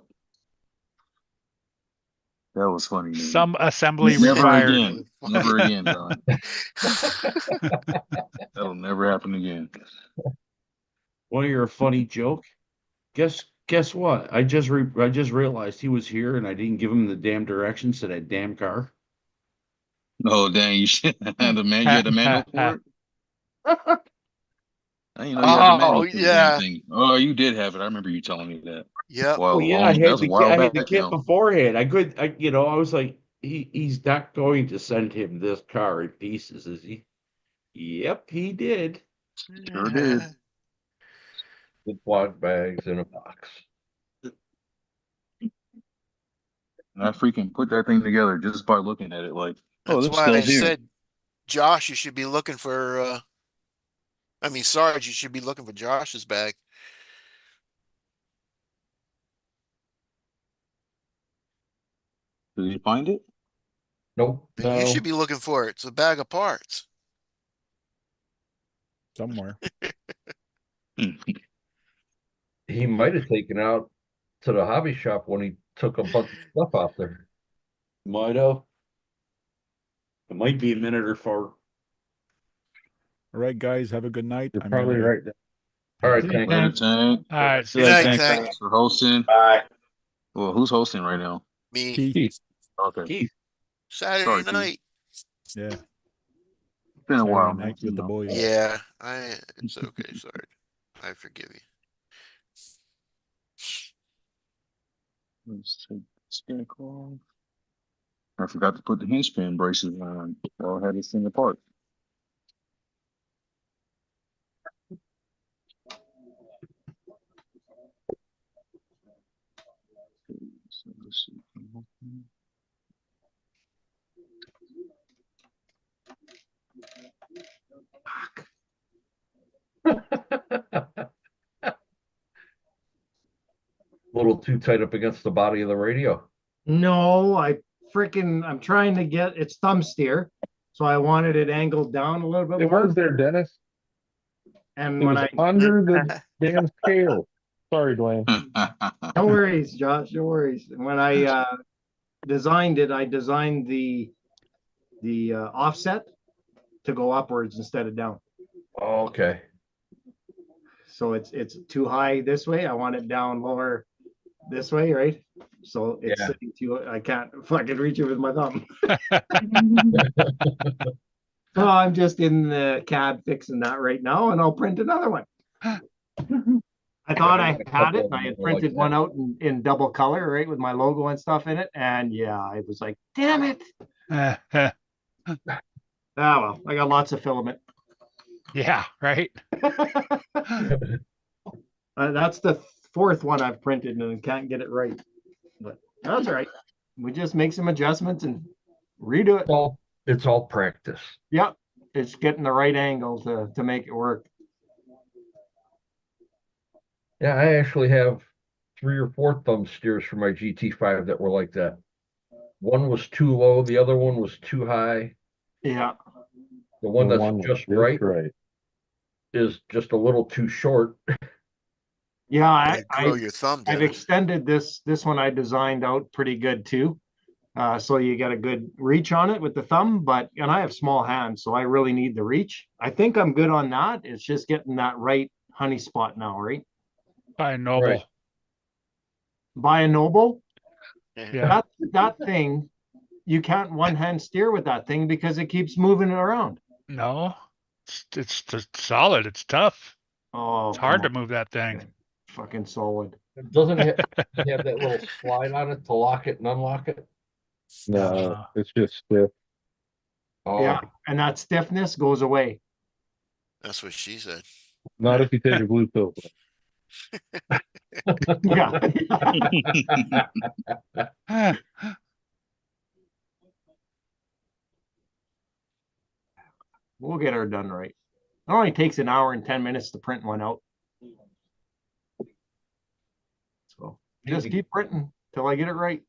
That was funny, man.
Some assembly
Never
required.
again. Never again, Don. That'll never happen again.
Well, you're a funny joke. Guess what? I just realized he was here and I didn't give him the damn directions to that damn car.
Oh, dang, you should have you had the manual for it? I didn't know you had the
Oh,
manual for the damn
yeah.
thing. Oh, you did have it. I remember you telling me that.
Yep.
Oh
Wow,
yeah,
that was a while
I had
back
the kit
now.
beforehand. I was like, he's not going to send him this car in pieces, is he? Yep, he did.
Sure did.
With quad bags in a box.
And I freaking put that thing together just by looking at it like, oh,
That's
this
why I
stuff's here.
said, Josh, you should be looking for, Sarge, you should be looking for Josh's bag.
Did you find it?
Nope.
And you
No.
should be looking for it. It's a bag of parts.
Somewhere.
He might have taken out to the hobby shop when he took a bunch of stuff out there.
Might have. It might be a minute or four.
All right, guys, have a good night.
You're
I'm
probably
gonna
right. All right, thank you.
Later, Tank.
All right. See
Good
you
night,
later.
Tank.
Thanks for hosting.
Bye.
Well, who's hosting right now?
Me.
Keith.
Okay.
Keith.
Saturday
Sorry, Keith.
night.
Yeah.
It's been a
Saturday
while, man.
night with the boys.
Yeah, it's okay, Sarge. I forgive you.
Let's take this back off. I forgot to put the hinge pin braces on. Well, I had this thing apart. So let's see.
A little too tight up against the body of the radio.
No, I'm trying to get it's thumb steer. So I wanted it angled down a little bit
It
more.
was there, Dennis.
And
It
when
was
I
under the damn scale. Sorry, Dwayne.
no worries, Josh, no worries. When I designed it, I designed the offset to go upwards instead of down.
Oh, okay.
So it's too high this way. I want it down lower this way, right? So it's
Yeah.
sitting too. I can't fucking reach it with my thumb. So I'm just in the CAD fixing that right now, and I'll print another one. I thought I had it. I had printed one out in double color, right, with my logo and stuff in it. And yeah, I was like, damn it.
Yeah,
Well, I got lots of filament.
right.
That's the fourth one I've printed and can't get it right. But that's all right. We just make some adjustments and redo it.
It's all practice.
Yep. It's getting the right angle to make it work.
Yeah, I actually have 3 or 4 thumb steers for my GT5 that were like that. One was too low, the other one was too high.
Yeah.
The one that's just right is just a little too short.
Yeah,
Grow your thumb
I've
down.
extended this one I designed out pretty good too. So you get a good reach on it with the thumb, and I have small hands, so I really need the reach. I think I'm good on that. It's just getting that right honey spot now, right?
By Noble.
Right.
Buy a Noble.
Yeah.
That thing, you can't one hand steer with that thing because it keeps moving around.
No, it's solid. It's tough.
Oh,
It's hard to move that thing.
fucking solid.
Doesn't it have that little slide on it to lock it and unlock it?
No,
it's just stiff. Oh,
Yeah, and that stiffness goes away.
That's what she said.
not if you take a blue pill.
Yeah. We'll get her done right. It only takes an hour and 10 minutes to print one out. So just keep printing till I get it right.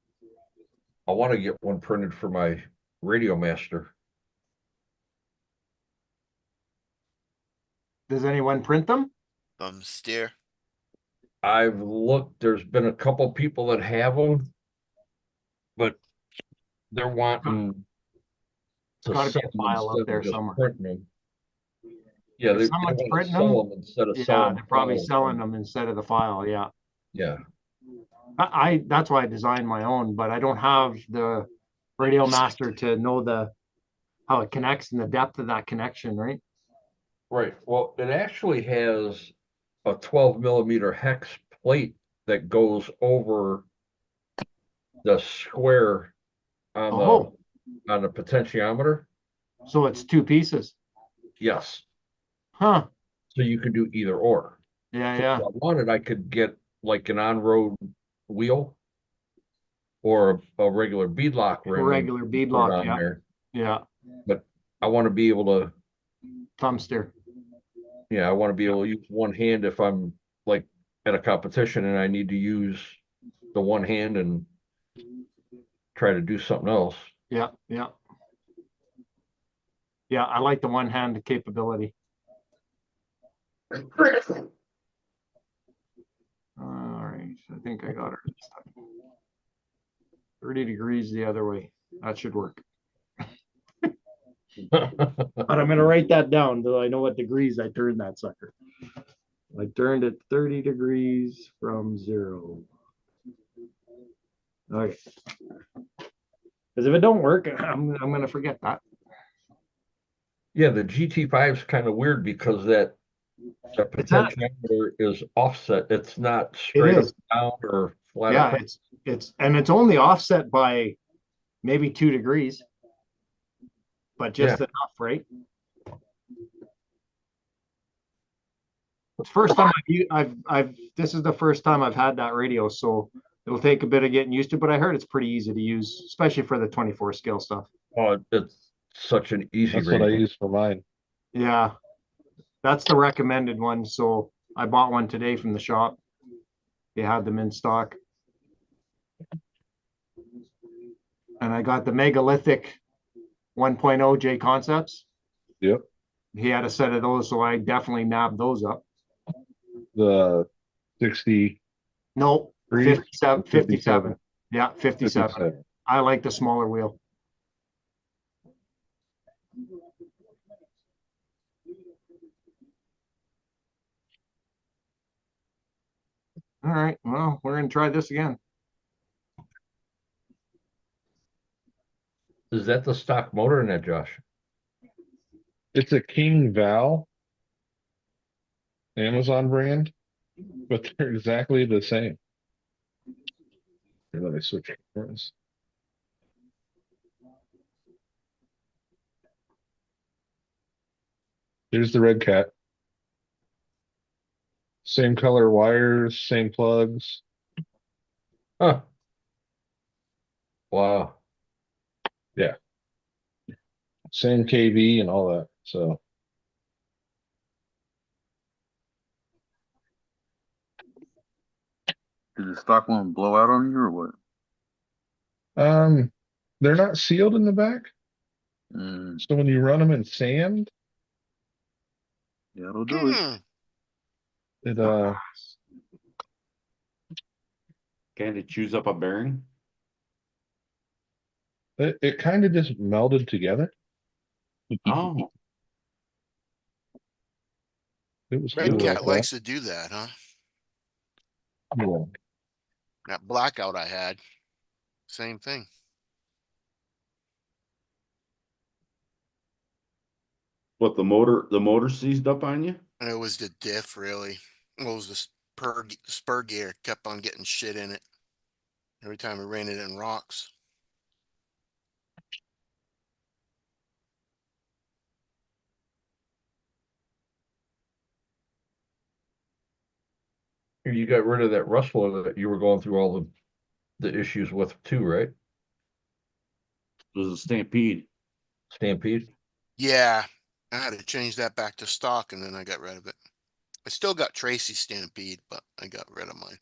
I want to get one printed for my Radio Master.
Does anyone print them?
steer.
I've looked, there's been a couple people that have them, but they're wanting to
Gotta be
sell
a
them
file out
instead
there
of just
somewhere.
printing them. Yeah,
If
they
someone's
want to
printing
sell
them,
them instead of
yeah,
selling
they're probably
files.
selling them instead of the file. Yeah.
Yeah.
I that's why I designed my own, but I don't have the Radio Master to know how it connects and the depth of that connection, right?
Right. Well, it actually has a 12 millimeter hex plate that goes over the square on
Oh,
the potentiometer.
so it's two pieces.
Yes.
Huh.
So you could do either or.
Yeah,
So
yeah.
if I wanted, I could get like an on-road wheel or a regular beadlock
A
ring and
regular
put it
beadlock,
on
yeah.
there.
Yeah.
But I want to be able to,
Thumb steer.
I want to be able to use one hand if I'm like at a competition and I need to use the one hand and try to do something else.
Yeah, yeah. Yeah, I like the one-hand capability. All right, I think I got her this time. 30 degrees the other way. That should work. But I'm gonna write that down so I know what degrees I turned that sucker. I turned it 30 degrees from 0. Okay. Because if it don't work, I'm gonna forget that.
Yeah, the GT5 is kind of weird because the
It's not,
potentiometer is offset. It's not
it
straight up
is.
down or flat
Yeah,
across.
it's only offset by maybe 2 degrees, but just
Yeah.
enough, right? It's first time this is the first time I've had that radio, so it'll take a bit of getting used to, but I heard it's pretty easy to use, especially for the 24 scale stuff.
Oh, it's such an easy
That's what I
radio.
use for mine.
Yeah, that's the recommended one. So I bought one today from the shop. They had them in stock. And I got the megalithic 1.0 J Concepts.
Yep.
He had a set of those, so I definitely nabbed those up.
The 60.
No, 57, 57. Yeah, 57.
57.
I like the smaller wheel. All right, well, we're gonna try this again.
Is that the stock motor in that, Josh?
It's a King Val Amazon brand, but they're exactly the same. Here, let me switch cameras. Here's the red cat. Same color wires, same plugs.
Huh. Wow.
Same KV and all that. So
Did the stock one blow out on you or what?
um they're not sealed in the back.
Mm,
So when you run them in sand,
yeah, it'll do it.
it
Can it chews up a bearing?
it kind of just melded together.
Oh,
It was
Red
cool like
Cat
that.
likes to do that, huh?
Yeah.
That blackout I had, same thing.
what the motor seized up on you?
And it was the diff, really. It was the spur gear kept on getting shit in it every time we ran it in rocks.
You got rid of that rustler that you were going through all the issues with too, right?
It was a Stampede.
Stampede.
Yeah, I had to change that back to stock and then I got rid of it. I still got Tracy Stampede, but I got rid of mine.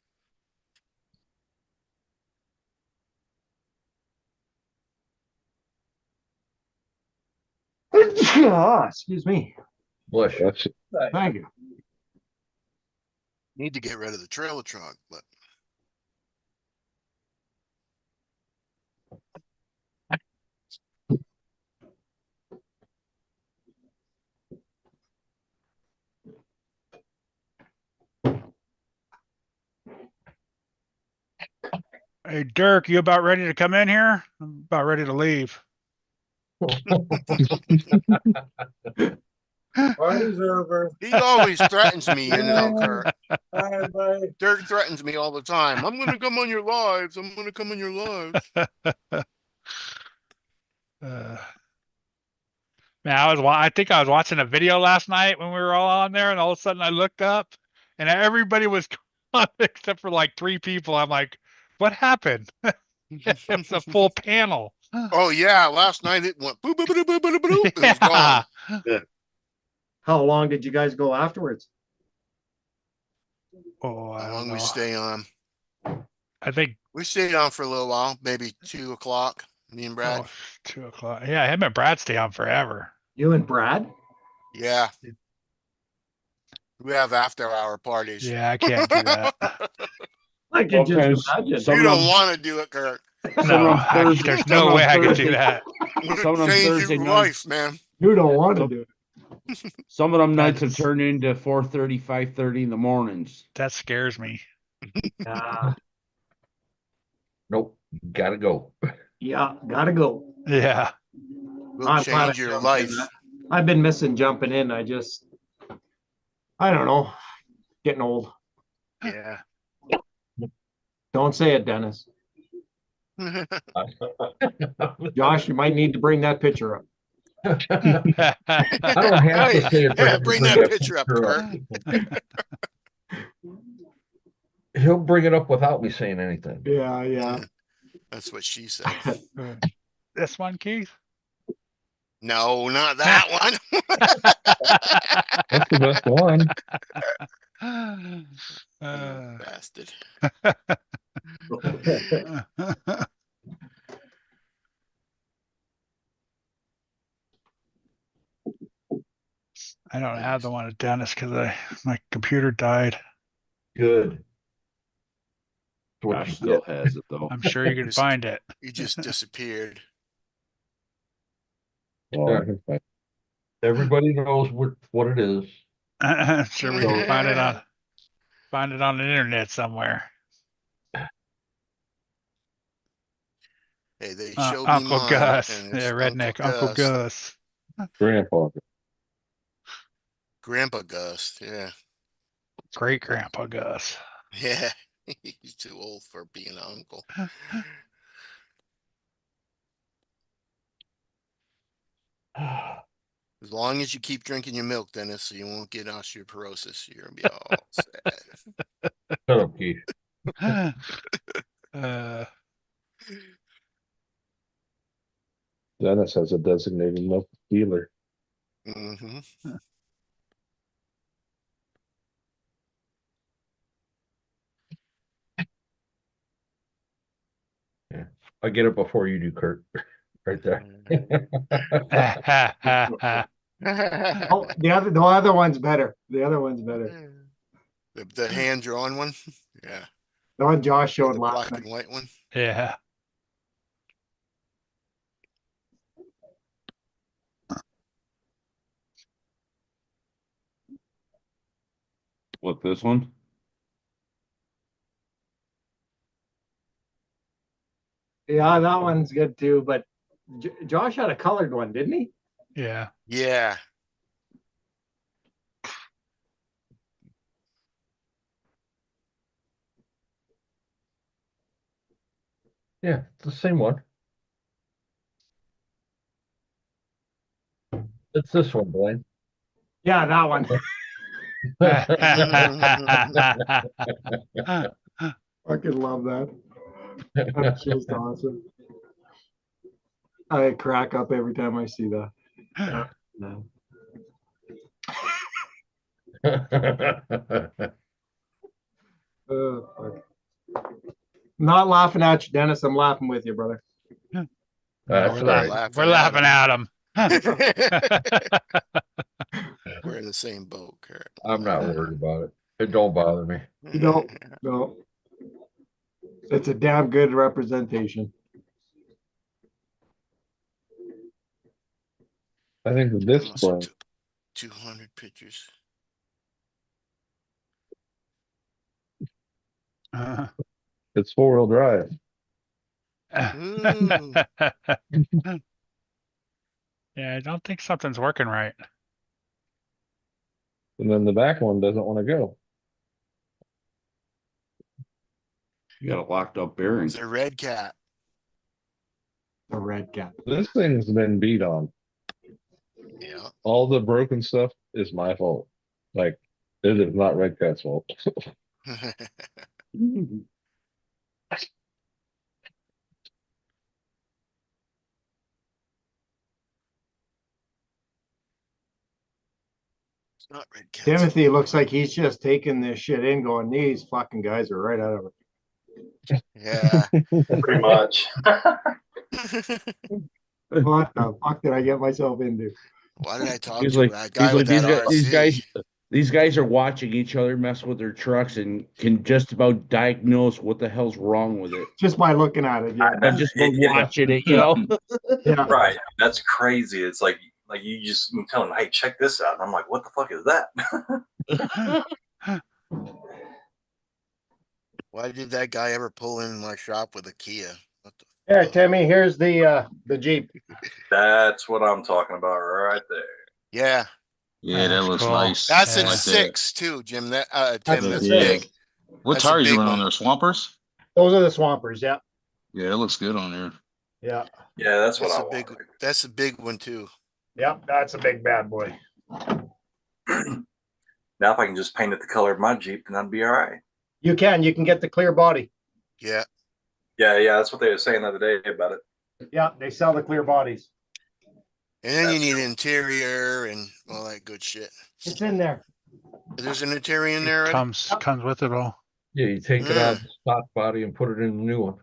Ah, excuse me.
Bless you.
That's
Thank you.
Need to get rid of the trailer trunk, but
Hey, Dirk, you about ready to come in here? I'm about ready to leave.
Party's over.
he always threatens me, Kurt.
Bye, bye.
Dirk threatens me all the time. I'm gonna come on your lives. I'm gonna come on your lives.
Man, I think I was watching a video last night when we were all on there, and all of a sudden I looked up, and everybody was gone except for like 3 people. I'm like, what happened? It was a full panel.
Oh yeah, last night it went boop boop boop boop boop boop. It was gone.
Yeah.
How long did you guys go afterwards?
Oh, I
How
don't
long we
know.
stay on?
I think
We stayed on for a little while, maybe 2 o'clock. Me and Brad.
2 o'clock. Yeah, him and Brad stay on forever.
You and Brad?
Yeah. We have after hour parties.
Yeah, I can't do that.
I can just
Sometimes
imagine.
some
You
of
don't
them,
want to do it, Kurt.
No,
Thursday-
there's
some
no
on
way I could do
Thursday-
that.
We're
Some of them
changing
Thursday
your
nights.
life, man.
You don't want to do it.
some of them nights have
That's-
turned into 4:30, 5:30 in the mornings.
That scares me.
Ah,
Nope. Gotta go.
yeah, gotta go.
Yeah.
We'll
I'm glad
change
I
your
jumped
life.
in. I've been missing jumping in. I don't know, getting old.
Yeah.
Don't say it, Dennis. Josh, you might need to bring that picture up.
I don't have to say it. for
Yeah,
him to
bring
bring
that
it
picture up,
Kurt.
Kurt.
He'll bring it up without me saying anything.
Yeah.
That's what she said.
This one, Keith?
No, not that one.
That's the best one.
Bastard.
I don't have the one at Dennis because my computer died.
Good.
Josh
What you
still
get.
has it though.
I'm sure you can
Just-
find it.
You just disappeared.
Well,
Everybody knows what it is.
I'm sure we can find it on the internet somewhere.
Hey, they showed me
Uncle
mine,
Gus.
and it's
Yeah, redneck. Uncle Gus.
Grandpa.
Grandpa Gus. Yeah.
Great Grandpa Gus.
Yeah. He's too old for being an uncle. As long as you keep drinking your milk, Dennis, so you won't get osteoporosis, you're gonna be all sad.
Shut up, Keith.
Dennis has a designated milk dealer.
Mm-hmm.
Yeah. I get it before you do, Kurt. Right there.
Oh, the other one's better. The other one's better.
The hand drawn one. Yeah.
The one Josh
The
showed
black
last night.
and white one.
Yeah.
What, this one?
Yeah, that one's good too. But Josh had a colored one, didn't he?
Yeah.
Yeah.
Yeah, it's the same one. It's this one, Blaine.
Yeah, that one. Fucking love that. That's just awesome. I crack up every time I see that. No. Fuck. I'm not laughing at you, Dennis. I'm laughing with you, brother.
That's
we're
right.
laughing, we're laughing at him.
We're in the same boat, Kurt.
I'm not worried about it.
It don't bother me.
No, no. It's a damn good representation.
I think at this
Must have
point,
took 200 pictures.
it's 4-wheel drive.
Ooh.
Yeah, I don't think something's working right.
And then the back one doesn't want to go.
You got a locked up bearing.
It's a red cat.
The red cap.
This thing's been beat on.
Yeah.
All the broken stuff is my fault. Like, it is not Red Cat's fault.
It's not red cat.
Timothy looks like he's just taking this shit in, going, these fucking guys are right out of it.
Yeah.
Pretty much.
What the fuck did I get myself into?
Why did I talk
He's
to
like,
that guy
he's
with
like
that
these guys,
RC?
these guys are watching each other mess with their trucks and can just about diagnose what the hell's wrong with it.
Just by looking at it, yeah.
And just about watching it, you know.
Yeah.
Right. That's crazy. It's like you just you tell them, hey, check this out. And I'm like, what the fuck is that?
Why did that guy ever pull in my shop with a Kia? What the
Here,
fuck?
Timmy, here's the Jeep.
That's what I'm talking about right there.
Yeah.
Yeah, that
That's
looks
cool.
nice.
That's
I
in
like that.
6 too, Jim. That
That's
Tim,
the
that's
Yeah.
big.
six.
What
That's a
tires you
big
running
one.
on there? Swampers?
Those are the Swampers, yeah.
Yeah, it looks good on there.
Yeah.
Yeah, that's what
That's
I
a big
want.
that's a big one too.
Yep, that's a big bad boy.
Now, if I can just paint it the color of my Jeep, then I'd be all right.
You can get the clear body.
Yeah.
Yeah, that's what they were saying the other day about it.
Yeah, they sell the clear bodies.
And then you
That's
need
cool.
interior and all that good shit.
It's in there.
There's an interior in there
It
already?
comes with it all.
Yeah, you take it out of the stock body and put it in the new one.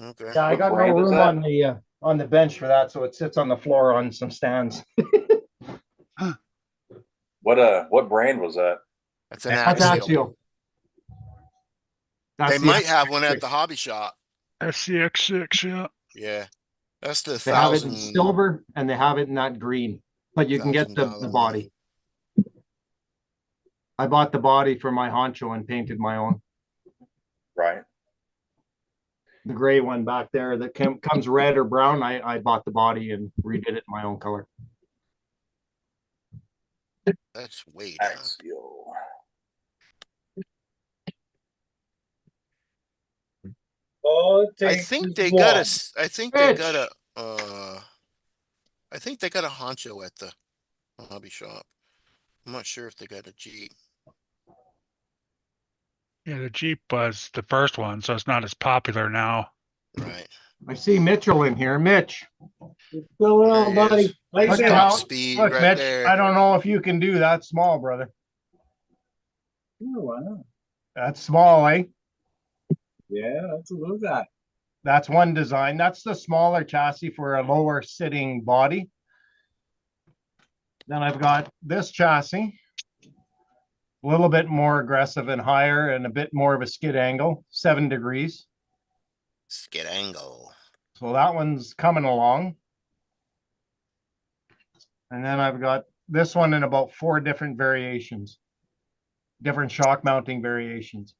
Okay.
Yeah, I
What
got no
brand is
room
that?
on the bench for that, so it sits on the floor on some stands.
What brand was that?
That's an
That's
Axial.
Axial.
They
That's the
might have one at
Axial.
the hobby shop.
SCX6, yeah.
Yeah. That's the
They have it in
$1,000
silver and they have it in that green, but you can get the
$1,000
body. I bought the body for my honcho and painted my own.
Right.
The gray one back there that comes red or brown, I bought the body and redid it in my own color.
That's way down.
Axial. Oh,
I think they got a I think they got a I think they got a honcho at the hobby shop. I'm not sure if they got a Jeep.
Yeah, the Jeep was the first one, so it's not as popular now.
Right.
I see Mitchell in here. Mitch,
What's going
There
on,
he
buddy?
is.
How you
look
been?
at
Top
how,
speed
look,
right
Mitch,
there.
I don't know if you can do that small, brother.
Yeah, why not?
That's small, eh?
Yeah, that's a little guy.
That's one design. That's the smaller chassis for a lower sitting body. Then I've got this chassis, a little bit more aggressive and higher and a bit more of a skid angle, 7 degrees.
Skid angle.
So that one's coming along. And then I've got this one in about 4 different variations, different shock mounting variations.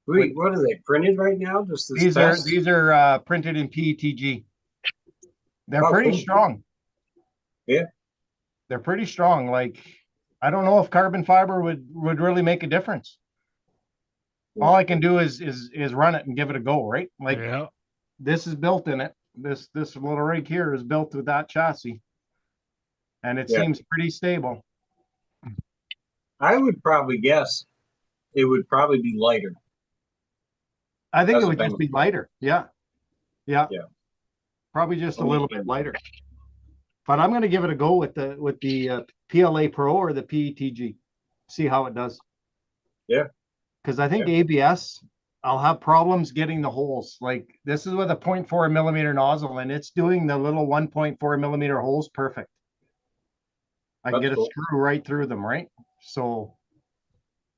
Wait, what are they printed right now? Just this
These
test?
are printed in PETG. They're
Oh,
pretty
cool.
strong.
Yeah.
They're pretty strong. Like, I don't know if carbon fiber would really make a difference. All I can do is run it and give it a go, right? Like,
Yeah.
this is built in it. This little rig here is built with that chassis. And it
Yeah.
seems pretty stable.
I would probably guess it would probably be lighter.
I think
That's
it would
the
just be lighter. Yeah.
Yeah.
Probably just a
Okay.
little bit lighter. But I'm going to give it a go with the PLA Pro or the PETG. See how it does.
Yeah.
Because I think ABS, I'll have problems getting the holes. Like, this is with a 0.4 millimeter nozzle, and it's doing the little 1.4 millimeter holes perfect. I can
That's
get a
cool.
screw right through them, right? So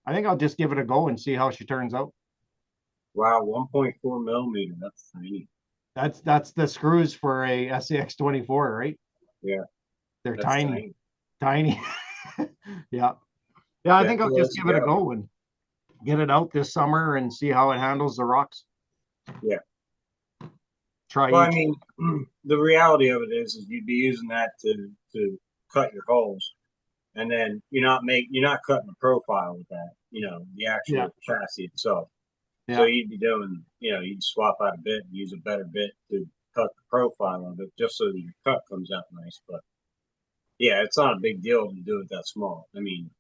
I think I'll just give it a go and see how she turns out.
Wow, 1.4 millimeter. That's tiny.
That's the screws for a SCX 24, right?
Yeah.
They're
That's
tiny. Yeah. Yeah, I
Yeah,
think I'll
well,
just give it a go and get it out this summer and see how it handles the rocks.
Yeah.
Try
Well, I
each.
mean, the reality of it is you'd be using that to cut your holes, and then you're not cutting the profile with that. You know, the actual chassis itself.
Yeah.
So you'd be doing, you'd swap out a bit and use a better bit to cut the profile of it, just so that your cut comes out nice. But yeah, it's not a big deal to do it that small. I mean,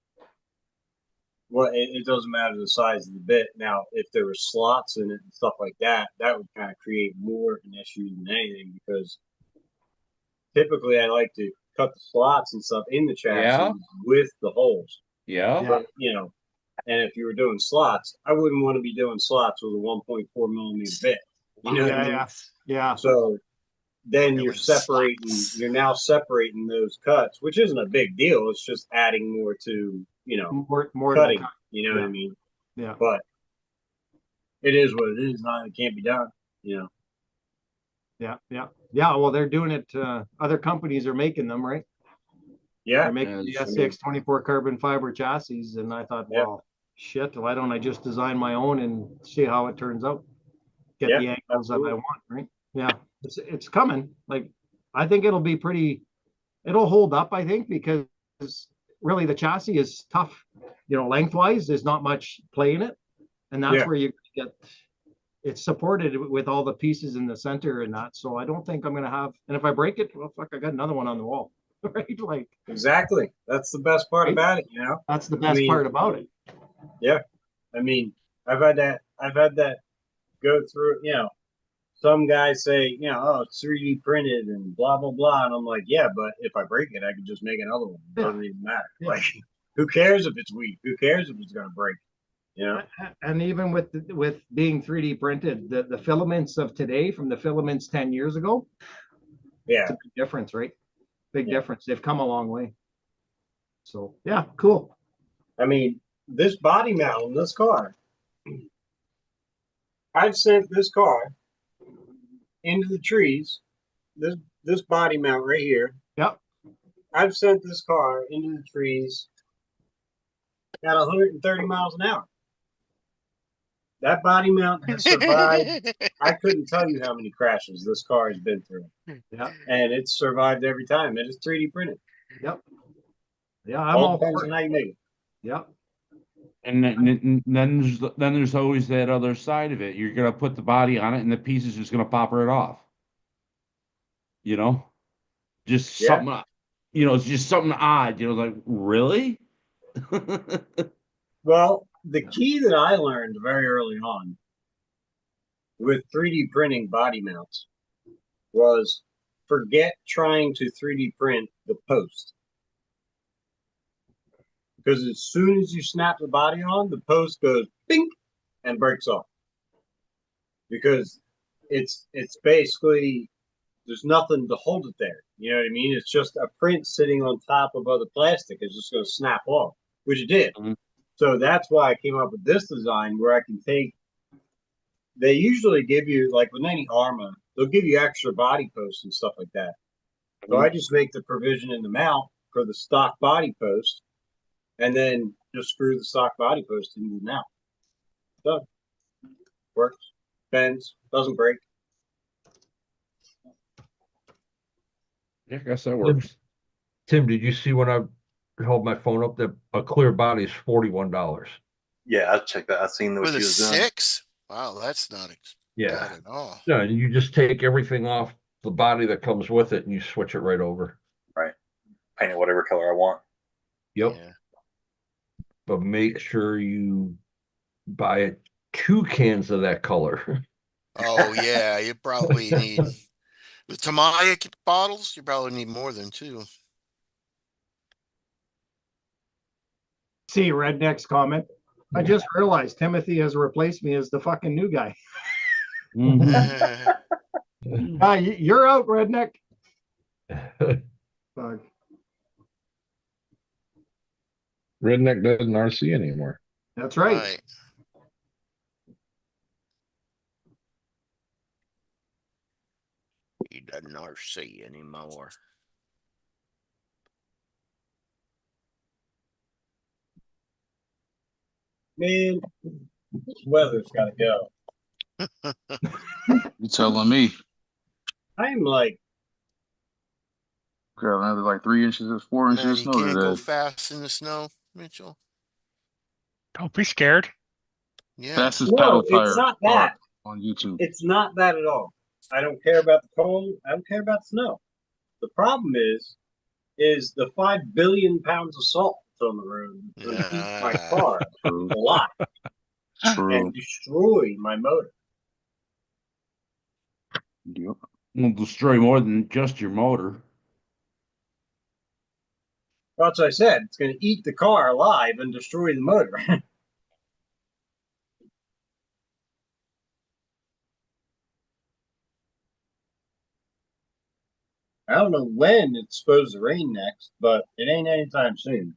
well, it doesn't matter the size of the bit. Now, if there were slots in it and stuff like that, that would kind of create more of an issue than anything, because typically I like to cut the slots and stuff in the chassis with the holes.
Yeah.
But, and if you were doing slots, I wouldn't want to be doing slots with a 1.4 millimeter bit. You know what I mean?
Yeah.
So then you're now separating those cuts, which isn't a big deal. It's just adding more to,
more
cutting.
cut.
You know what I mean?
Yeah.
But it is what it is. It can't be done.
Yeah. Well, they're doing it. Other companies are making them, right?
Yeah.
They're making the SCX 24 carbon fiber chassis, and I thought, well, shit, why don't I just design my own and see how it turns out? Get the angles that I want, right? Yeah, it's coming. Like, I think it'll be it'll hold up, I think, because really the chassis is tough. Lengthwise, there's not much play in it, and that's where you get it's supported with all the pieces in the center and that. So I don't think I'm gonna have. And if I break it, well, fuck, I got another one on the wall, right? Like,
exactly. That's the best part about it.
That's the best part about it.
Yeah, I mean, I've had that go through. Some guys say, oh, it's 3D printed and blah blah blah, and I'm like, yeah, but if I break it, I can just make another one. It doesn't even matter. Like, who cares if it's weak? Who cares if it's gonna break?
And even with being 3D printed, the filaments of today from the filaments 10 years ago, it's a big difference, right? Big difference. They've come a long way. So yeah, cool.
I mean, this body mount on this car, I've sent this car into the trees. This body mount right here.
Yep.
I've sent this car into the trees at 130 miles an hour. That body mount has survived. I couldn't tell you how many crashes this car has been through.
Yeah.
And it's survived every time. It is 3D printed.
Yep. Yeah, I'm
all depends on how you make it.
Yep.
And then there's always that other side of it. You're gonna put the body on it, and the piece is just gonna pop right off. Just something. It's just something odd. Like, really.
Well, the key that I learned very early on with 3D printing body mounts was forget trying to 3D print the post. Because as soon as you snap the body on, the post goes bink and breaks off. Because it's basically, there's nothing to hold it there. You know what I mean? It's just a print sitting on top of other plastic. It's just going to snap off, which it did. Mm-hmm. So that's why I came up with this design where I can take, they usually give you, like with any Arma, they'll give you extra body posts and stuff like that. So I just make the provision in the mount for the stock body post, and then just screw the stock body post into the mount. Done. Works. Bends. Doesn't break.
Yeah, I guess that works.
Tim, did you see when I held my phone up that a clear body is $41?
Yeah, I checked that. I seen what
With
she
a
was doing.
6? Wow, that's not bad at all.
Yeah, and you just take everything off the body that comes with it, and you switch it right over.
Right. Paint it whatever color I want.
Yep. Yeah. But make sure you buy 2 cans of that color.
Oh yeah, you probably need the Tamaya bottles. You probably need more than 2.
See Redneck's comment. I just realized Timothy has replaced me as the fucking new guy. You're out, Redneck.
Redneck doesn't RC anymore.
That's right.
Right. He doesn't RC anymore.
Man, this weather's got to go.
You telling me?
I'm like,
Got another like 3 inches or 4 inches
Man,
of
you
snow
can't go
today.
fast in the snow, Mitchell.
Don't be scared.
Yeah.
Fastest
no,
paddle
it's
tire
not
car
that.
on YouTube.
It's not that at all. I don't care about the cold. I don't care about the snow. The problem is the 5 billion pounds of salt that's on the road that's going to heat my car
True.
a lot
True.
and destroy my motor.
Yep.
Will destroy more than just your motor.
That's what I said. It's going to eat the car alive and destroy the motor. I don't know when it's supposed to rain next, but it ain't anytime soon.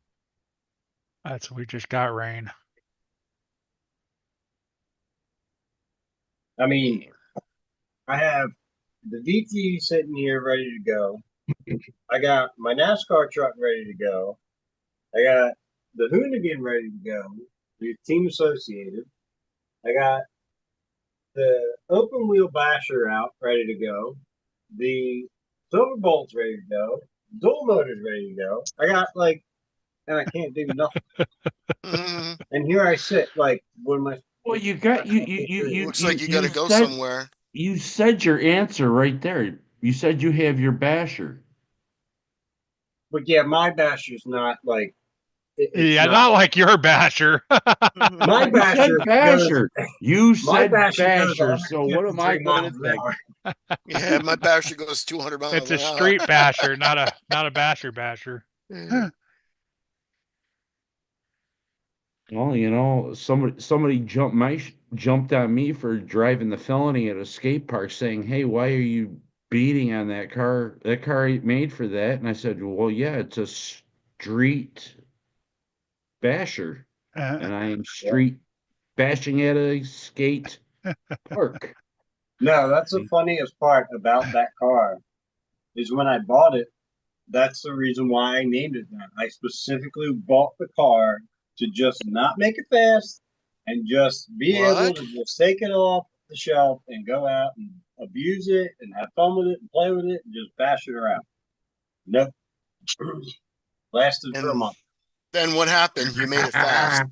We just got rain.
I mean, I have the DT sitting here ready to go. I got my NASCAR truck ready to go. I got the Hoonigan ready to go. The Team Associated. I got the open wheel basher out ready to go. The silver bolt's ready to go. Dual motor's ready to go. I got like, and I can't do nothing.
Mhm.
And here I sit like, what am I?
Well, you got you
Looks like you
you
got to go
said
somewhere.
you said your answer right there. You said you have your basher.
But yeah, my basher's not like. It's
Yeah,
not.
not like your basher.
My
You
basher
said
goes.
basher. You
My
said
basher goes
basher. So what am I
153
going
miles
to
an
think?
hour.
Yeah, my basher goes 200 miles
It's
an
a
hour.
street basher, not a basher.
Well, somebody jumped on me for driving the felony at a skate park, saying, "Hey, why are you beating on that car? That car ain't made for that." And I said, "Well, yeah, it's a street basher, and I am street bashing at a skate park."
No, that's the funniest part about that car is when I bought it. That's the reason why I named it that. I specifically bought the car to just not make it fast and just be able
What?
to just take it off the shelf and go out and abuse it and have fun with it and play with it and just bash it around. Nope. Lasted for a
And
month.
then what happened? You made it fast.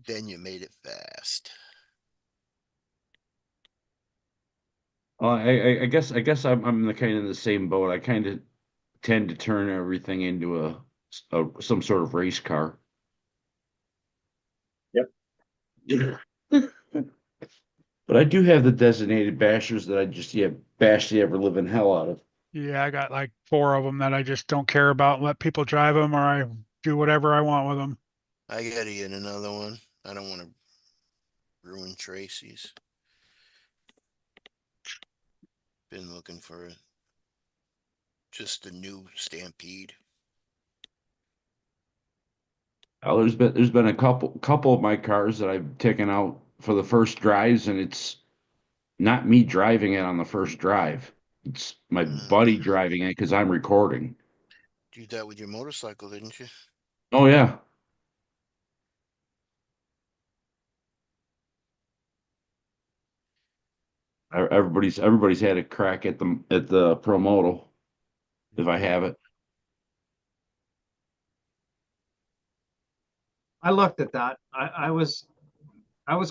Then you made it fast.
I guess I'm the kind of in the same boat. I kind of tend to turn everything into some sort of race car.
Yep.
But I do have the designated bashers that I just bash the ever living hell out of.
Yeah, I got like 4 of them that I just don't care about. Let people drive them, or I do whatever I want with them.
I gotta get another one. I don't want to ruin Tracy's. Been looking for just a new Stampede.
There's been a couple of my cars that I've taken out for the first drives, and it's not me driving it on the first drive. It's my buddy driving it because I'm recording.
Did that with your motorcycle, didn't you?
Oh yeah. Everybody's had a crack at the Promoto, if I have it.
I looked at that. I was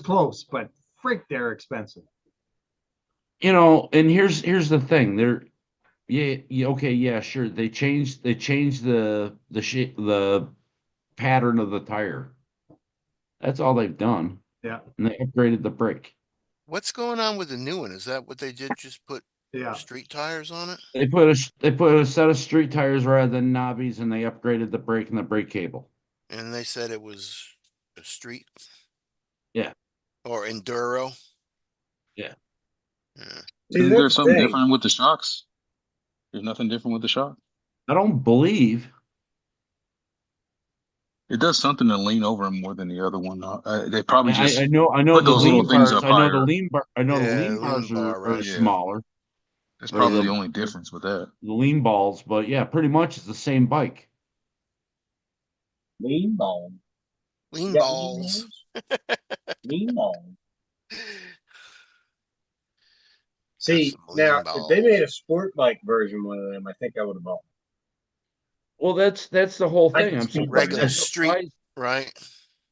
close, but freak, they're expensive.
And here's the thing. Yeah, okay, yeah, sure. They changed the shape, the pattern of the tire. That's all they've done.
Yeah.
And they upgraded the brake.
What's going on with the new one? Is that what they did? Just put
Yeah.
street tires on it?
They put a set of street tires rather than knobbies, and they upgraded the brake and the brake cable.
And they said it was a street?
Yeah.
Or enduro?
Yeah.
Yeah.
See,
Isn't
that's
there
the
something
thing.
different with the shocks? There's nothing different with the shock.
I don't believe.
It does something to lean over more than the other one. They probably just
I know
put
the
those little
lean
things
bars.
up
I know the
higher.
lean bar. I know the
Yeah,
lean
lean
bars
bar,
are
right.
Yeah.
smaller.
That's
Or
probably
the-
the only difference with that.
The lean balls, but yeah, pretty much it's the same bike.
Lean ball.
Lean
You got
balls.
Lean ball.
Got
See,
some
now
lean
if they made a
balls.
sport bike version one of them, I think I would have bought.
Well, that's the whole
Like
thing.
the speed bike.
Regular street, right?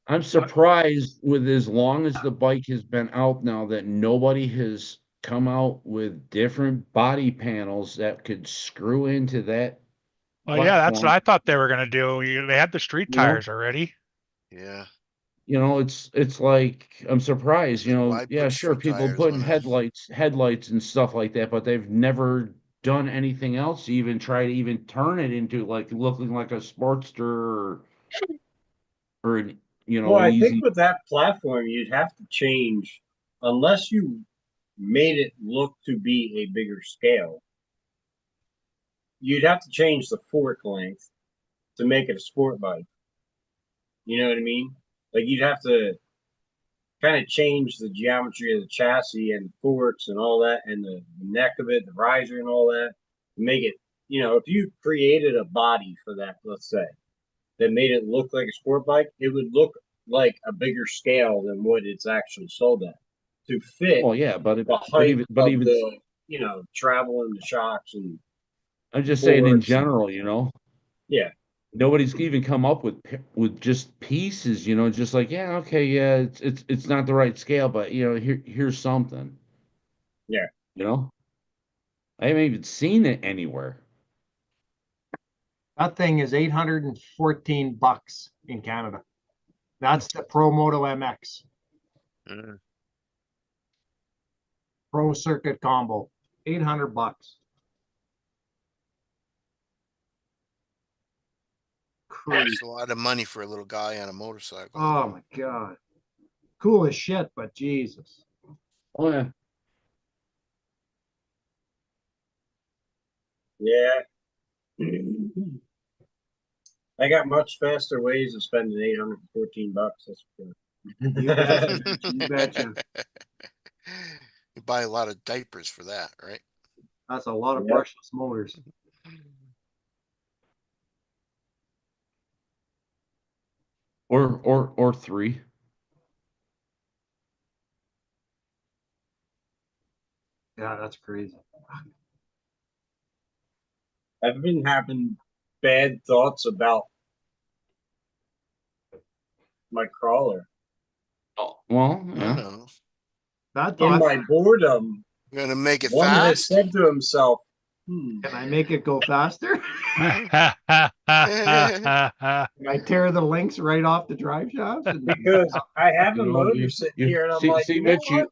I'm surprised with as long as the bike has been out now that nobody has come out with different body panels that could screw into that
Well, yeah, that's what
platform.
I thought they were gonna do. They had the street
You know?
tires already.
Yeah.
You know, it's like I'm surprised, you
Like,
know,
why
yeah,
put
sure,
street
people
tires
putting
on there?
headlights and stuff like that, but they've never done anything else to even try to even turn it into like looking like a Sportster or an, you know,
Well,
an
I think
easy.
with that platform, you'd have to change, unless you made it look to be a bigger scale. You'd have to change the fork length to make it a sport bike. You know what I mean? Like you'd have to kind of change the geometry of the chassis and the forks and all that, and the neck of it, the riser and all that, to make it. If you created a body for that, let's say, that made it look like a sport bike, it would look like a bigger scale than what it's actually sold at to fit
Well, yeah, but
the height
but
of
even
the travel and the shocks and
I'm just saying in
forks.
general, you know,
Yeah,
nobody's even come up with just pieces, you know, just like, yeah, okay, yeah, it's not the right scale, but you know, here's something,
yeah.
you know. I haven't even seen it anywhere.
That thing is $814 in Canada. That's the Pro Moto MX
Mm.
Pro Circuit Combo. $800. Crazy.
It's a lot of money for a little guy on a motorcycle.
Oh my God. Cool as shit, but Jesus.
Oh yeah.
Yeah. I got much faster ways of spending $814. That's for sure.
You betcha. You betcha.
You buy a lot of diapers for that, right?
That's a lot of
Yep.
brushless motors.
Or three.
Yeah, that's crazy.
I've been having bad thoughts about my crawler.
Oh, well,
I
yeah.
know.
That
In
thought,
my bourdom,
You're gonna make it
one has
fast?
said to himself,
can I make it go faster?
Yeah,
Can I tear the links right off the drive shafts?
because I have
You
a
know,
motor sitting here, and I'm
see,
like,
see,
you know
Mitch,
what?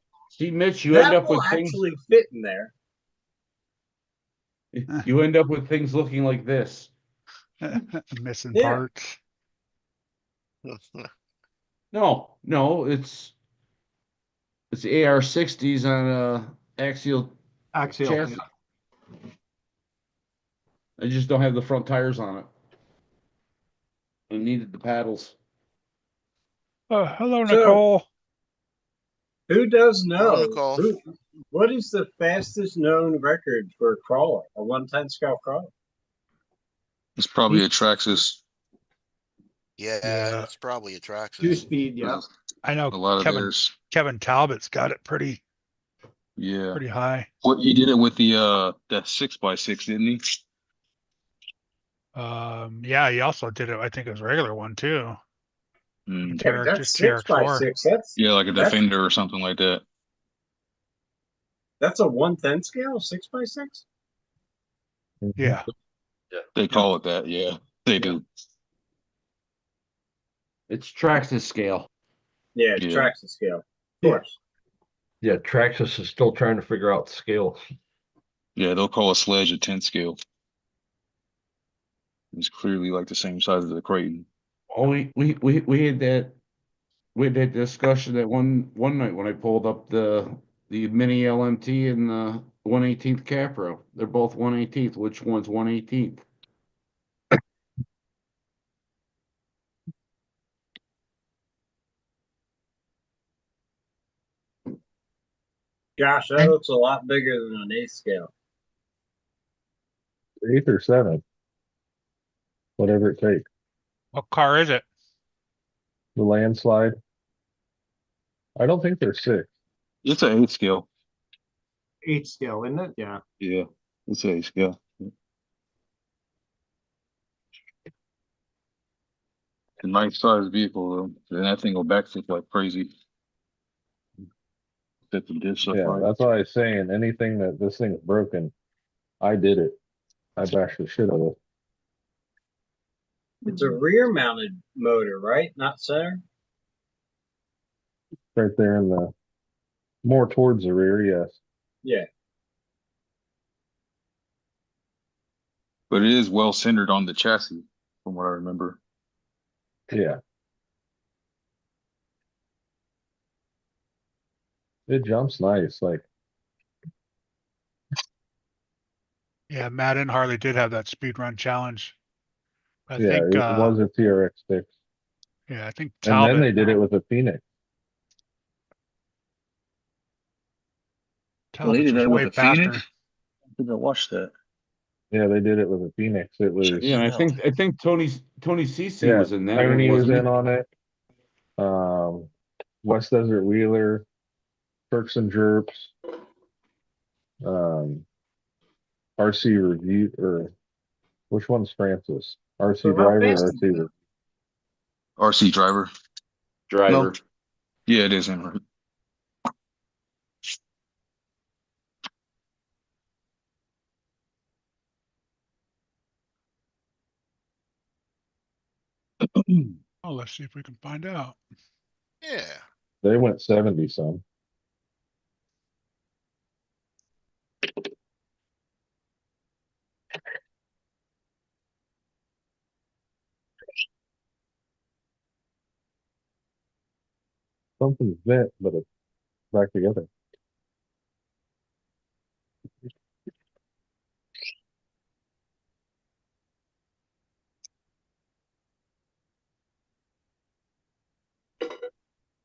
you end
That
up
will
with things.
actually fit in there.
You end up with things looking like this.
missing
Yeah.
parts.
No, it's AR-60s on a axial
Axial.
chassis. I just don't have the front tires on it. I needed the paddles.
Hello,
So-
Nicole.
Who does
Hello,
know?
Nicole.
What is the fastest known record for a crawler, a 110 scale crawler?
It's probably a Traxxas.
Yeah,
Yeah.
it's probably a
Two
Traxxas.
speed, yeah.
I know
A lot of
Kevin
theirs.
Kevin Talbot's got it pretty
Yeah.
high.
What he did it with the that 6x6, didn't he?
Yeah, he also did it. I think it was a regular one too.
Mm.
Yeah, but that's 6x6.
Yeah, like a
that's
Defender or something like that.
that's a 110 scale, 6x6.
Yeah.
They call it that. Yeah, they do.
It's Traxxas scale.
Yeah,
Yeah.
Traxxas scale, of
Yeah.
course.
Yeah, Traxxas is still trying to figure out scales.
Yeah, they'll call a sledge a 10 scale. It's clearly like the same size as a Creighton.
Oh, we had that discussion that one night when I pulled up the mini LMT and 1/18 Capro. They're both 1/18. Which one's 1/18?
Gosh, that looks a lot bigger than an 8 scale.
8th or 7th, whatever it takes.
What car is it?
The landslide. I don't think they're 6.
It's an 8 scale.
8 scale, isn't it? Yeah.
Yeah, it's an 8 scale. It's a nice sized vehicle though. And that thing will backflip like crazy. Set the diff stuff
Yeah,
right.
that's why I was saying anything that this thing's broken, I did it. I bashed the shit out of it.
It's a rear mounted motor, right? Not center?
Right there in the more towards the rear, yes.
Yeah.
But it is well centered on the chassis, from what I remember.
Yeah. It jumps nice. Like,
Yeah, Matt and Harley did have that speed run challenge. I
yeah,
think,
it was a TRX6.
yeah, I think
And then
Talbot.
they did it with a Phoenix.
Well, they
Talbot's
did
was
that with
way
a
faster.
Phoenix. I think I watched that.
Yeah, they did it with a Phoenix. It was
Yeah, and I
Yeah.
think Tony CC
yeah,
was in that one,
Irony was
wasn't
in
he?
on it. West Desert Wheeler, Turks and Jerps, RC Review, or which one's Francis? RC
So how
Driver
fast
or
is
RC
it?
Review?
RC driver.
Driver.
Yeah, it is in right.
Oh, let's see if we can find out.
Yeah.
They went 70 some. Something's bent, but it's back together.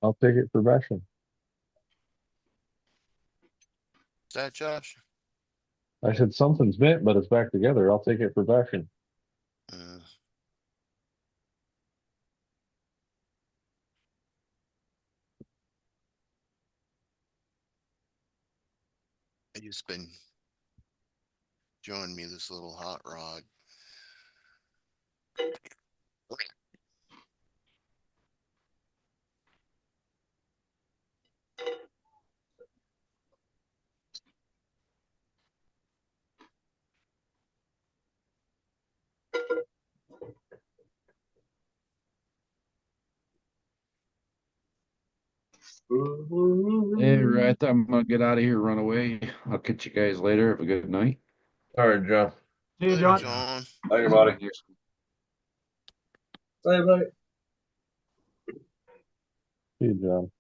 I'll take it for bashing.
Is that Josh?
I said something's bent, but it's back together. I'll take it for bashing.
Uh, I just been showing me this little hot rod.
Hey, right. I'm gonna get out of here, run away. I'll catch you guys later. Have a good night.
All right, John.
See you,
Later,
John.
John.
Hi, everybody.
Bye bye.
See you, John.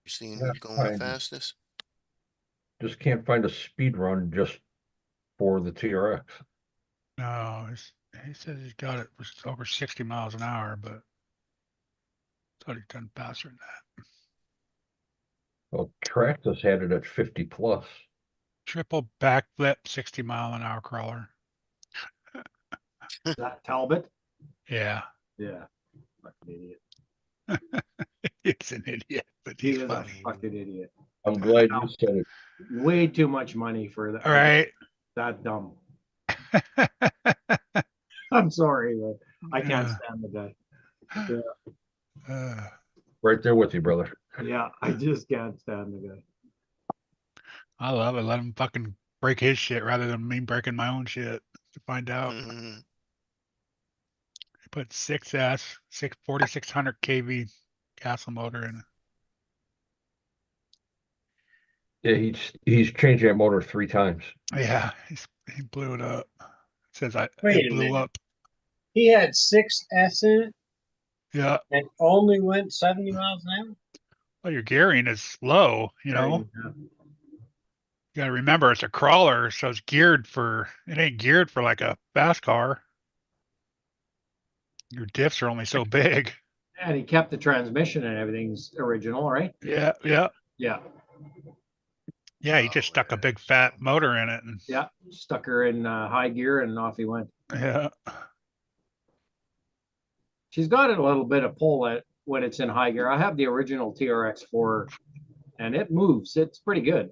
You seen
That's
who's going the
fine.
fastest?
Just can't find a speed run just for the TRX.
No, he says he's got it for over 60 miles an hour, but thought he'd done faster than that.
Well, Traxxas had it at 50 plus.
Triple backflip, 60-mile-an-hour crawler.
Is that Talbot?
Yeah,
Yeah. Fucking idiot.
he's an idiot, but
He
he's
is a
funny.
fucking idiot.
I'm glad you said it.
Way too much money for that.
All right.
That dumb. I'm sorry, but I can't stand the guy.
Right there with you, brother.
Yeah, I just can't stand the guy.
I love it. Let him fucking break his shit rather than me breaking my own shit to find out.
Mhm.
I put 6S, 4600 kV castle motor in.
Yeah, he's changed that motor 3 times.
Yeah, he blew it up. It says
Wait
it
a
blew
minute.
up.
He had 6S in it
Yeah.
and only went 70 miles an hour.
Well, your gearing is low, you know.
Yeah.
You gotta remember it's a crawler, so it's geared for it ain't geared for like a fast car. Your diffs are only so big.
And he kept the transmission and everything's original, right?
Yeah, yeah.
Yeah.
Yeah, he just stuck a big fat motor in it and
Yeah. Stuck her in high gear and off he went.
yeah.
She's got a little bit of pull at when it's in high gear. I have the original TRX4 and it moves. It's pretty good.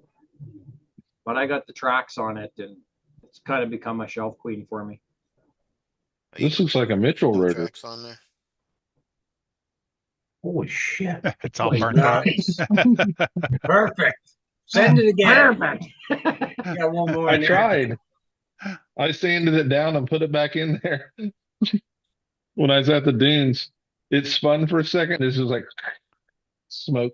But I got the tracks on it and it's kind of become a shelf queen for me.
This looks like a Mitchell rotor.
Tracks on there.
Holy shit.
It's all
Wait,
burnt up.
Nice. Perfect. Send it again.
Perfect.
You got one more
I
in there.
tried. I sanded it down and put it back in there. When I was at the dunes, it spun for a second. This was like smoke.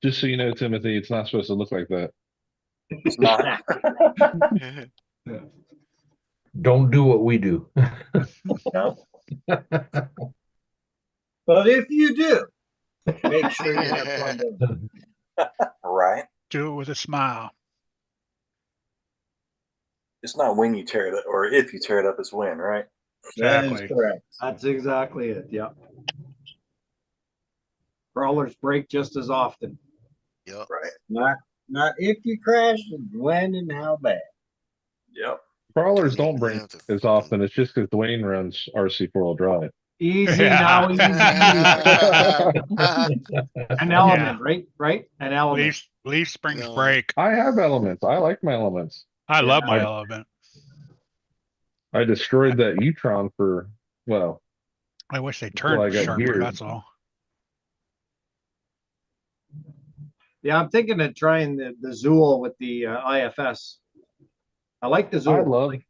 Just so you know, Timothy, it's not supposed to look like that.
It's not.
Don't do what we do.
No. But if you do, make sure you have fun doing it.
Right.
Do it with a smile.
It's not when you tear it up, or if you tear it up, it's when, right?
That is
Exactly.
correct.
That's exactly it. Yeah. Crawlers break just as often.
Yep.
Right.
Not if you crash, when and how bad.
Yep.
Crawlers
Don't
don't
even
break
have to
as
fucking-
often. It's just because Dwayne runs RC 4-wheel drive.
Easy
Yeah.
now, easy. An element,
Yeah.
right? An element.
Leaf springs
No.
break.
I have elements. I like my elements.
I love my
I-
element.
I destroyed that U-Tron for, well,
I wish they
I
turned
got
sharper,
geared.
that's all.
Yeah, I'm thinking of trying the Zool with the IFS. I like the Zool.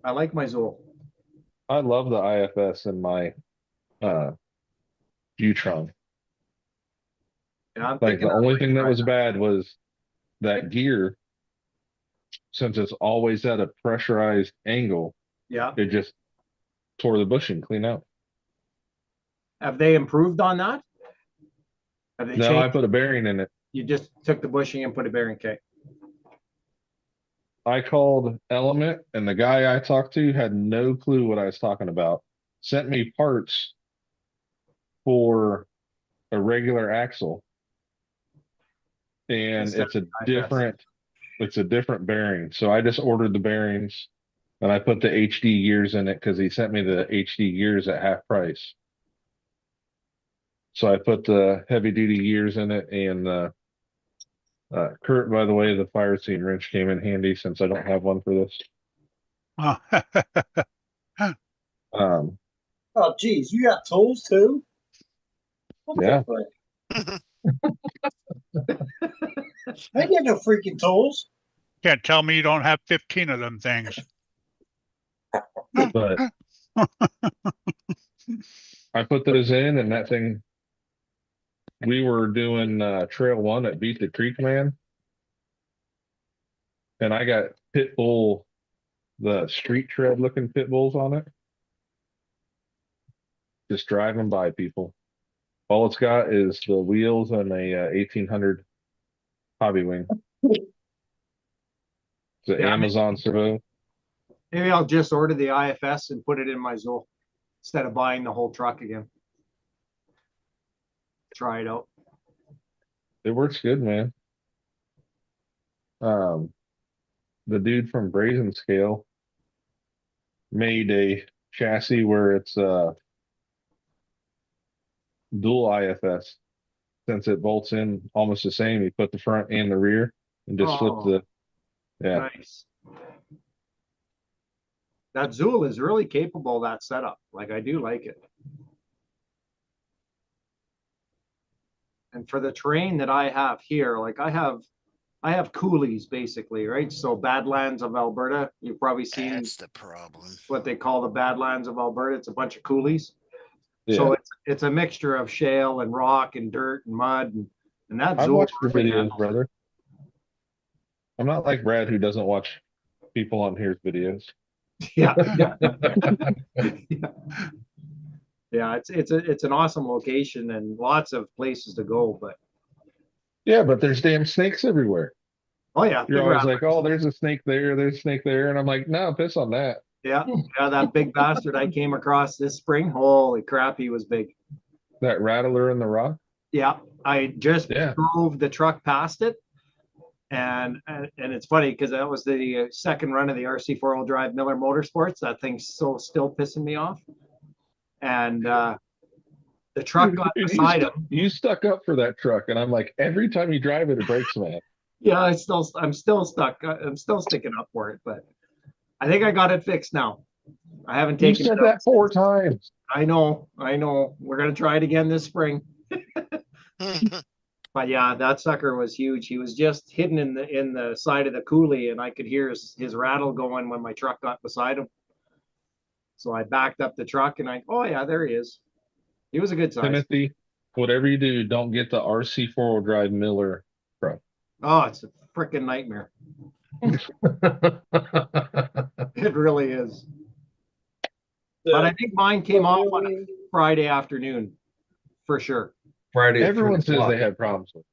I like my Zool.
I love the IFS in my U-Tron.
Yeah, I'm
Like
thinking
the
I
only
might
thing that
try
was bad was that gear, since it's always at a pressurized angle,
Yeah.
it just tore the bushing clean out.
Have they improved on that? Have they
No, I
changed?
put a bearing in it.
You just took the bushing and put a bearing kit.
I called Element, and the guy I talked to had no clue what I was talking about. Sent me parts for a regular axle, and
Instead
it's a
of IFS.
different bearing. So I just ordered the bearings, and I put the HD gears in it because he sent me the HD gears at half price. So I put the heavy duty gears in it, and Kurt, by the way, the fire scene wrench came in handy since I don't have one for this.
Oh.
Um,
Oh, geez, you got tools too? What
Yeah.
the fuck? I got no freaking tools.
Can't tell me you don't have 15 of them things.
but I put those in, and that thing, we were doing Trail 1 at Beat the Creek, man. And I got pit bull, the street tread looking pit bulls on it. Just driving by people. All it's got is the wheels and a 1800 hobby wing. It's an
Yeah, I mean-
Amazon servo.
Maybe I'll just order the IFS and put it in my Zool instead of buying the whole truck again. Try it out.
It works good, man. The dude from Brazen Scale made a chassis where it's dual IFS. Since it bolts in almost the same, he put the front and the rear and just flipped
Oh.
the, yeah.
Nice. That Zool is really capable of that setup. Like I do like it. And for the terrain that I have here, like I have coulees basically, right? So Badlands of Alberta, you've probably seen
That's the problem.
what they call the Badlands of Alberta. It's a bunch of coulees. So it's a mixture of shale and rock and dirt and mud and that's
I've watched the
really
videos,
handles it.
brother. I'm not like Brad who doesn't watch people on here's videos.
Yeah, yeah. It's an awesome location and lots of places to go. But
Yeah, but there's damn snakes everywhere.
oh yeah,
You're
big
always
rattlers.
like, oh, there's a snake there's a snake there. And I'm like, no, piss on that.
Yeah, that big bastard I came across this spring. Holy crap, he was big.
That rattler in the rock.
Yeah, I just
Yeah.
drove the truck past it, and it's funny because that was the second run of the RC four-wheel drive Miller Motorsports. That thing's so still pissing me off, and the truck got
Dude,
beside him.
you stuck up for that truck, and I'm like, every time you drive it, it breaks, man.
Yeah, I'm still stuck. I'm still sticking up for it, but I think I got it fixed now. I haven't
You
taken
said
it out
that 4
since.
times.
I know. We're gonna try it again this spring. But yeah, that sucker was huge. He was just hidden in the side of the coulee, and I could hear his rattle going when my truck got beside him. So I backed up the truck, and oh yeah, there he is. He was a good size.
Timothy, whatever you do, don't get the RC 4-wheel drive Miller truck.
Oh, it's a freaking nightmare. It really is. But I think mine came off on a Friday afternoon, for sure.
Friday.
Everyone says they had problems with.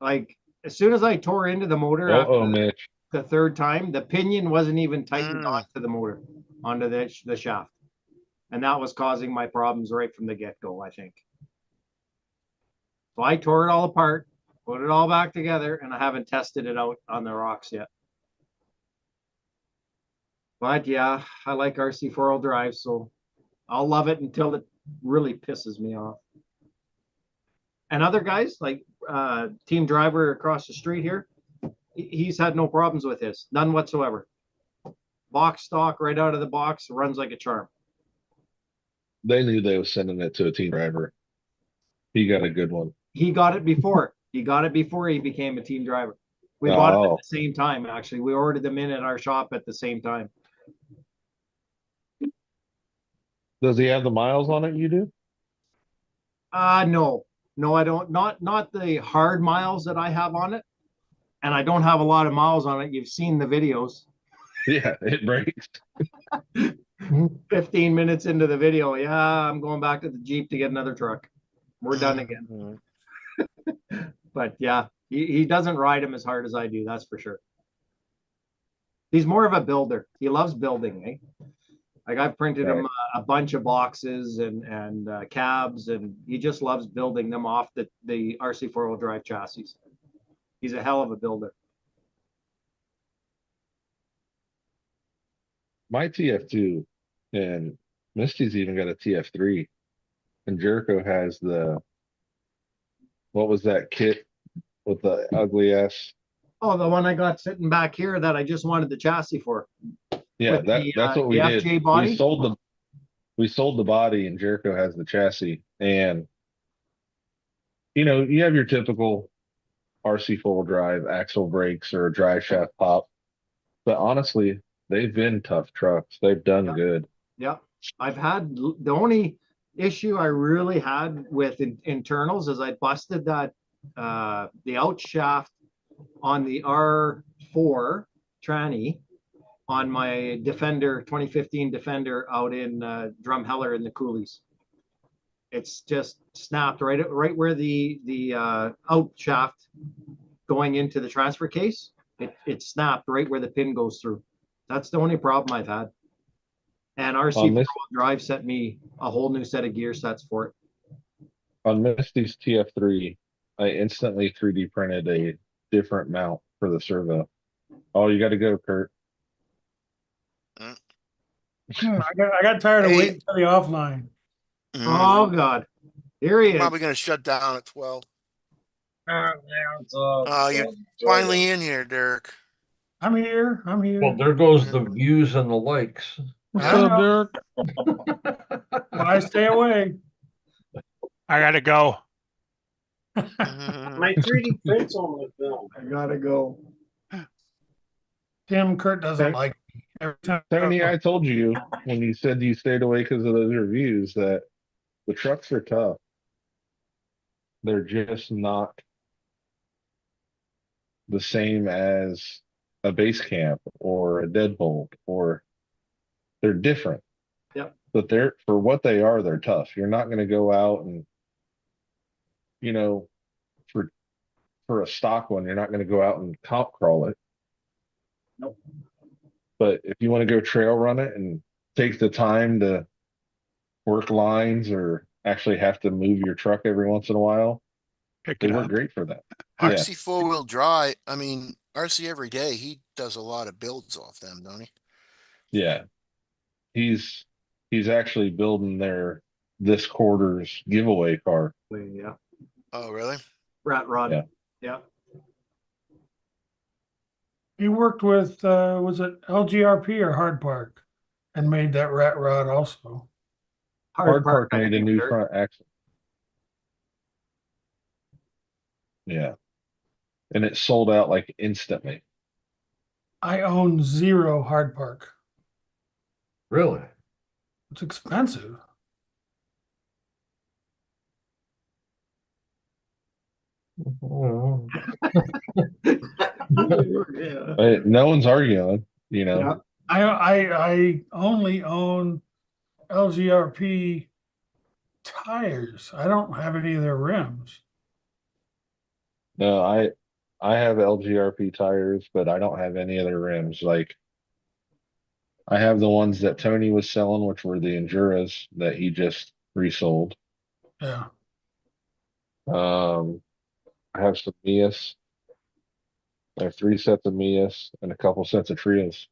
Like as soon as I tore into the motor
Uh-oh,
after
Mitch.
the third time, the pinion wasn't even tightened onto the motor, onto the shaft. And that was causing my problems right from the get-go, I think. So I tore it all apart, put it all back together, and I haven't tested it out on the rocks yet. But yeah, I like RC four-wheel drive, so I'll love it until it really pisses me off. And other guys, like team driver across the street here, he's had no problems with this, none whatsoever. Box stock right out of the box, runs like a charm.
They knew they were sending it to a team driver. He got a good one.
He got it before. He got it before he became a team driver. We bought it at the same time, actually. We ordered them in at our shop at the same time.
Does he have the miles on it you do?
No. No, I don't. Not the hard miles that I have on it. And I don't have a lot of miles on it. You've seen the videos.
Yeah, it breaks.
15 minutes into the video, yeah, I'm going back to the Jeep to get another truck. We're done again. But yeah, he doesn't ride him as hard as I do, that's for sure. He's more of a builder. He loves building, eh? Like I've printed him a bunch of boxes and cabs, and he just loves building them off the RC four-wheel drive chassis. He's a hell of a builder.
My TF2 and Misty's even got a TF3, and Jericho has what was that kit with the ugly ass?
Oh, the one I got sitting back here that I just wanted the chassis for.
Yeah, that's what we did.
FJ body?
We sold the body, and Jericho has the chassis. And you have your typical RC four-whole drive axle brakes or drive shaft pop, but honestly, they've been tough trucks. They've done good.
Yeah, I've had the only issue I really had with internals is I busted that the out shaft on the R4 tranny on my Defender 2015 Defender out in Drumheller in the coulees. It's just snapped right where the out shaft going into the transfer case. It snapped right where the pin goes through. That's the only problem I've had. And RC four-wheel drive sent me a whole new set of gear sets for it.
On Misty's TF3, I instantly 3D printed a different mount for the servo. Oh, you got to go, Kurt.
I got tired of waiting for the offline.
Oh God, here he is.
Probably gonna shut down at 12.
Yeah,
You're finally in here, Derek.
I'm here.
Well, there goes the views and the likes.
What's up, Derek?
I stay away.
I gotta go.
my 3D prints on my film.
I gotta go.
Tim, Kurt doesn't like me. Every time
Tony, I told you when you said you stayed away because of those reviews that The trucks are tough. They're just not the same as a base camp or a deadbolt, or they're different.
Yep.
But they're, for what they are, they're tough. You're not going to go out and, you know, for a stock one, you're not going to go out and top crawl it.
Nope.
But if you want to go trail run it and take the time to work lines or actually have to move your truck every once in a while,
Pick
they
it
work
up.
great for that. Yeah.
RC four-wheel drive, I mean, RC every day, he does a lot of builds off them, don't he?
Yeah. He's actually building this quarter's giveaway car.
Yeah.
Oh, really?
Rat rod.
Yeah.
Yeah.
He worked with was it LGRP or Hard Park, and made that rat rod also.
Hard Park
I
made a
think,
new
Dirk.
front axle. Yeah. And it sold out like instantly.
I own 0 Hard Park.
Really?
It's expensive.
Oh.
Yeah.
No one's arguing, you know.
Yeah.
I only own LGRP tires. I don't have any of their rims.
No, I have LGRP tires, but I don't have any other rims. Like, I have the ones that Tony was selling, which were the Enduras that he just resold.
Yeah.
I have some Mias. I have 3 sets of Mias and a couple sets of Trios.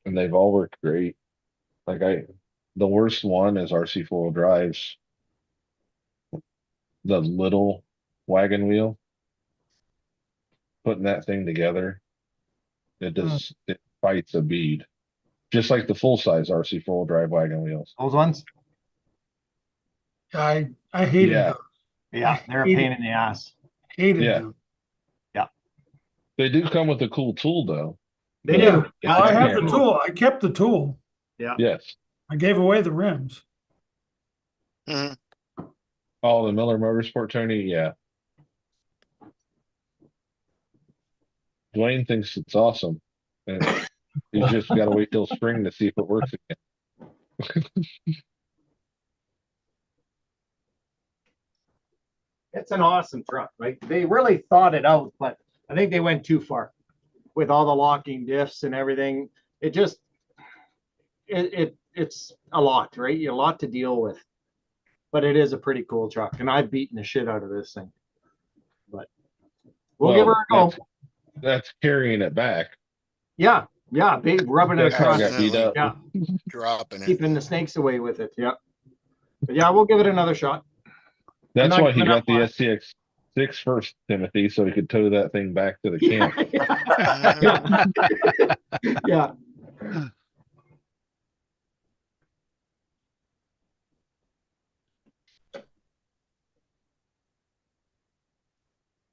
And they've all worked great. Like, the worst one is RC four-wheel drives. The little wagon wheel. Putting that thing together, it fights a bead. Just like the full-size RC four-wheel drive wagon wheels.
Those ones?
I hated
Yeah.
those.
Yeah, they're a pain in the ass.
Hated
Yeah.
them.
They do come with a cool tool, though.
They
Yeah.
do. Yeah,
Well, I
they're
have the
cool.
tool. I kept the tool.
Yes.
I gave away the rims.
Mhm.
Oh, the Miller Motorsport, Tony. Yeah. Dwayne thinks it's awesome. And he's just got to wait till spring to see if it works again.
It's an awesome truck, right? They really thought it out, but I think they went too far with all the locking diffs and everything. It just it's a lot, right? A lot to deal with. But it is a pretty cool truck, and I've beaten the shit out of this thing. But we'll give her a go.
That's carrying it back.
Yeah, big rubbing it
That's how I
across.
got beat up.
Yeah,
Dropping it.
keeping the snakes away with it. Yeah, but yeah, we'll give it another shot.
That's
not
why he
giving
got
up
the
on it.
SCX6 first, Timothy, so he could tow that thing back to the camp.
Yeah.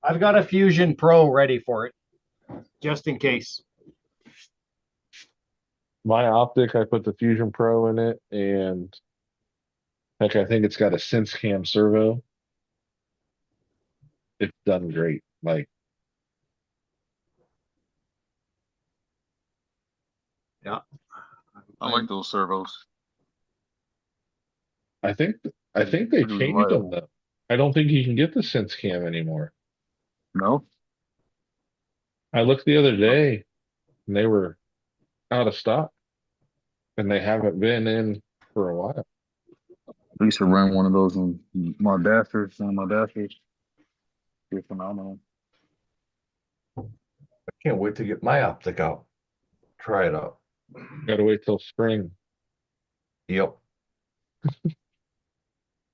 I've got a Fusion Pro ready for it, just in case.
My optic, I put the Fusion Pro in it, and heck, I think it's got a Sense Cam servo. It's done great. Like,
Yeah.
I like those servos.
I think they
Pretty
changed
reliable.
them though. I don't think you can get the Sense Cam anymore.
No?
I looked the other day, and they were out of stock, and they haven't been in for a while.
I used to run one of those on my Dasters, on my Dasters. They're phenomenal.
I can't wait to get my optic out. Try it out.
Got to wait till spring.
Yep.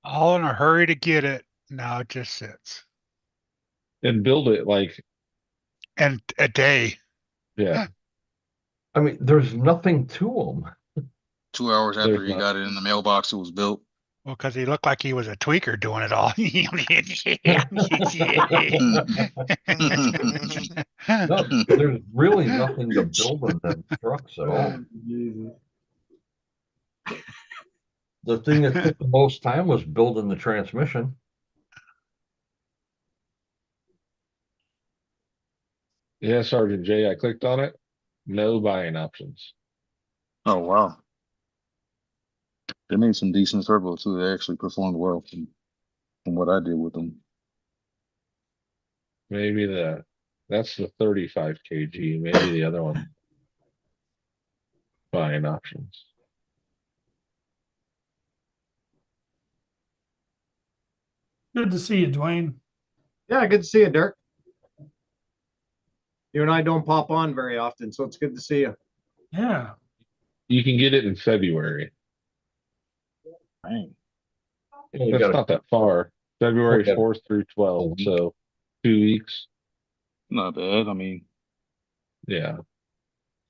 All in a hurry to get it. Now it just sits.
And build it like,
And a day.
yeah.
I mean, there's nothing to them.
2 hours after
There's
he
not.
got it in the mailbox, it was built.
Well, because he looked like he was a tweaker doing it all.
No, there's really nothing to build on them trucks at all. The thing that took the most time was building the transmission.
Yeah, Sergeant J, I clicked on it. No buying options.
Oh wow. They made some decent turbo too. They actually performed well from what I did with them.
Maybe that's the 35 kg. Maybe the other one buying options.
Good to see you, Dwayne.
Yeah, good to see you, Dirk. You and I don't pop on very often, so it's good to see you.
Yeah.
You can get it in February.
Dang.
You
That's
gotta
not that far. February
look at
4th through
a
12th.
week.
So 2 weeks.
Not bad. I mean,
Yeah.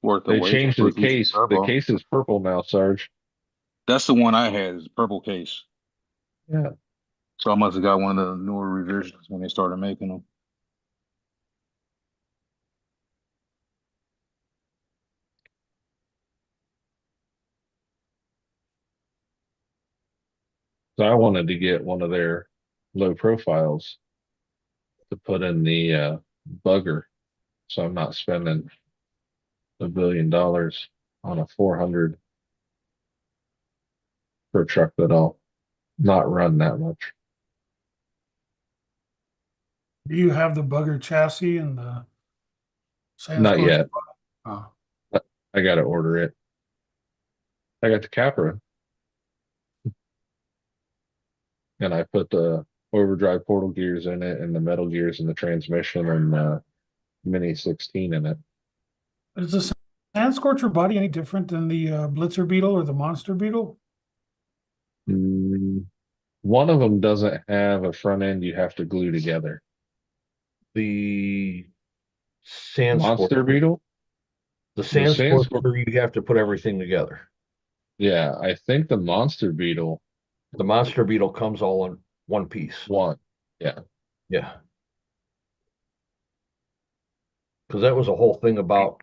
worth the
They
wait
changed
for
the
a decent
case. The
turbo.
case is purple now, Sarge.
That's the one I had, is the purple case.
Yeah.
So I must have got one of the newer revisions when they started making them.
So I wanted to get one of their low profiles to put in the bugger. So I'm not spending $1 billion on a 400 per truck that I'll not run that much.
Do you have the bugger chassis and the
Not
Sandscorch?
yet.
Oh.
I got to order it. I got the Capra and I put the overdrive portal gears in it and the metal gears in the transmission and Mini 16 in it.
Is the Sandscorcher body any different than the Blitzer Beetle or the Monster Beetle?
One of them doesn't have a front end you have to glue together.
The sand
Monster Beetle?
The
The
sand
Sandscorcher,
scorcher, you have to put everything together.
yeah, I think the Monster Beetle
The monster beetle comes all in one piece.
one. Yeah.
Yeah. Because that was a whole thing about,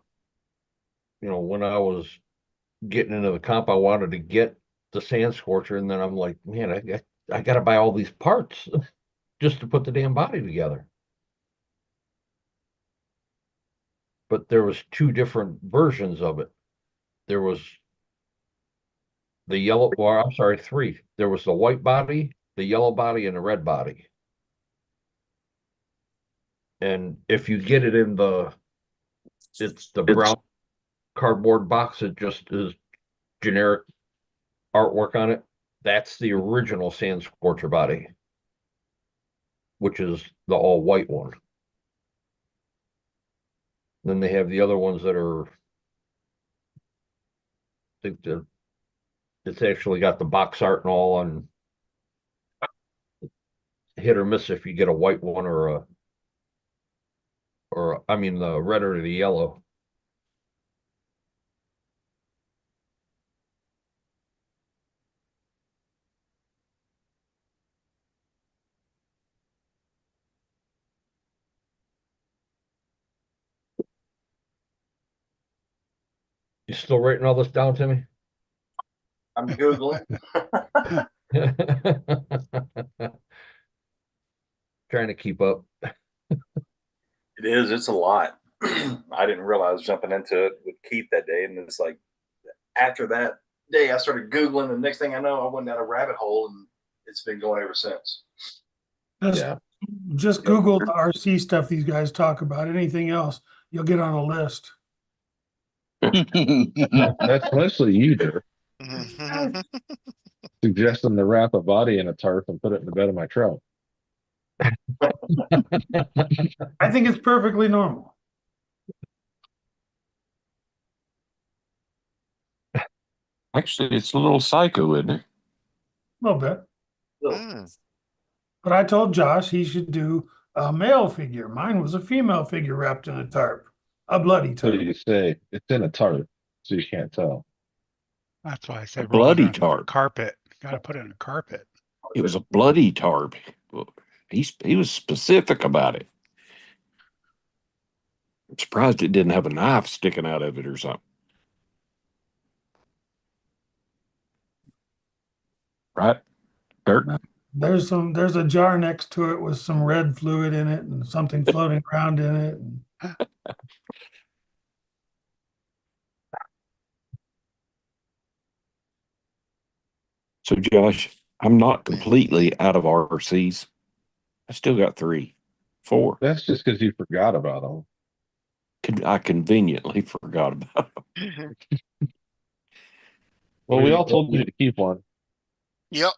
when I was getting into the comp, I wanted to get the sand scorcher, and then I'm like, man, I got to buy all these parts just to put the damn body together. But there was two different versions of it. There was the yellow, or I'm sorry, three. There was the white body, the yellow body, and the red body. And if you get it in it's the brown cardboard box, it just is generic artwork on it. That's the original sand scorcher body, which is the all white one. Then they have the other ones that are, I think that it's actually got the box art and all on, hit or miss if you get a white one or I mean the red or the yellow. You still writing all this down, Timmy?
I'm Googling.
Trying to keep up.
It is. It's a lot. I didn't realize jumping into it with Keith that day. And it's like, after that day, I started Googling. And the next thing I know, I went down a rabbit hole and it's been going ever since.
Just,
Yeah.
just Google the RC stuff these guys talk about. Anything else, you'll get on a list.
That's mostly you, Dirk, suggesting to wrap a body in a tarp and put it in the bed of my truck.
I think it's perfectly normal.
Actually, it's a little psycho, isn't it?
A little bit.
Hmm.
But I told Josh he should do a male figure. Mine was a female figure wrapped in a tarp, a bloody
So
tarp.
you say it's in a tarp, so you can't tell.
That's why I
A
said roll it
bloody
on a
tarp.
carpet. Got to put it in a carpet.
It was a bloody tarp. He was specific about it. I'm surprised it didn't have a knife sticking out of it or something. right? Dirt.
There's a jar next to it with some red fluid in it and something floating around in it.
So Josh, I'm not completely out of RCs. I still got 3, 4.
That's just because you forgot about them.
I conveniently forgot about them.
Well, we all told you to keep one.
Yep.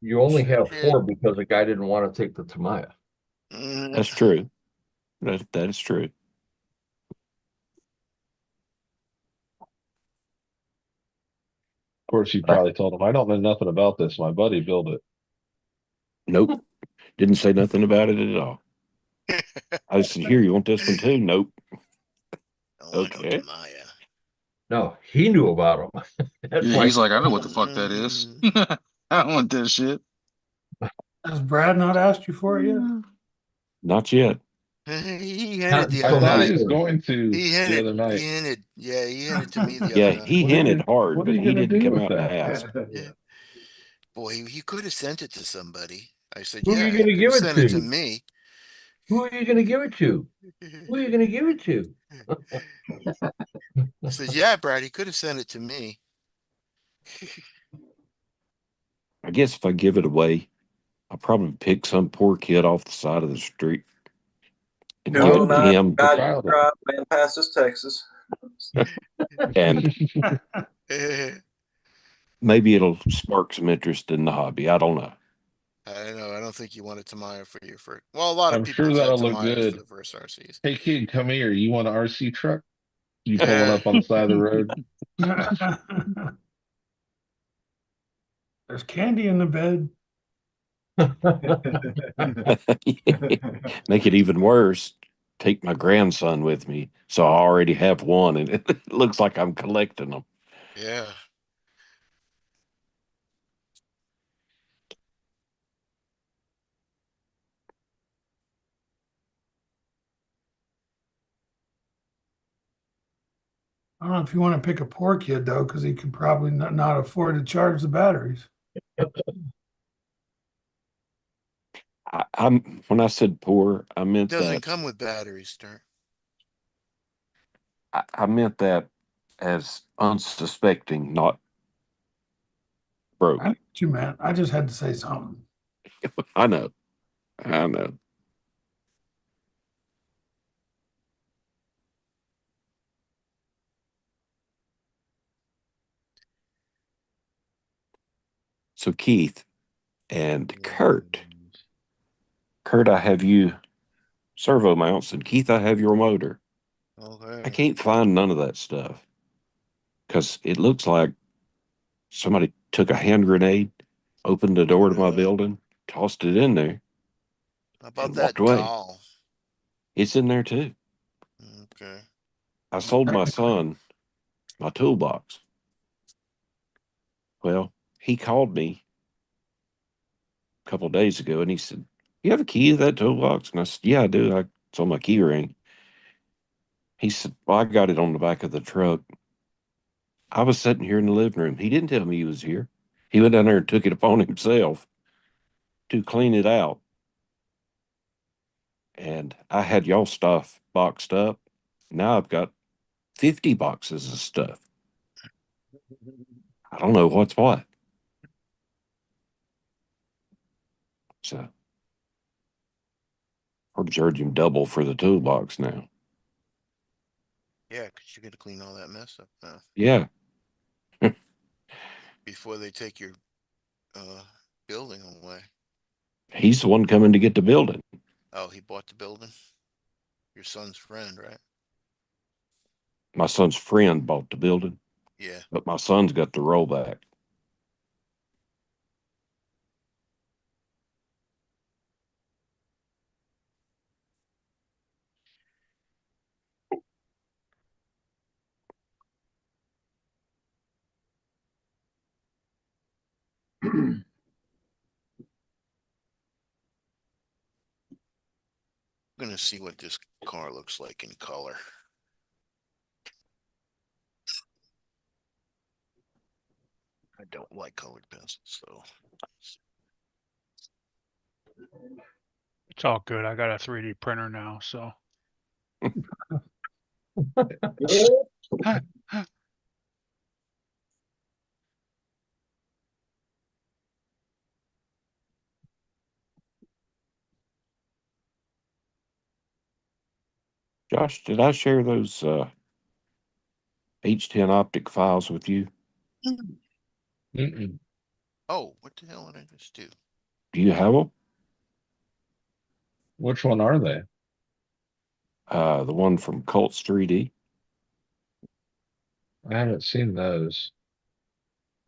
You only
Sure
have
did.
4 because the guy didn't want to take the Tamiya.
That's true. That is true.
Of course, you probably told him, I don't know nothing about this. My buddy built it.
Nope. Didn't say nothing about it at all. I said, here, you want this one too? Nope.
Oh, I know
Okay.
Tamiya.
No, he knew about them. That's
Yeah,
why
he's like, I know what the fuck that is. I don't want that shit.
Has Brad not asked you for it yet?
Not yet.
He hinted
Not
the
I
other
until
thought he
night.
was
Thursday.
going to
He
the
hinted.
other
He
night.
hinted. Yeah, he hinted to me the
Yeah,
other night.
he hinted hard,
what are
but
you
he
gonna
didn't
do
come
with
out and
that?
ask.
Yeah. Boy, he could have sent it to somebody. I said,
Who are
yeah,
you
he
going to
could have
give it
sent it to
to?
me.
Who are you going to give it to? Who are you going to give it to?
He said, yeah, Brad, he could have sent it to me.
I guess if I give it away, I'll probably pick some poor kid off the side of the street and
Why
give
No,
it to
didn't you
not
him.
the
God,
child?
drive, man, past this Texas.
And maybe it'll spark some interest in the hobby. I don't know.
I know. I don't think you wanted Tamiya for your first. Well, a lot of
I'm
people
sure
have had
that'll look
Tamiyas for
good.
the first RCs.
Hey kid, come here. You want an RC truck? You pulling up on the side of the road?
There's candy in the bed.
Make it even worse. Take my grandson with me. So I already have one, and it looks like I'm collecting them.
Yeah.
I don't know if you want to pick a poor kid though, because he could probably not afford to charge the batteries.
I'm when I said poor, I meant
Doesn't
that.
come with batteries, Stern.
I meant that as unsuspecting, not broke.
I know what you meant. I just had to say something.
I know. I know. So Keith and Kurt, I have you servo mounts, and Keith, I have your motor. I
Okay.
can't find none of that stuff because it looks like somebody took a hand grenade, opened the door to my building, tossed it in there,
How about
and
that
walked away.
doll?
It's in there too.
Okay.
I sold my son my toolbox. Well, he called me a couple of days ago and he said, you have a key to that toolbox? And I said, yeah, I do. It's on my key ring. He said, well, I got it on the back of the truck. I was sitting here in the living room. He didn't tell me he was here. He went down there and took it upon himself to clean it out. And I had y'all stuff boxed up. Now I've got 50 boxes of stuff. I don't know what's what. So I'm charging double for the toolbox now.
Yeah, because you got to clean all that mess up now
Yeah.
before they take your building away.
He's the one coming to get the building.
Oh, he bought the building? Your son's friend, right?
My son's friend bought the building,
Yeah.
but my son's got the rollback.
I'm going to see what this car looks like in color. I don't like colored pencils, so.
It's all good. I got a 3D printer now, so.
Josh, did I share those H10 optic files with you?
Mm-mm.
Oh, what the hell did I just do?
Do you have them?
Which one are they?
The one from Colts 3D.
I haven't seen those.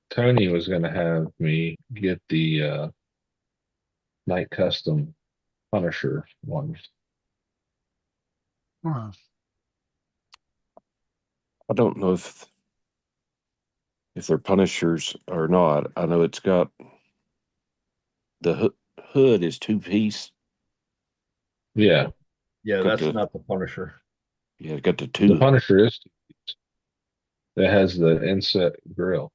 Tony was going to have me get the Night Custom Punisher ones.
Huh.
I don't know if they're Punishers or not. I know it's got the hood is 2-piece.
Yeah.
Yeah,
Got
that's
the
not the Punisher.
yeah, got the
The
two.
Punisher is that has the inset grill.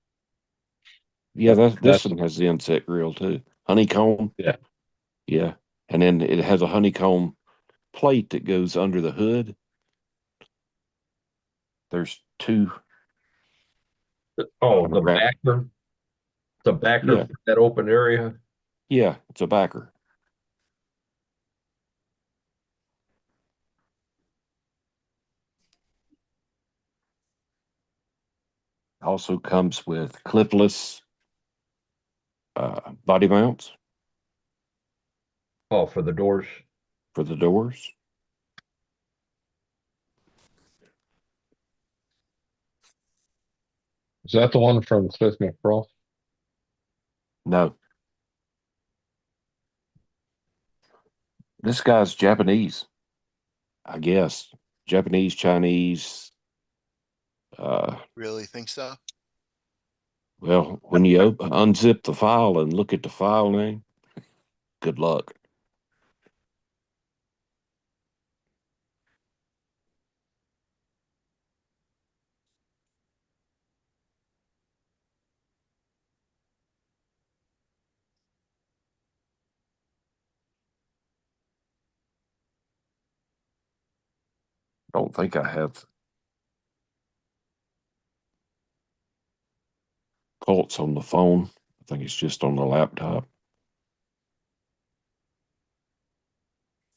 Yeah, this
That's
one has the inset grill too. Honeycomb.
yeah.
Yeah, and then it has a honeycomb plate that goes under the hood. There's two.
Oh, the
Around.
backer. The backer
Yeah.
for that open area.
Yeah, it's a backer. Also comes with clipless body mounts
Oh, for the doors.
for the doors.
Is that the one from Cliff McCraw?
No, this guy's Japanese, I guess. Japanese, Chinese.
Really think so?
Well, when you unzip the file and look at the file name, good luck. Don't think I have Colts on the phone. I think it's just on the laptop.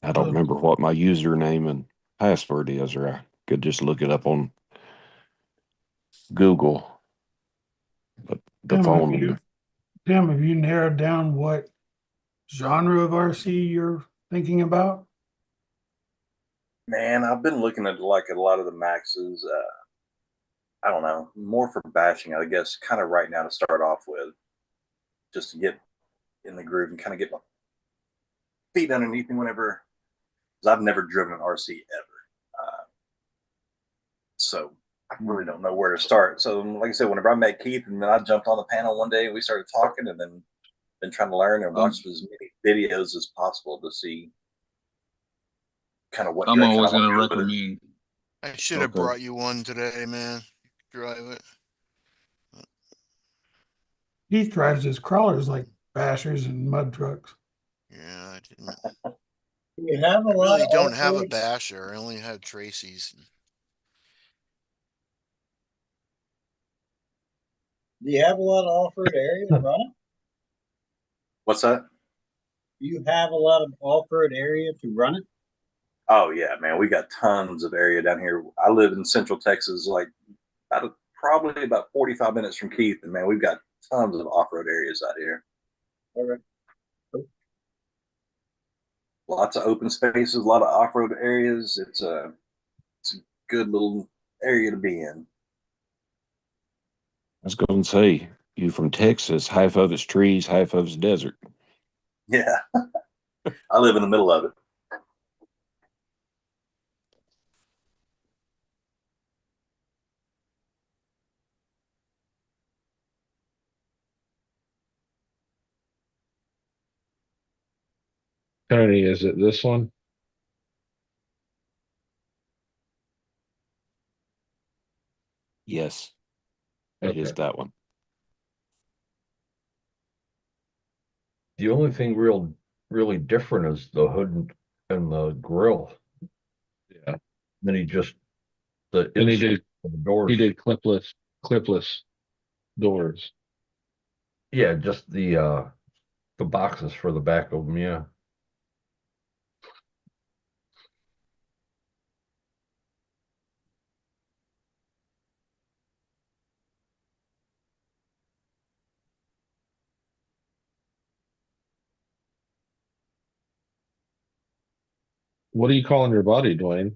I don't remember what my username and password is, or I could just look it up on Google. But the
Tim,
phone,
Have you narrowed down what genre of RC you're thinking about?
Man, I've been looking at like a lot of the maxes. I don't know, more for bashing, I guess, kind of right now to start off with, just to get in the groove and kind of get my feet underneath me whenever, because I've never driven an RC ever. So I really don't know where to start. So, like I said, whenever I met Keith and then I jumped on the panel one day and we started talking and then been trying to learn and watch as many videos as possible to see kind of what
I'm
direction I
always
want
gonna
to go with it.
recommend.
I should have
Okay.
brought you one today, man. Drive it.
Heath drives his crawlers like bashers and mud trucks.
Yeah, I didn't.
You have a
I
lot
really
of
don't have a
off-road.
basher. I only have Tracy's.
Do you have a lot of off-road area to run it?
What's that?
Do you have a lot of off-road area to run it?
Oh yeah, man, we got tons of area down here. I live in Central Texas, like probably about 45 minutes from Keith, and man, we've got tons of off-road areas out here.
Okay.
Lots of open spaces, a lot of off-road areas. It's a good little area to be in.
I was going to say, you from Texas, half of it's trees, half of it's desert.
Yeah, I live in the middle of it.
Tony, is it this one?
Yes, it is
Okay.
that one.
The only thing really different is the hood and the grill.
Yeah.
Then he just the
And
inside of the doors.
he did clipless doors.
Yeah, just the boxes for the back of them. Yeah.
What are you calling your body, Dwayne?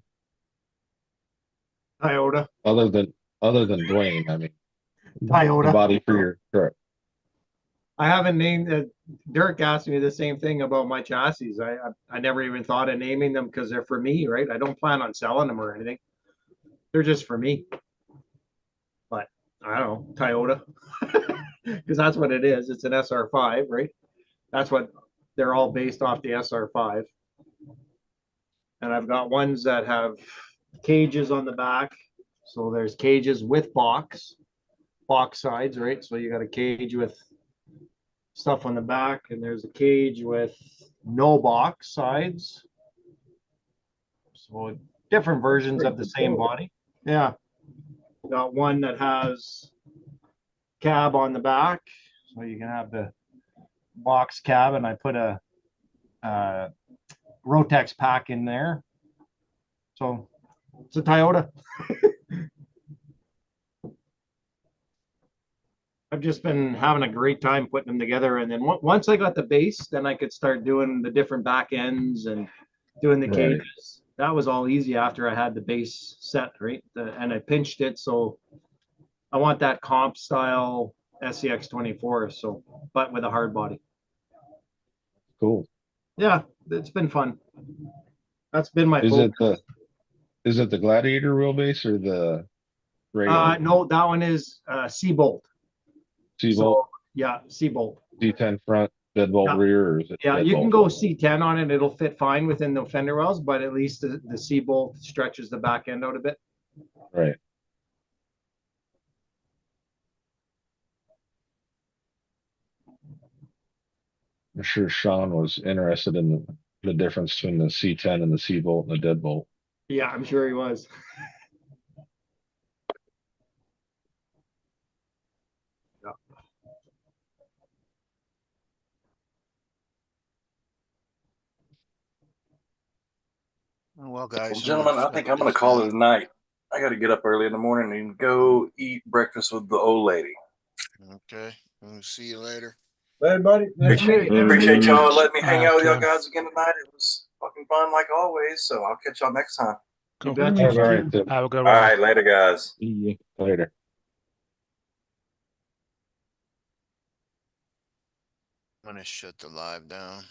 Toyota.
Other than Dwayne, I mean, the
Toyota.
body for your truck.
I haven't named it. Dirk asked me the same thing about my chassis. I never even thought of naming them because they're for me, right? I don't plan on selling them or anything. They're just for me. But I don't know, Toyota. Because that's what it is. It's an SR5, right? That's what they're all based off the SR5. And I've got ones that have cages on the back. So there's cages with box sides, right? So you got a cage with stuff on the back, and there's a cage with no box sides. So different versions of the same body. Yeah. Got one that has cab on the back, so you can have the box cab, and I put a Rotex pack in there. So it's a Toyota. I've just been having a great time putting them together, and then once I got the base, then I could start doing the different back ends and doing the
Right.
cages. That was all easy after I had the base set, right? And I pinched it, so I want that comp style SCX 24, so but with a hard body.
Cool.
Yeah, it's been fun. That's been my
Is
focus.
it the Gladiator wheelbase or the regular
No, that one is C-bolt.
C-bolt,
So yeah, C-bolt.
C10 front, deadbolt
Yeah.
rear, or is it
Yeah, you can
deadbolt?
go C10 on it. It'll fit fine within the fender wells, but at least the C-bolt stretches the back end out a bit.
Right. I'm sure Sean was interested in the difference between the C10 and the C-bolt and the deadbolt.
Yeah, I'm sure he was. Yeah.
Well, guys,
Well, gentlemen, I think I'm going to call it a night. I got to get up early in the morning and go eat breakfast with the old lady.
Okay, we'll see you later.
Hey, buddy. Nice to meet you.
Appreciate y'all letting me hang
Alright,
out with y'all
Tim.
guys again tonight. It was fucking fun like always. So I'll catch y'all next time.
Cool.
You betcha.
Good to meet you,
All right,
Tim.
Tim.
Have a good
All
one.
right, later, guys.
See you later.
I'm gonna shut the live down.